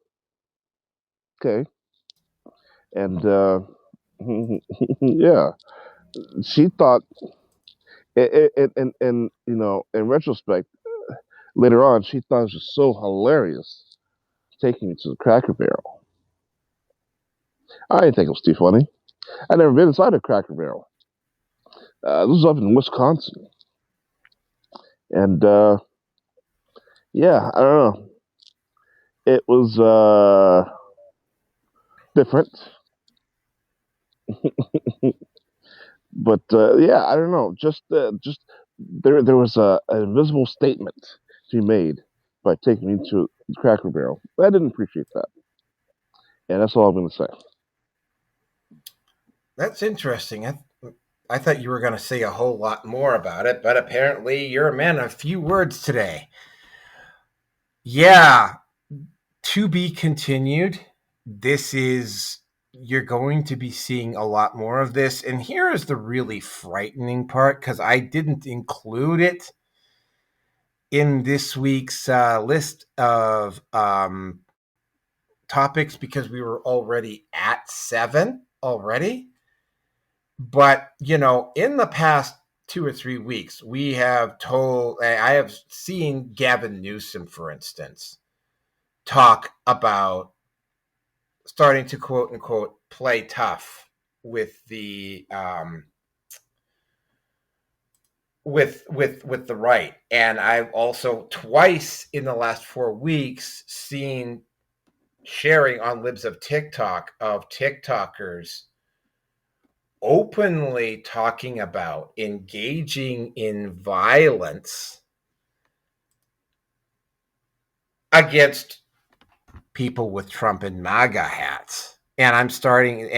okay, and yeah, she thought, and in retrospect, later on, she thought it was just so hilarious taking me to the Cracker Barrel. I didn't think it was too funny. I'd never been inside a Cracker Barrel. This was up in Wisconsin, and yeah, I don't know. It was different, but yeah, I don't know. Just there was an invisible statement to be made by taking me to Cracker Barrel. I didn't appreciate that, and that's all I'm going to say. That's interesting. I thought you were going to say a whole lot more about it, but apparently you're a man of few words today. Yeah, to be continued. You're going to be seeing a lot more of this. And here is the really frightening part, because I didn't include it in this week's list of topics because we were already at 7 already. But, in the past 2 or 3 weeks, I have seen Gavin Newsom, for instance, talk about starting to quote unquote play tough with the with the right. And I've also twice in the last 4 weeks seen sharing on Libs of TikTok of TikTokers openly talking about engaging in violence against people with Trump and MAGA hats. And I'm starting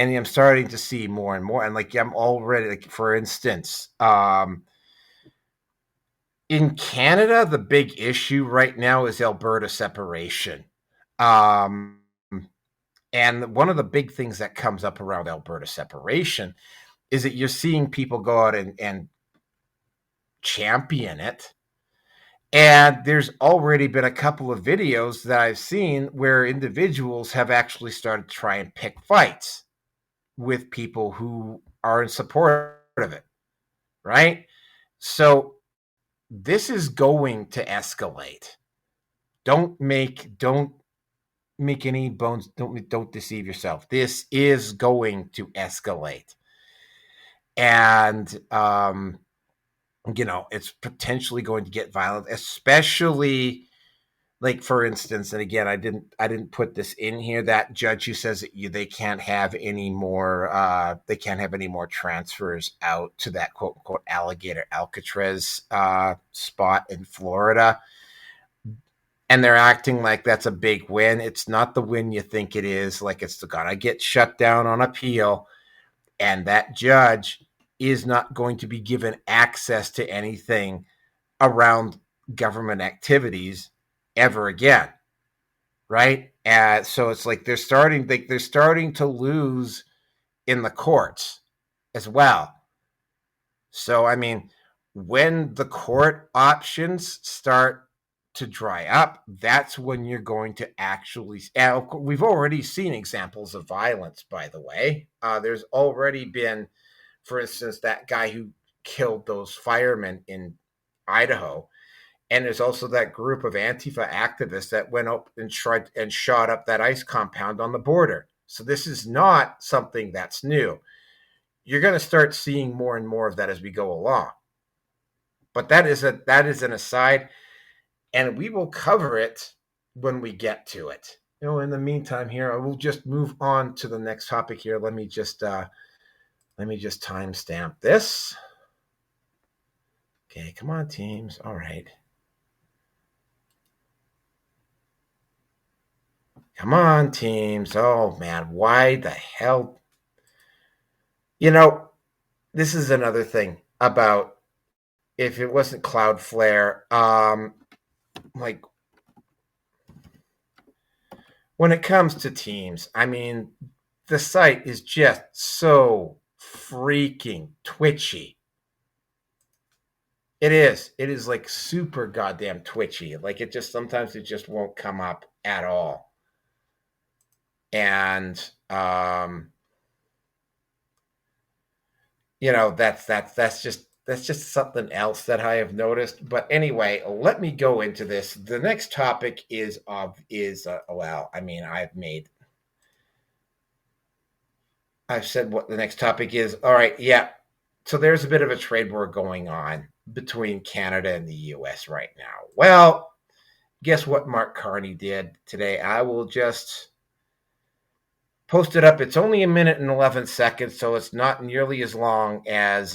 to see more and more. And I'm already, for instance, in Canada, the big issue right now is Alberta separation. And one of the big things that comes up around Alberta separation is that you're seeing people go out and champion it. And there's already been a couple of videos that I've seen where individuals have actually started to try and pick fights with people who are in support of it, right? So this is going to escalate. Don't make any bones, don't deceive yourself. This is going to escalate. And it's potentially going to get violent, especially for instance, and again, I didn't put this in here, that judge who says that they can't have any more transfers out to that quote unquote alligator Alcatraz spot in Florida. And they're acting like that's a big win. It's not the win you think it is. It's gonna get shut down on appeal, and that judge is not going to be given access to anything around government activities ever again, right? So it's they're starting to lose in the courts as well. So I mean, when the court options start to dry up, that's when you're going to actually. We've already seen examples of violence, by the way. There's already been, for instance, that guy who killed those firemen in Idaho. And there's also that group of Antifa activists that went up and tried and shot up that ICE compound on the border. So this is not something that's new. You're going to start seeing more and more of that as we go along. But that is an aside, and we will cover it when we get to it. In the meantime here, I will just move on to the next topic here. Let me just timestamp this. Okay, come on, teams. All right. Come on, teams. Oh, man, why the hell? This is another thing about if it wasn't Cloudflare, when it comes to teams, I mean, the site is just so freaking twitchy. It is. It is like super goddamn twitchy. Like it just sometimes it just won't come up at all. And that's just something else that I have noticed. But anyway, let me go into this. The next topic I've said what the next topic is. All right, yeah. So there's a bit of a trade war going on between Canada and the U.S. right now. Well, guess what Mark Carney did today? I will just post it up. It's only 1 minute and 11 seconds, so it's not nearly as long as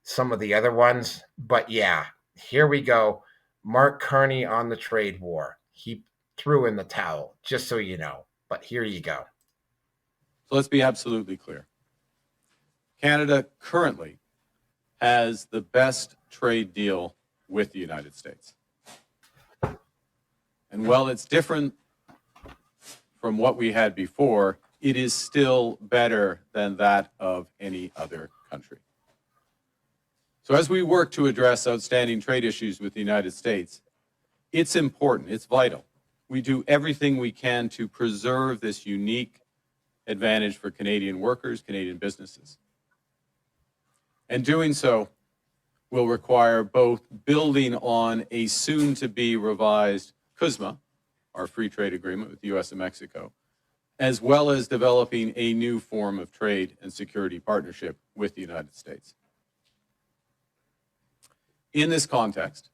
some of the other ones. But yeah, here we go. Mark Carney on the trade war. He threw in the towel, just so you know. But here you go. So let's be absolutely clear. Canada currently has the best trade deal with the United States. And while it's different from what we had before, it is still better than that of any other country. So as we work to address outstanding trade issues with the United States, it's important, it's vital. We do everything we can to preserve this unique advantage for Canadian workers, Canadian businesses. And doing so will require both building on a soon-to-be revised CUSMA, our free trade agreement with the U.S. and Mexico, as well as developing a new form of trade and security partnership with the United States. In this context,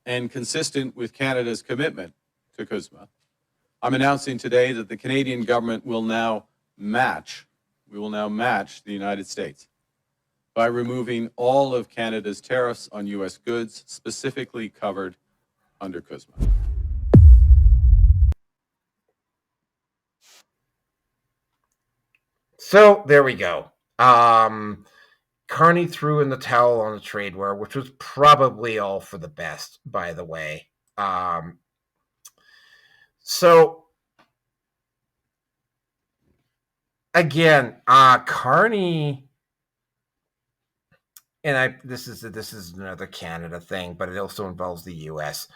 and consistent with Canada's commitment to CUSMA, I'm announcing today that the Canadian government will now match the United States by removing all of Canada's tariffs on U.S. goods specifically covered under CUSMA. So there we go. Carney threw in the towel on the trade war, which was probably all for the best, by the way. So again, Carney, and this is another Canada thing, but it also involves the U.S.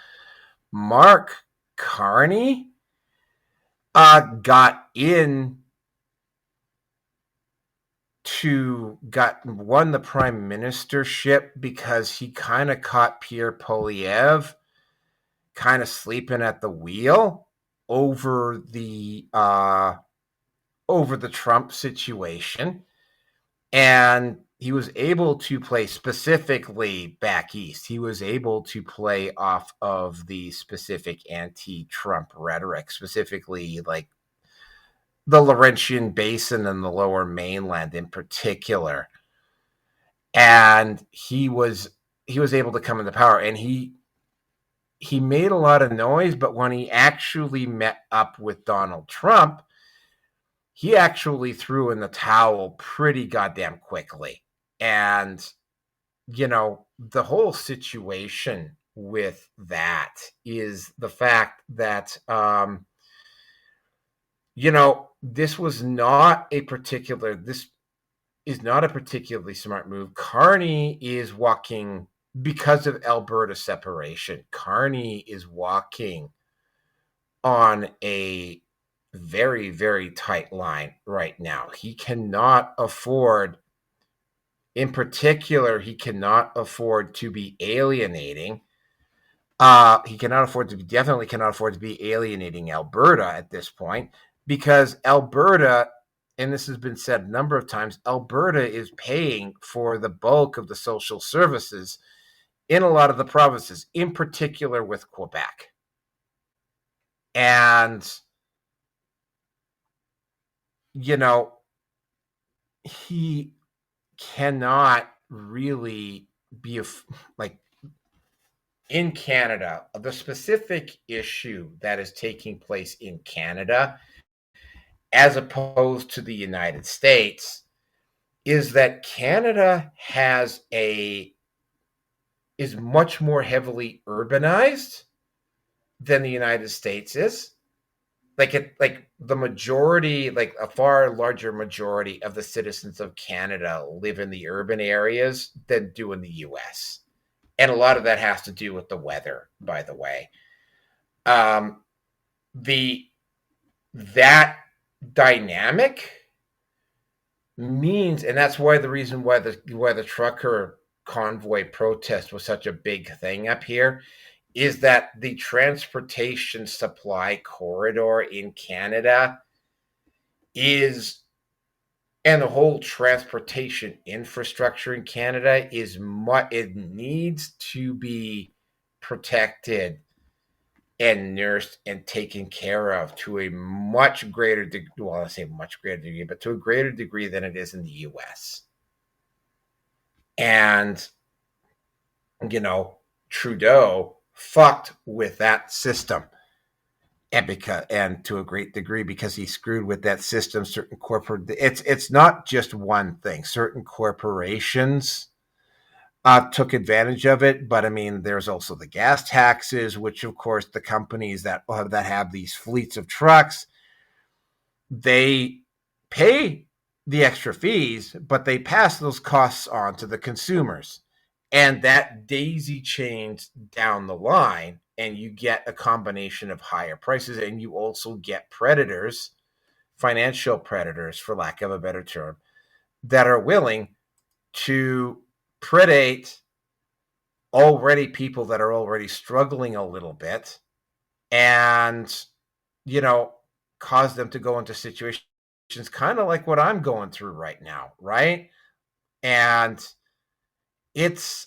Mark Carney won the prime ministership because he kind of caught Pierre Polievre kind of sleeping at the wheel over the Trump situation, and he was able to play specifically back east. He was able to play off of the specific anti-Trump rhetoric, specifically like the Laurentian Basin and the Lower Mainland in particular. And he was able to come into power, and he made a lot of noise, but when he actually met up with Donald Trump, he actually threw in the towel pretty goddamn quickly. And, the whole situation with that is the fact that, this is not a particularly smart move. Carney is walking, because of Alberta separation, Carney is walking on a very, very tight line right now. He cannot afford, in particular, to be alienating. Definitely cannot afford to be alienating Alberta at this point, because Alberta, and this has been said a number of times, Alberta is paying for the bulk of the social services in a lot of the provinces, in particular with Quebec. And, he cannot really be in Canada. The specific issue that is taking place in Canada, as opposed to the United States, is that Canada is much more heavily urbanized than the United States is. like the majority, like a far larger majority of the citizens of Canada live in the urban areas than do in the US. And a lot of that has to do with the weather, by the way. That dynamic means, and that's why the reason why the trucker convoy protest was such a big thing up here, is that the transportation supply corridor in Canada is, and the whole transportation infrastructure in Canada is it needs to be protected and nursed and taken care of to a much greater degree. Well, I say much greater degree, but to a greater degree than it is in the US. And, Trudeau fucked with that system. And to a great degree, because he screwed with that system, certain corporate, it's not just one thing. Certain corporations took advantage of it, but I mean, there's also the gas taxes, which of course the companies that have these fleets of trucks, they pay the extra fees, but they pass those costs on to the consumers, and that daisy chains down the line, and you get a combination of higher prices, and you also get predators, financial predators, for lack of a better term, that are willing to predate people that are already struggling a little bit, and cause them to go into situations kind of like what I'm going through right now, right? And it's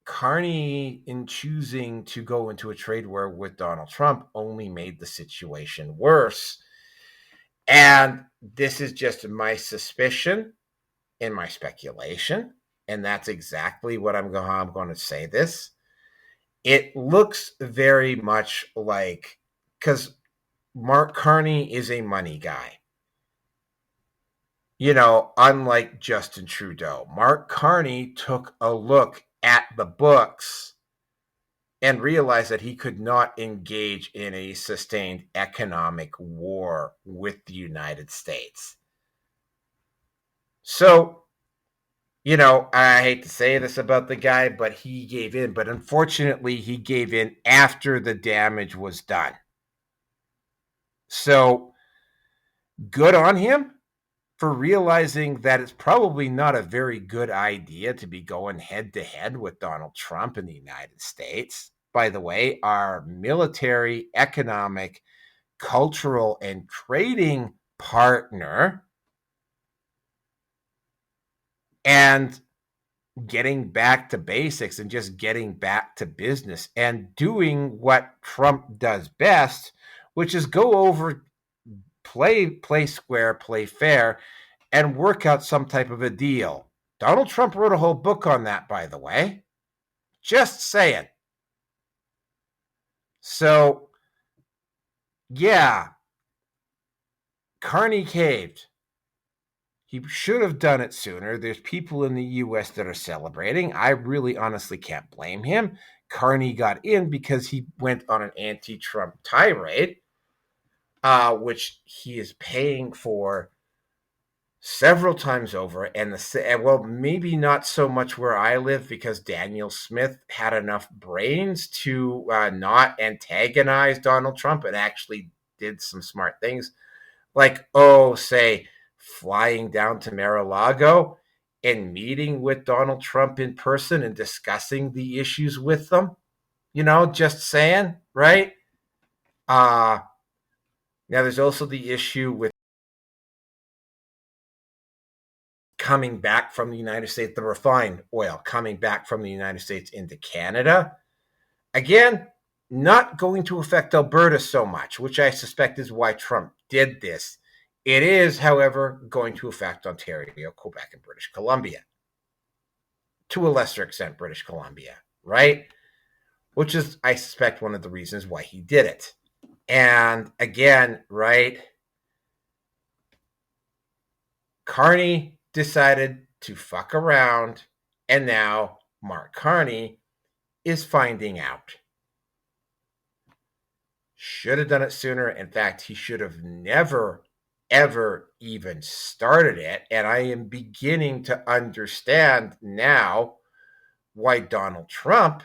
Carney, in choosing to go into a trade war with Donald Trump, only made the situation worse. And this is just my suspicion and my speculation, and that's exactly what I'm going to say this. It looks very much like, because Mark Carney is a money guy. Unlike Justin Trudeau, Mark Carney took a look at the books and realized that he could not engage in a sustained economic war with the United States. So, I hate to say this about the guy, but he gave in. But unfortunately, he gave in after the damage was done. So, good on him for realizing that it's probably not a very good idea to be going head-to-head with Donald Trump in the United States. By the way, our military, economic, cultural, and trading partner. And getting back to basics and just getting back to business and doing what Trump does best, which is go over, play square, play fair, and work out some type of a deal. Donald Trump wrote a whole book on that, by the way. Just saying. So, yeah, Carney caved. He should have done it sooner. There's people in the U.S. that are celebrating. I really honestly can't blame him. Carney got in because he went on an anti-Trump tirade, which he is paying for several times over. And well, maybe not so much where I live, because Daniel Smith had enough brains to not antagonize Donald Trump and actually did some smart things, like, say, flying down to Mar-a-Lago and meeting with Donald Trump in person and discussing the issues with them. Just saying, right? Now, there's also the issue with coming back from the United States, the refined oil coming back from the United States into Canada. Again, not going to affect Alberta so much, which I suspect is why Trump did this. It is, however, going to affect Ontario, Quebec, and British Columbia. To a lesser extent, British Columbia, right? Which is, I suspect, one of the reasons why he did it. And again, right, Carney decided to fuck around, and now Mark Carney is finding out. Should have done it sooner. In fact, he should have never, ever even started it. And I am beginning to understand now why Donald Trump,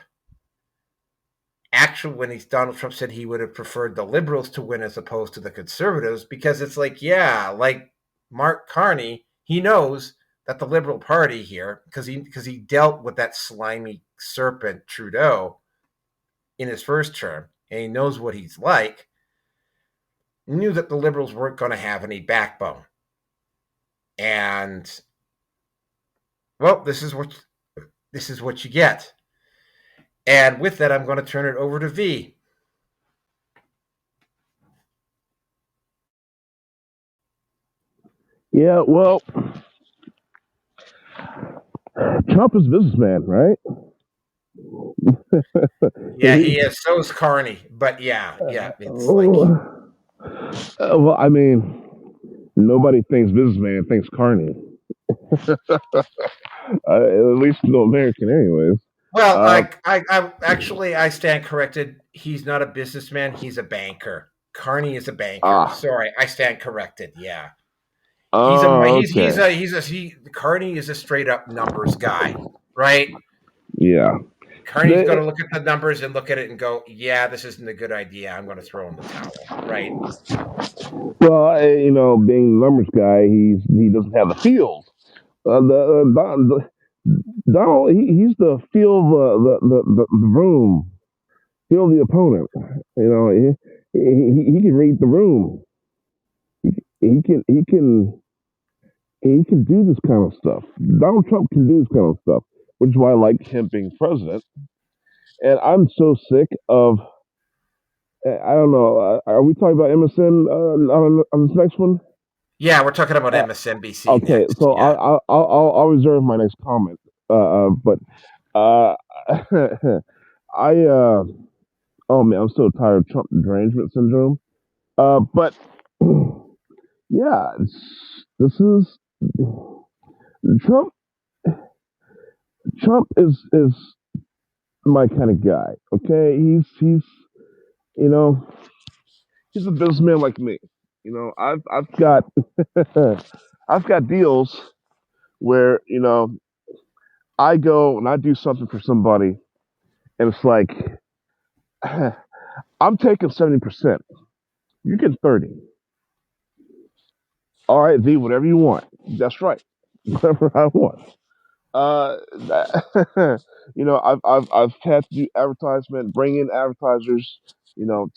actually, when Donald Trump said he would have preferred the liberals to win as opposed to the conservatives, because it's like, yeah, like Mark Carney, he knows that the Liberal Party here, because he dealt with that slimy serpent Trudeau in his first term, and he knows what he's like, knew that the Liberals weren't going to have any backbone. And, well, this is what you get. And with that, I'm going to turn it over to V. Yeah, well, Trump is a businessman, right? Yeah, he is. So is Carney. But yeah, it's like... well, I mean, nobody thinks businessman thinks Carney. At least no American, anyways. Well, I stand corrected. He's not a businessman. He's a banker. Carney is a banker. Sorry, I stand corrected. Yeah. Carney is a straight up numbers guy, right? Yeah. Carney's going to look at the numbers and look at it and go, yeah, this isn't a good idea. I'm going to throw in the towel, right? Well, being a numbers guy, he doesn't have the feel. Donald, he's the feel the room, feel the opponent. He can read the room. He can do this kind of stuff. Donald Trump can do this kind of stuff, which is why I like him being president. And I'm so sick of, I don't know, are we talking about MSN on this next one? Yeah, we're talking about MSNBC. Okay, next. so Yeah. I'll reserve my next comment. But oh man, I'm so tired of Trump derangement syndrome. But yeah, this is Trump. Trump is my kind of guy. Okay, he's he's a businessman like me. I've got I've got deals where I go and I do something for somebody, and it's like I'm taking 70%. You get 30. All right, V, whatever you want. That's right, whatever I want. I've had to do advertisement, bring in advertisers.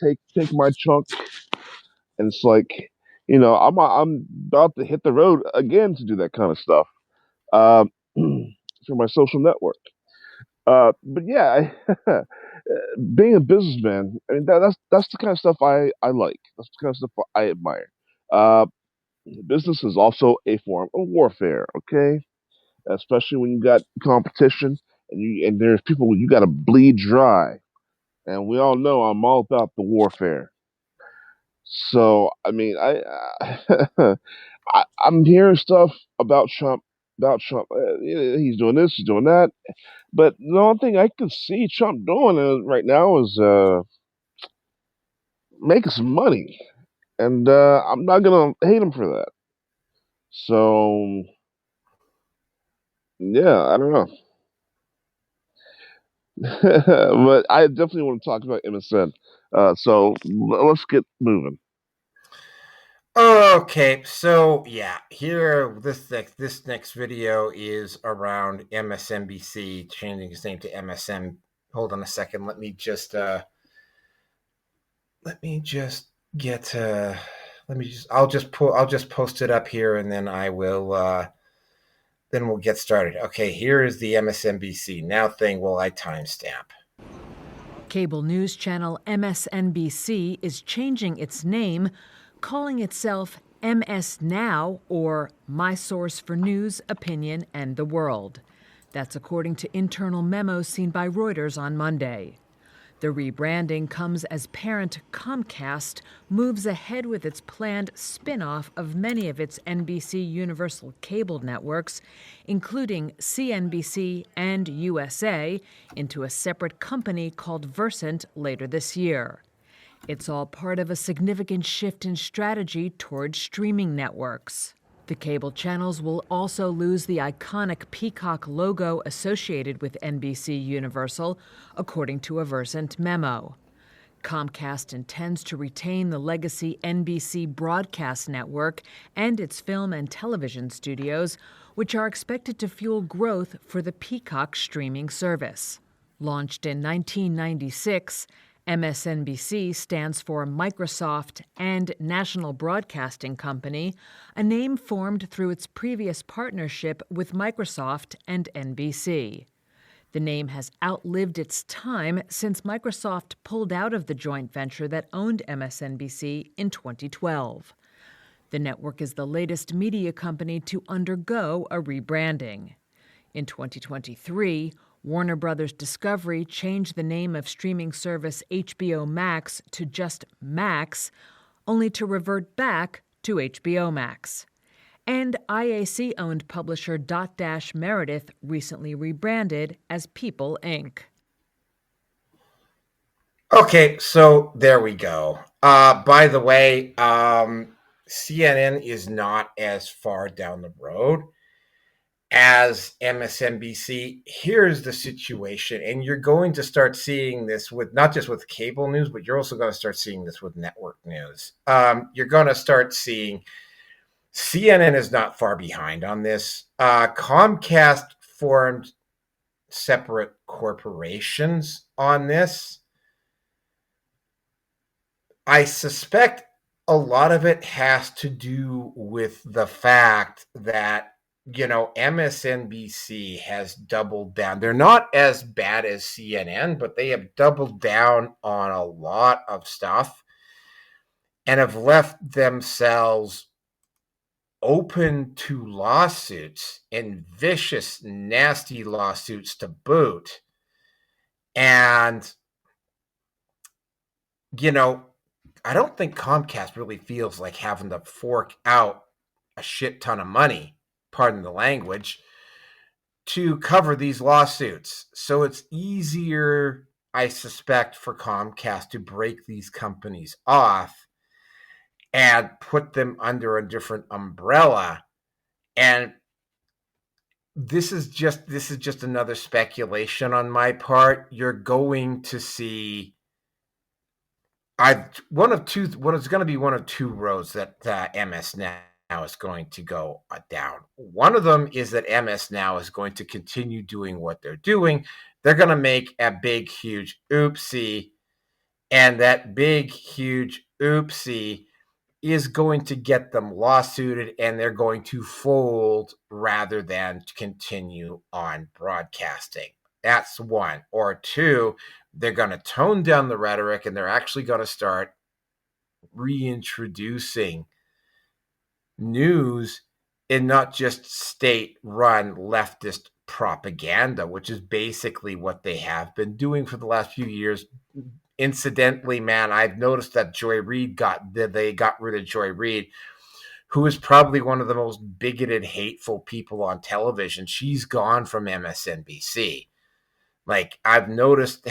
Take my chunk, and it's like, I'm about to hit the road again to do that kind of stuff for my social network. But yeah, being a businessman, I mean that's the kind of stuff I like. That's the kind of stuff I admire. Business is also a form of warfare. Okay. Especially when you got competition and there's people you got to bleed dry, and we all know I'm all about the warfare. So I mean, I'm hearing stuff about Trump. He's doing this, he's doing that, but the only thing I can see Trump doing right now is making some money, and I'm not gonna hate him for that. So yeah, I don't know. But I definitely want to talk about MSN. So let's get moving. Okay, so yeah, here this next video is around MSNBC changing his name to MSN. Hold on a second. Let me just I'll just post it up here, and then I will then we'll get started. Okay, here is the MSNBC now thing. Will I timestamp? Cable news channel MSNBC is changing its name, calling itself MS Now, or My Source for News, Opinion, and the World. That's according to internal memos seen by Reuters on Monday. The rebranding comes as parent Comcast moves ahead with its planned spin-off of many of its NBC Universal cable networks, including CNBC and USA, into a separate company called Versant later this year. It's all part of a significant shift in strategy towards streaming networks. The cable channels will also lose the iconic peacock logo associated with NBC Universal, according to a Versant memo. Comcast intends to retain the legacy NBC broadcast network and its film and television studios, which are expected to fuel growth for the Peacock streaming service. Launched in 1996, MSNBC stands for Microsoft and National Broadcasting Company, a name formed through its previous partnership with Microsoft and NBC. The name has outlived its time since Microsoft pulled out of the joint venture that owned MSNBC in 2012. The network is the latest media company to undergo a rebranding. In 2023, Warner Bros. Discovery changed the name of streaming service HBO Max to just Max, only to revert back to HBO Max. And IAC-owned publisher Dotdash Meredith recently rebranded as People Inc. Okay, so there we go. By the way, CNN is not as far down the road as MSNBC. Here's the situation, and you're going to start seeing this with not just with cable news, but you're also going to start seeing this with network news. You're going to start seeing CNN is not far behind on this. Comcast formed separate corporations on this. I suspect a lot of it has to do with the fact that, MSNBC has doubled down. They're not as bad as CNN, but they have doubled down on a lot of stuff and have left themselves open to lawsuits and vicious, nasty lawsuits to boot. And, I don't think Comcast really feels like having to fork out a shit ton of money, pardon the language, to cover these lawsuits. So it's easier, I suspect, for Comcast to break these companies off and put them under a different umbrella. And this is just another speculation on my part. You're going to see one of two roads that MS Now is going to go down. One of them is that MS Now is going to continue doing what they're doing. They're going to make a big, huge oopsie, and that big, huge oopsie is going to get them lawsuited, and they're going to fold rather than continue on broadcasting. That's one. Or two, they're going to tone down the rhetoric, and they're actually going to start reintroducing news and not just state-run leftist propaganda, which is basically what they have been doing for the last few years. Incidentally, man, I've noticed that they got rid of Joy Reid, who is probably one of the most bigoted, hateful people on television. She's gone from MSNBC. I have noticed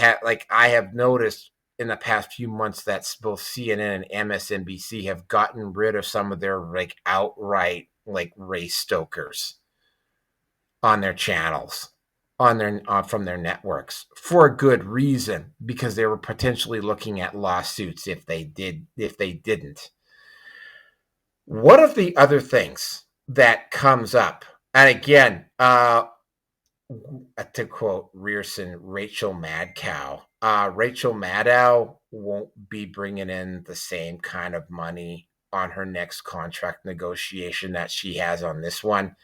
in the past few months that both CNN and MSNBC have gotten rid of some of their outright race stokers on their channels, from their networks, for a good reason, because they were potentially looking at lawsuits if they didn't. One of the other things that comes up, and again, to quote Rearson, Rachel Madcow. Rachel Maddow won't be bringing in the same kind of money on her next contract negotiation that she has on this one.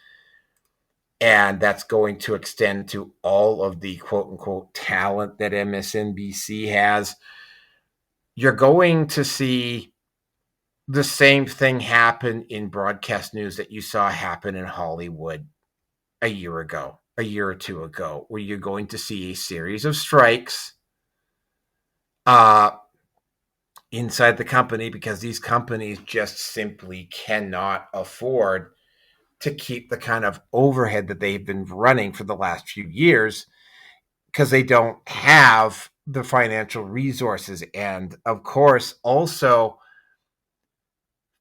And that's going to extend to all of the quote-unquote talent that MSNBC has. You're going to see the same thing happen in broadcast news that you saw happen in Hollywood a year or two ago, where you're going to see a series of strikes inside the company, because these companies just simply cannot afford to keep the kind of overhead that they've been running for the last few years, because they don't have the financial resources. And of course, also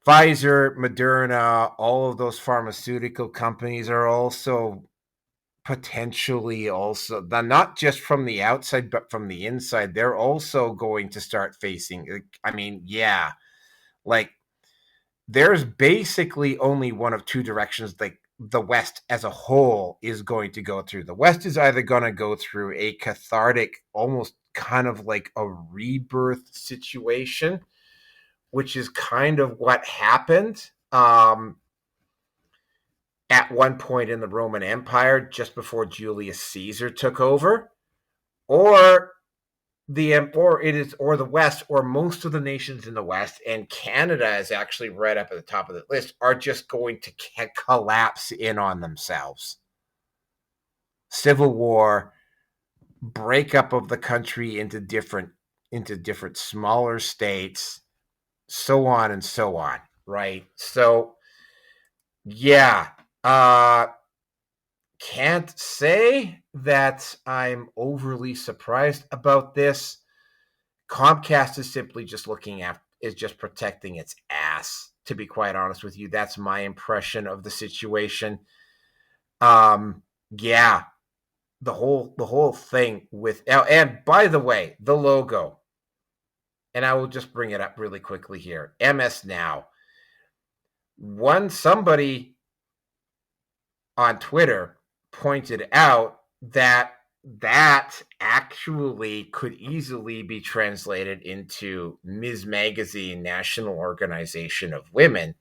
Pfizer, Moderna, all of those pharmaceutical companies are also potentially also, not just from the outside, but from the inside, they're also going to start facing, I mean, yeah, like there's basically only one of two directions like the West as a whole is going to go through. The West is either going to go through a cathartic, almost kind of like a rebirth situation, which is kind of what happened at one point in the Roman Empire, just before Julius Caesar took over, or the West, or most of the nations in the West, and Canada is actually right up at the top of the list, are just going to collapse in on themselves. Civil war, breakup of the country into different smaller states, so on and so on, right? So, yeah, can't say that I'm overly surprised about this. Comcast is simply just protecting its ass, to be quite honest with you. That's my impression of the situation. Yeah, the whole thing with, and by the way, the logo, and I will just bring it up really quickly here. MS Now. Somebody on Twitter pointed out that actually could easily be translated into Ms. Magazine, National Organization of Women.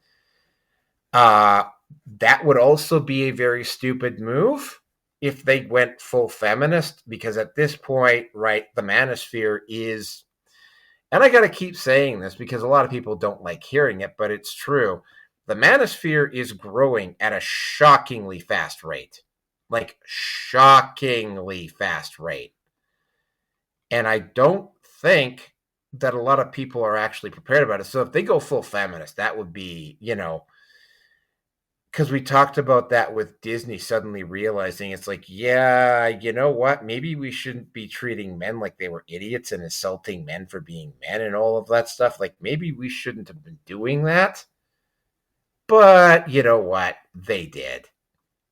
That would also be a very stupid move if they went full feminist, because at this point, right, the manosphere is, and I got to keep saying this because a lot of people don't like hearing it, but it's true. The manosphere is growing at a shockingly fast rate. Like, shockingly fast rate. And I don't think that a lot of people are actually prepared about it. So if they go full feminist, that would be, because we talked about that with Disney suddenly realizing it's like, yeah, you know what? Maybe we shouldn't be treating men like they were idiots and insulting men for being men and all of that stuff. Like, maybe we shouldn't have been doing that. But you know what? They did.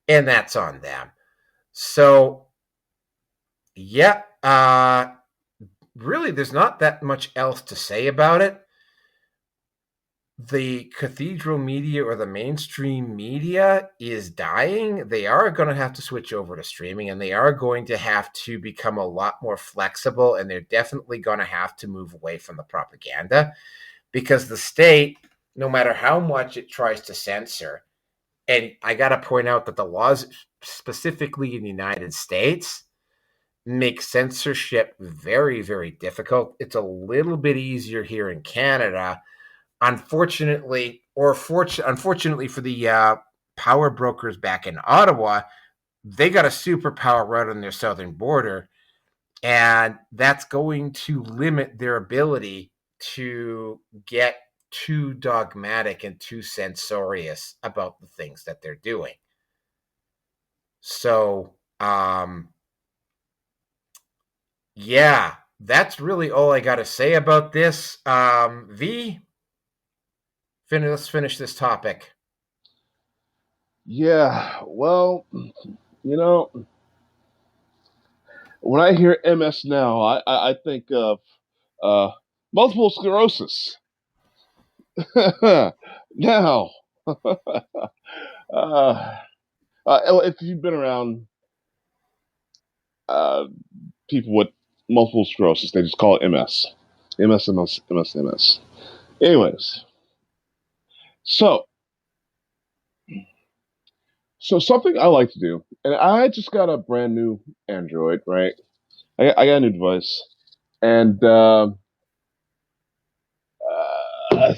And that's on them. So, yeah, really, there's not that much else to say about it. The cathedral media or the mainstream media is dying. They are going to have to switch over to streaming, and they are going to have to become a lot more flexible, and they're definitely going to have to move away from the propaganda, because the state, no matter how much it tries to censor, and I got to point out that the laws specifically in the United States make censorship very, very difficult. It's a little bit easier here in Canada. Unfortunately for the power brokers back in Ottawa, they got a superpower right on their southern border, and that's going to limit their ability to get too dogmatic and too censorious about the things that they're doing. So, yeah, that's really all I got to say about this. V, let's finish this topic. Yeah, well, when I hear MS Now, I think of multiple sclerosis. Now, if you've been around people with multiple sclerosis, they just call it MS. MS. Anyways, so something I like to do, and I just got a brand new Android, right? I got a new device, and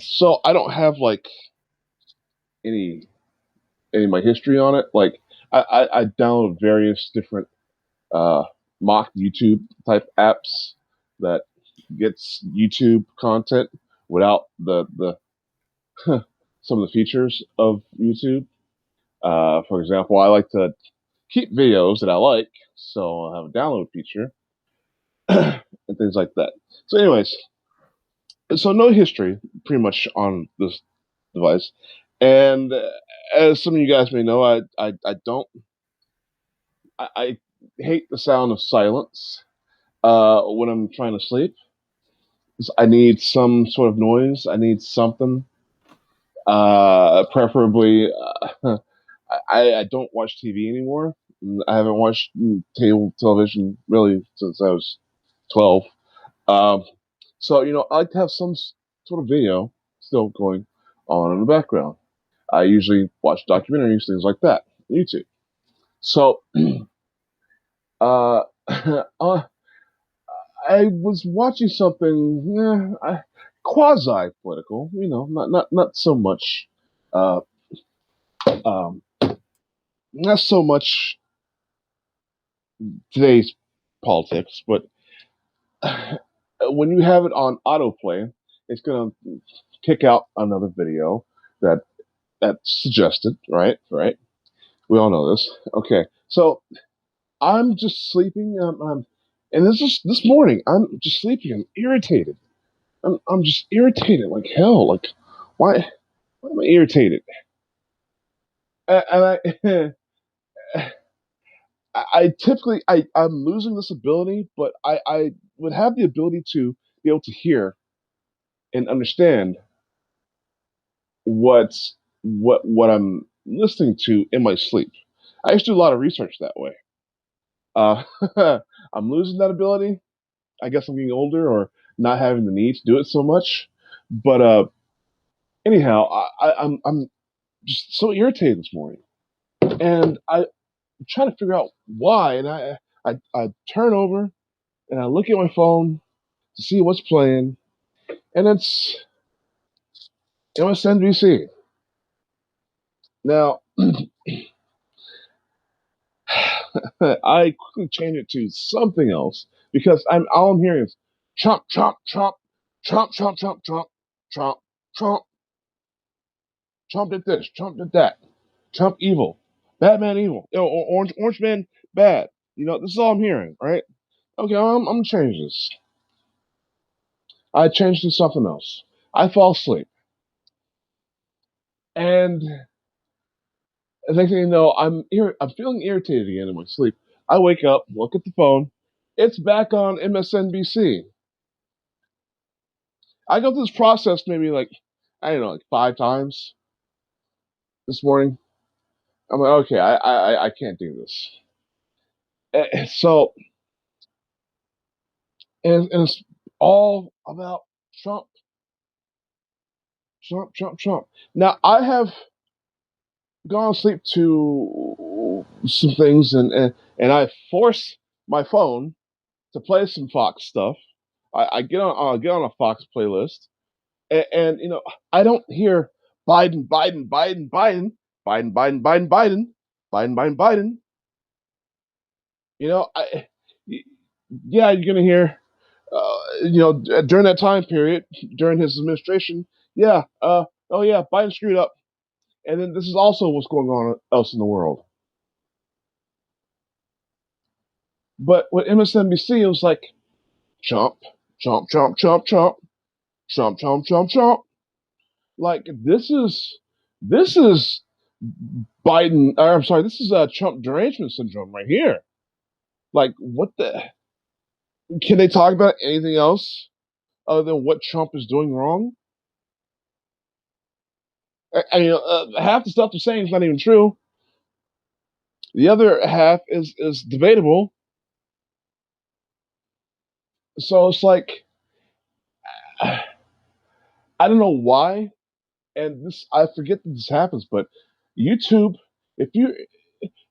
so I don't have like any of my history on it. Like I download various different mock YouTube type apps that gets YouTube content without the some of the features of YouTube. For example, I like to keep videos that I like, so I'll have a download feature. and things like that. So, anyways, so no history pretty much on this device, and as some of you guys may know, I don't I hate the sound of silence when I'm trying to sleep. I need some sort of noise. I need something. Preferably, I don't watch TV anymore. I haven't watched cable television really since I was 12. Um, so, I like to have some sort of video still going on in the background. I usually watch documentaries, things like that, on YouTube. So, uh, I was watching something quasi political, not so much, uh, um, not so much today's politics, but when you have it on autoplay, it's gonna kick out another video that that's suggested, right? Right. We all know this. Okay, so I'm just sleeping. And this morning. I'm just sleeping. I'm irritated. I'm just irritated like hell. Like, why am I irritated? And I typically I'm losing this ability, but I would have the ability to be able to hear and understand what I'm listening to in my sleep. I used to do a lot of research that way. Uh, I'm losing that ability. I guess I'm getting older or not having the need to do it so much. But anyhow, I'm just so irritated this morning, and I'm trying to figure out why. And I turn over and I look at my phone to see what's playing, and it's MSNBC. Now, I quickly changed it to something else because all I'm hearing is Trump, Trump, Trump, Trump, Trump, Trump, Trump, Trump, Trump, Trump did this, Trump did that, Trump evil, Batman evil, Orange Man bad. This is all I'm hearing, right? Okay, I'm gonna change this. I changed to something else. I fall asleep, and the next thing you know, I'm feeling irritated again in my sleep. I wake up, look at the phone. It's back on MSNBC. I go through this process maybe I don't know, like 5 times this morning. I'm like, okay, I can't do this. So, and it's all about Trump, Trump, Trump, Trump. Now, I have gone to sleep to some things, and I force my phone to play some Fox stuff. I get on a Fox playlist, and I don't hear Biden, Biden, Biden, Biden, Biden, Biden, Biden, Biden, Biden, Biden, Biden. Yeah, you're gonna hear, during that time period, during his administration, yeah, oh yeah, Biden screwed up, and then this is also what's going on else in the world. But with MSNBC, it was like Trump, Trump, Trump, Trump, Trump, Trump, Trump, Trump, Trump. Like this is Biden. Or, I'm sorry, this is Trump derangement syndrome right here. Like, what the? Can they talk about anything else other than what Trump is doing wrong? Half the stuff they're saying is not even true. The other half is debatable. So it's like I don't know why, and this I forget that this happens, but YouTube, if you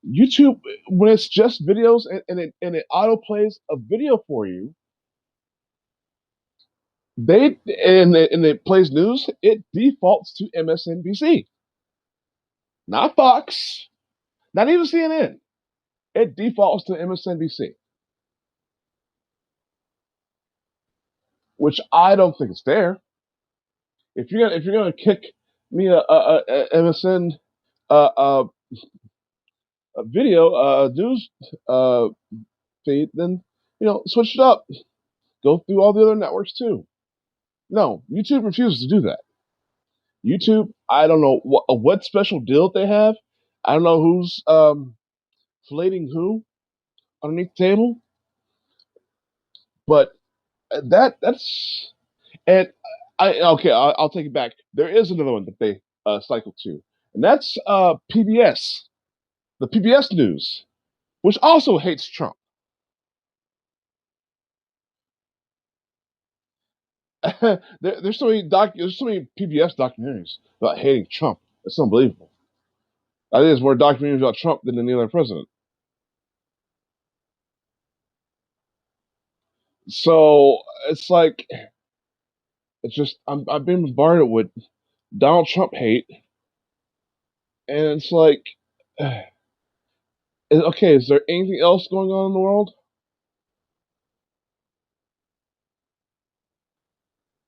YouTube when it's just videos and it auto plays a video for you, and it plays news, it defaults to MSNBC, not Fox, not even CNN. It defaults to MSNBC, which I don't think is fair. If you're gonna kick me a MSN a video news feed, then switch it up. go through all the other networks too. No, YouTube refuses to do that. YouTube, I don't know what special deal they have. I don't know who's filleting who underneath the table, but that's and I'll take it back. There is another one that they cycle to, and that's PBS, the PBS News, which also hates Trump. There's so many PBS documentaries about hating Trump. It's unbelievable. I think there's more documentaries about Trump than any other president. So it's like I've been bombarded with Donald Trump hate, and it's like, okay, is there anything else going on in the world?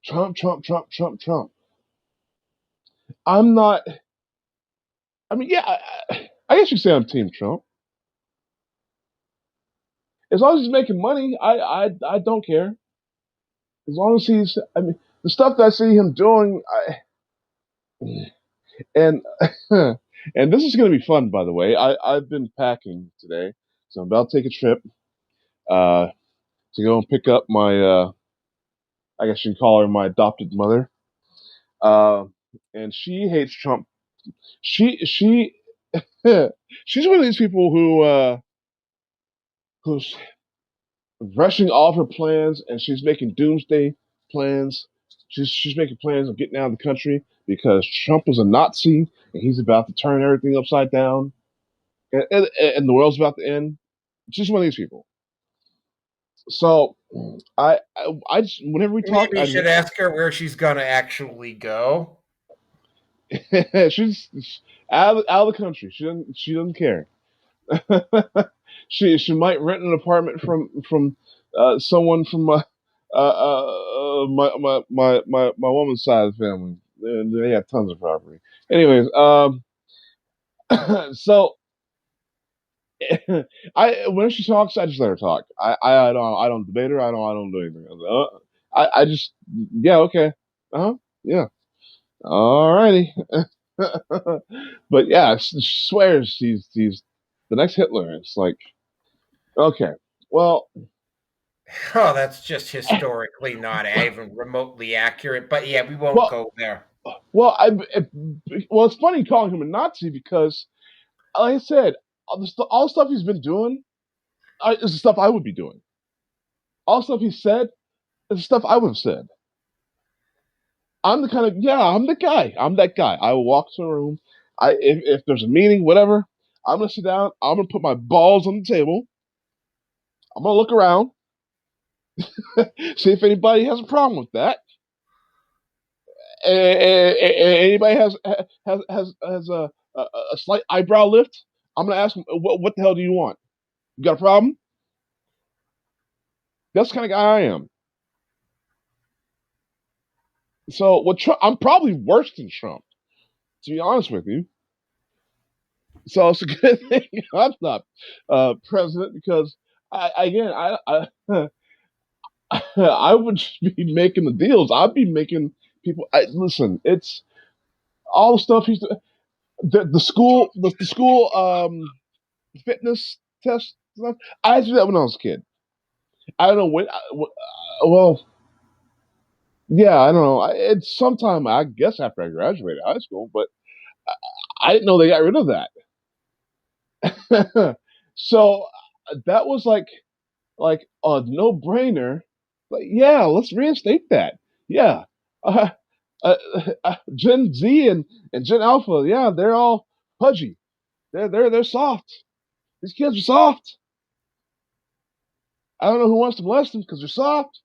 Trump, Trump, Trump, Trump, Trump. I'm not. I mean, yeah, I guess you say I'm Team Trump. As long as he's making money, I don't care. As long as he's, I mean, the stuff that I see him doing, and and this is going to be fun, by the way. I've been packing today, so I'm about to take a trip to go and pick up my, I guess you can call her my adopted mother, and she hates Trump. She she's one of these people who's rushing all of her plans, and she's making doomsday plans. She's making plans of getting out of the country because Trump was a Nazi and he's about to turn everything upside down, and the world's about to end. She's one of these people. So I just, whenever we talk, maybe you should ask her where she's gonna actually go. she's out of the country. She doesn't care. she might rent an apartment from someone from my woman's side of the family. They have tons of property. Anyways, so when she talks, I just let her talk. I don't debate her. I don't do anything. I just yeah, okay, yeah, alrighty. But yeah, she swears he's the next Hitler. It's like, okay, well, oh, that's just historically not even remotely accurate. But yeah, we won't go there. Well, it's funny calling him a Nazi because, like I said, all the stuff he's been doing is the stuff I would be doing. All the stuff he said is the stuff I would have said. I'm the kind of I'm the guy. I'm that guy. I will walk to a room. If there's a meeting, whatever, I'm gonna sit down. I'm gonna put my balls on the table. I'm gonna look around, see if anybody has a problem with that. Anybody has a slight eyebrow lift, I'm gonna ask them, what the hell do you want? You got a problem? That's the kind of guy I am. So I'm probably worse than Trump, to be honest with you. So it's a good thing I'm not president because I would just be making the deals. I'd be making people. Listen, it's all the stuff he's the school fitness test stuff. I did that when I was a kid. I don't know when. Well, yeah, I don't know. It's sometime I guess after I graduated high school, but I didn't know they got rid of that. So that was like a no-brainer. Like, yeah, let's reinstate that. Yeah, Gen Z and Gen Alpha, yeah, they're all pudgy. They're soft. These kids are soft. I don't know who wants to molest them because they're soft.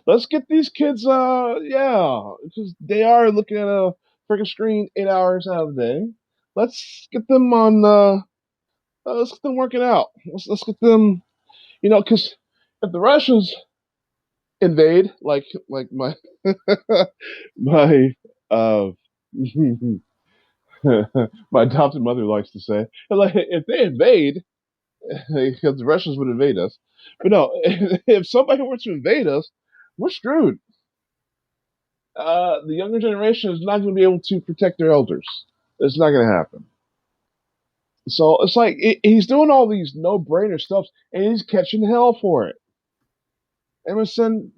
Let's get these kids. Because they are looking at a freaking screen 8 hours out of the day. Let's get them on. Let's get them working out. Let's get them. Because if the Russians invade, like my my my adopted mother likes to say, like if they invade, because the Russians would invade us. But no, if somebody were to invade us, we're screwed. The younger generation is not going to be able to protect their elders. It's not going to happen. So it's like he's doing all these no-brainer stuff, and he's catching hell for it. MSN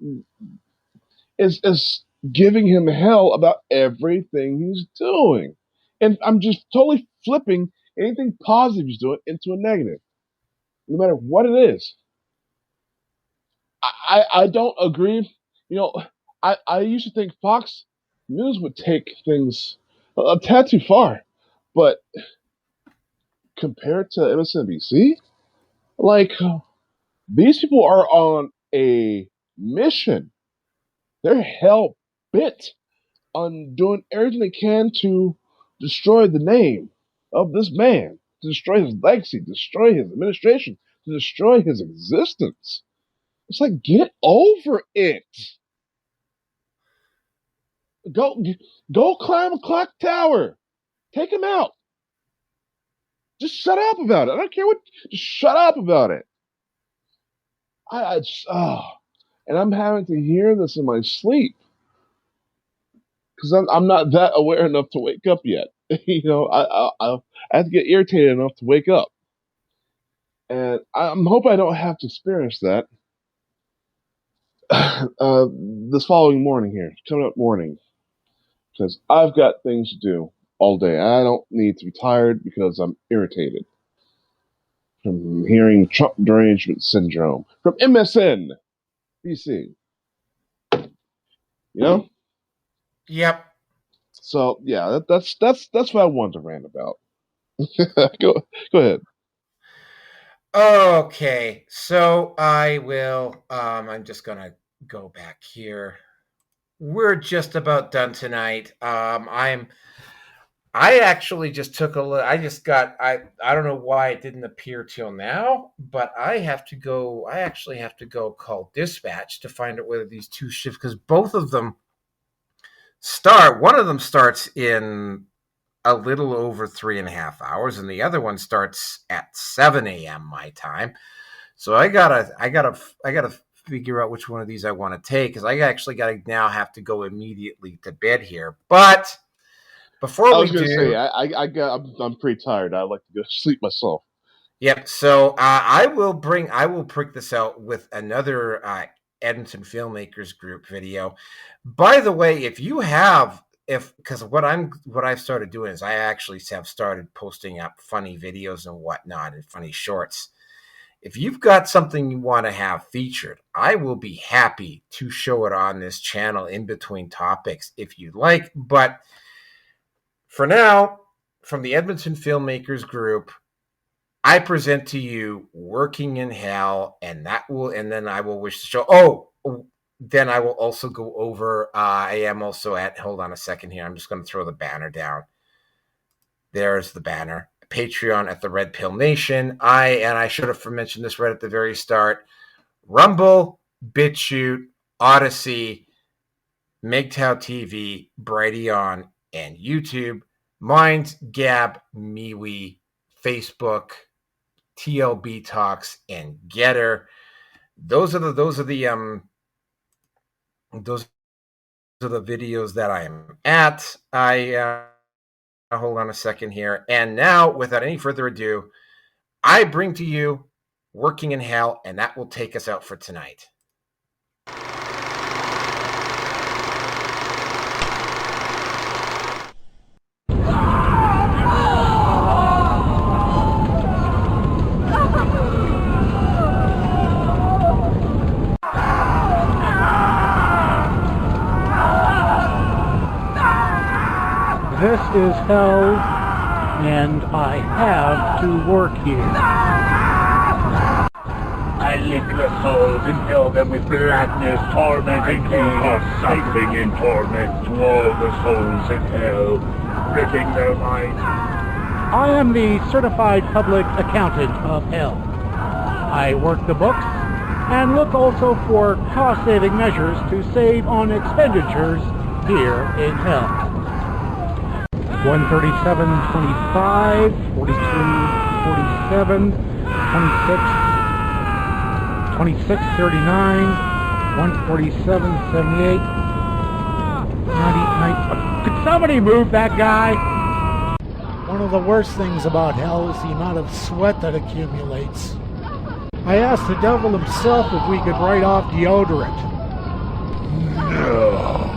is giving him hell about everything he's doing. And I'm just totally flipping anything positive he's doing into a negative, no matter what it is. I don't agree. You know, I used to think Fox News would take things a tad too far, but compared to MSNBC, like, these people are on a mission. They're hell bent on doing everything they can to destroy the name of this man, to destroy his legacy, destroy his administration, to destroy his existence. It's like, get over it. Go climb a clock tower. Take him out. Just shut up about it. I don't care what. Just shut up about it. And I'm having to hear this in my sleep because I'm not that aware enough to wake up yet. You know, I have to get irritated enough to wake up, and I'm hoping I don't have to experience that this following morning here, coming up morning, because I've got things to do all day. I don't need to be tired because I'm irritated from hearing Trump derangement syndrome from MSNBC. You know? Yep. So yeah, that's what I wanted to rant about. Go ahead. Okay, so I will. I'm just gonna go back here. We're just about done tonight. I actually just took a look. I don't know why it didn't appear till now, but I actually have to go call dispatch to find out whether these two shifts, because both of them one of them starts in a little over 3.5 hours, and the other one starts at 7 a.m. my time. So I gotta figure out which one of these I want to take, because I actually gotta now have to go immediately to bed here. But before I was going to say, I'm pretty tired. I'd like to go to sleep myself. Yep. So I will prick this out with another Edmonton Filmmakers Group video. By the way, because what I've started doing is I actually have started posting up funny videos and whatnot and funny shorts. If you've got something you want to have featured, I will be happy to show it on this channel in between topics if you'd like. But for now, from the Edmonton Filmmakers Group, I present to you Working in Hell, and then I will wish to show. Then I will also go over. I am also at. Hold on a second here. I'm just going to throw the banner down. There's the banner. Patreon at the Red Pill Nation. I should have mentioned this right at the very start. Rumble, BitChute, Odyssey, MGTOW TV, Brighteon, and YouTube. Minds, Gab, MeWe, Facebook, TLB Talks, and Getter. Those are the videos that I am at. Hold on a second here. And now, without any further ado, I bring to you Working in Hell, and that will take us out for tonight. This is hell, and I have to work here. I lick the souls and fill them with blackness, torment, and chaos, cycling in torment to all the souls in hell, ripping their minds. I am the certified public accountant of hell. I work the books and look also for cost-saving measures to save on expenditures here in hell. 137.25, 43, 147, 26, 2639, 147, 78, 99. Could somebody move that guy? One of the worst things about hell is the amount of sweat that accumulates. I asked the devil himself if we could write off deodorant. No.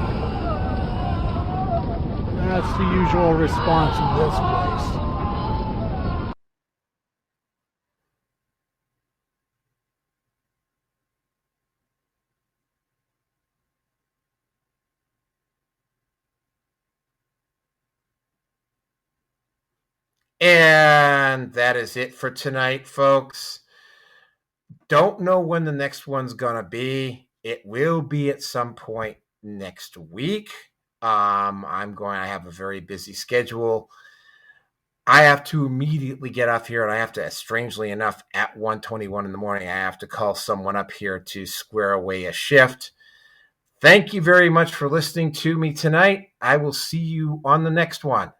That's the usual response in this place. And that is it for tonight, folks. Don't know when the next one's gonna be. It will be at some point next week. I have a very busy schedule. I have to immediately get off here, and I have to, strangely enough, at 1:21 in the morning, I have to call someone up here to square away a shift. Thank you very much for listening to me tonight. I will see you on the next one.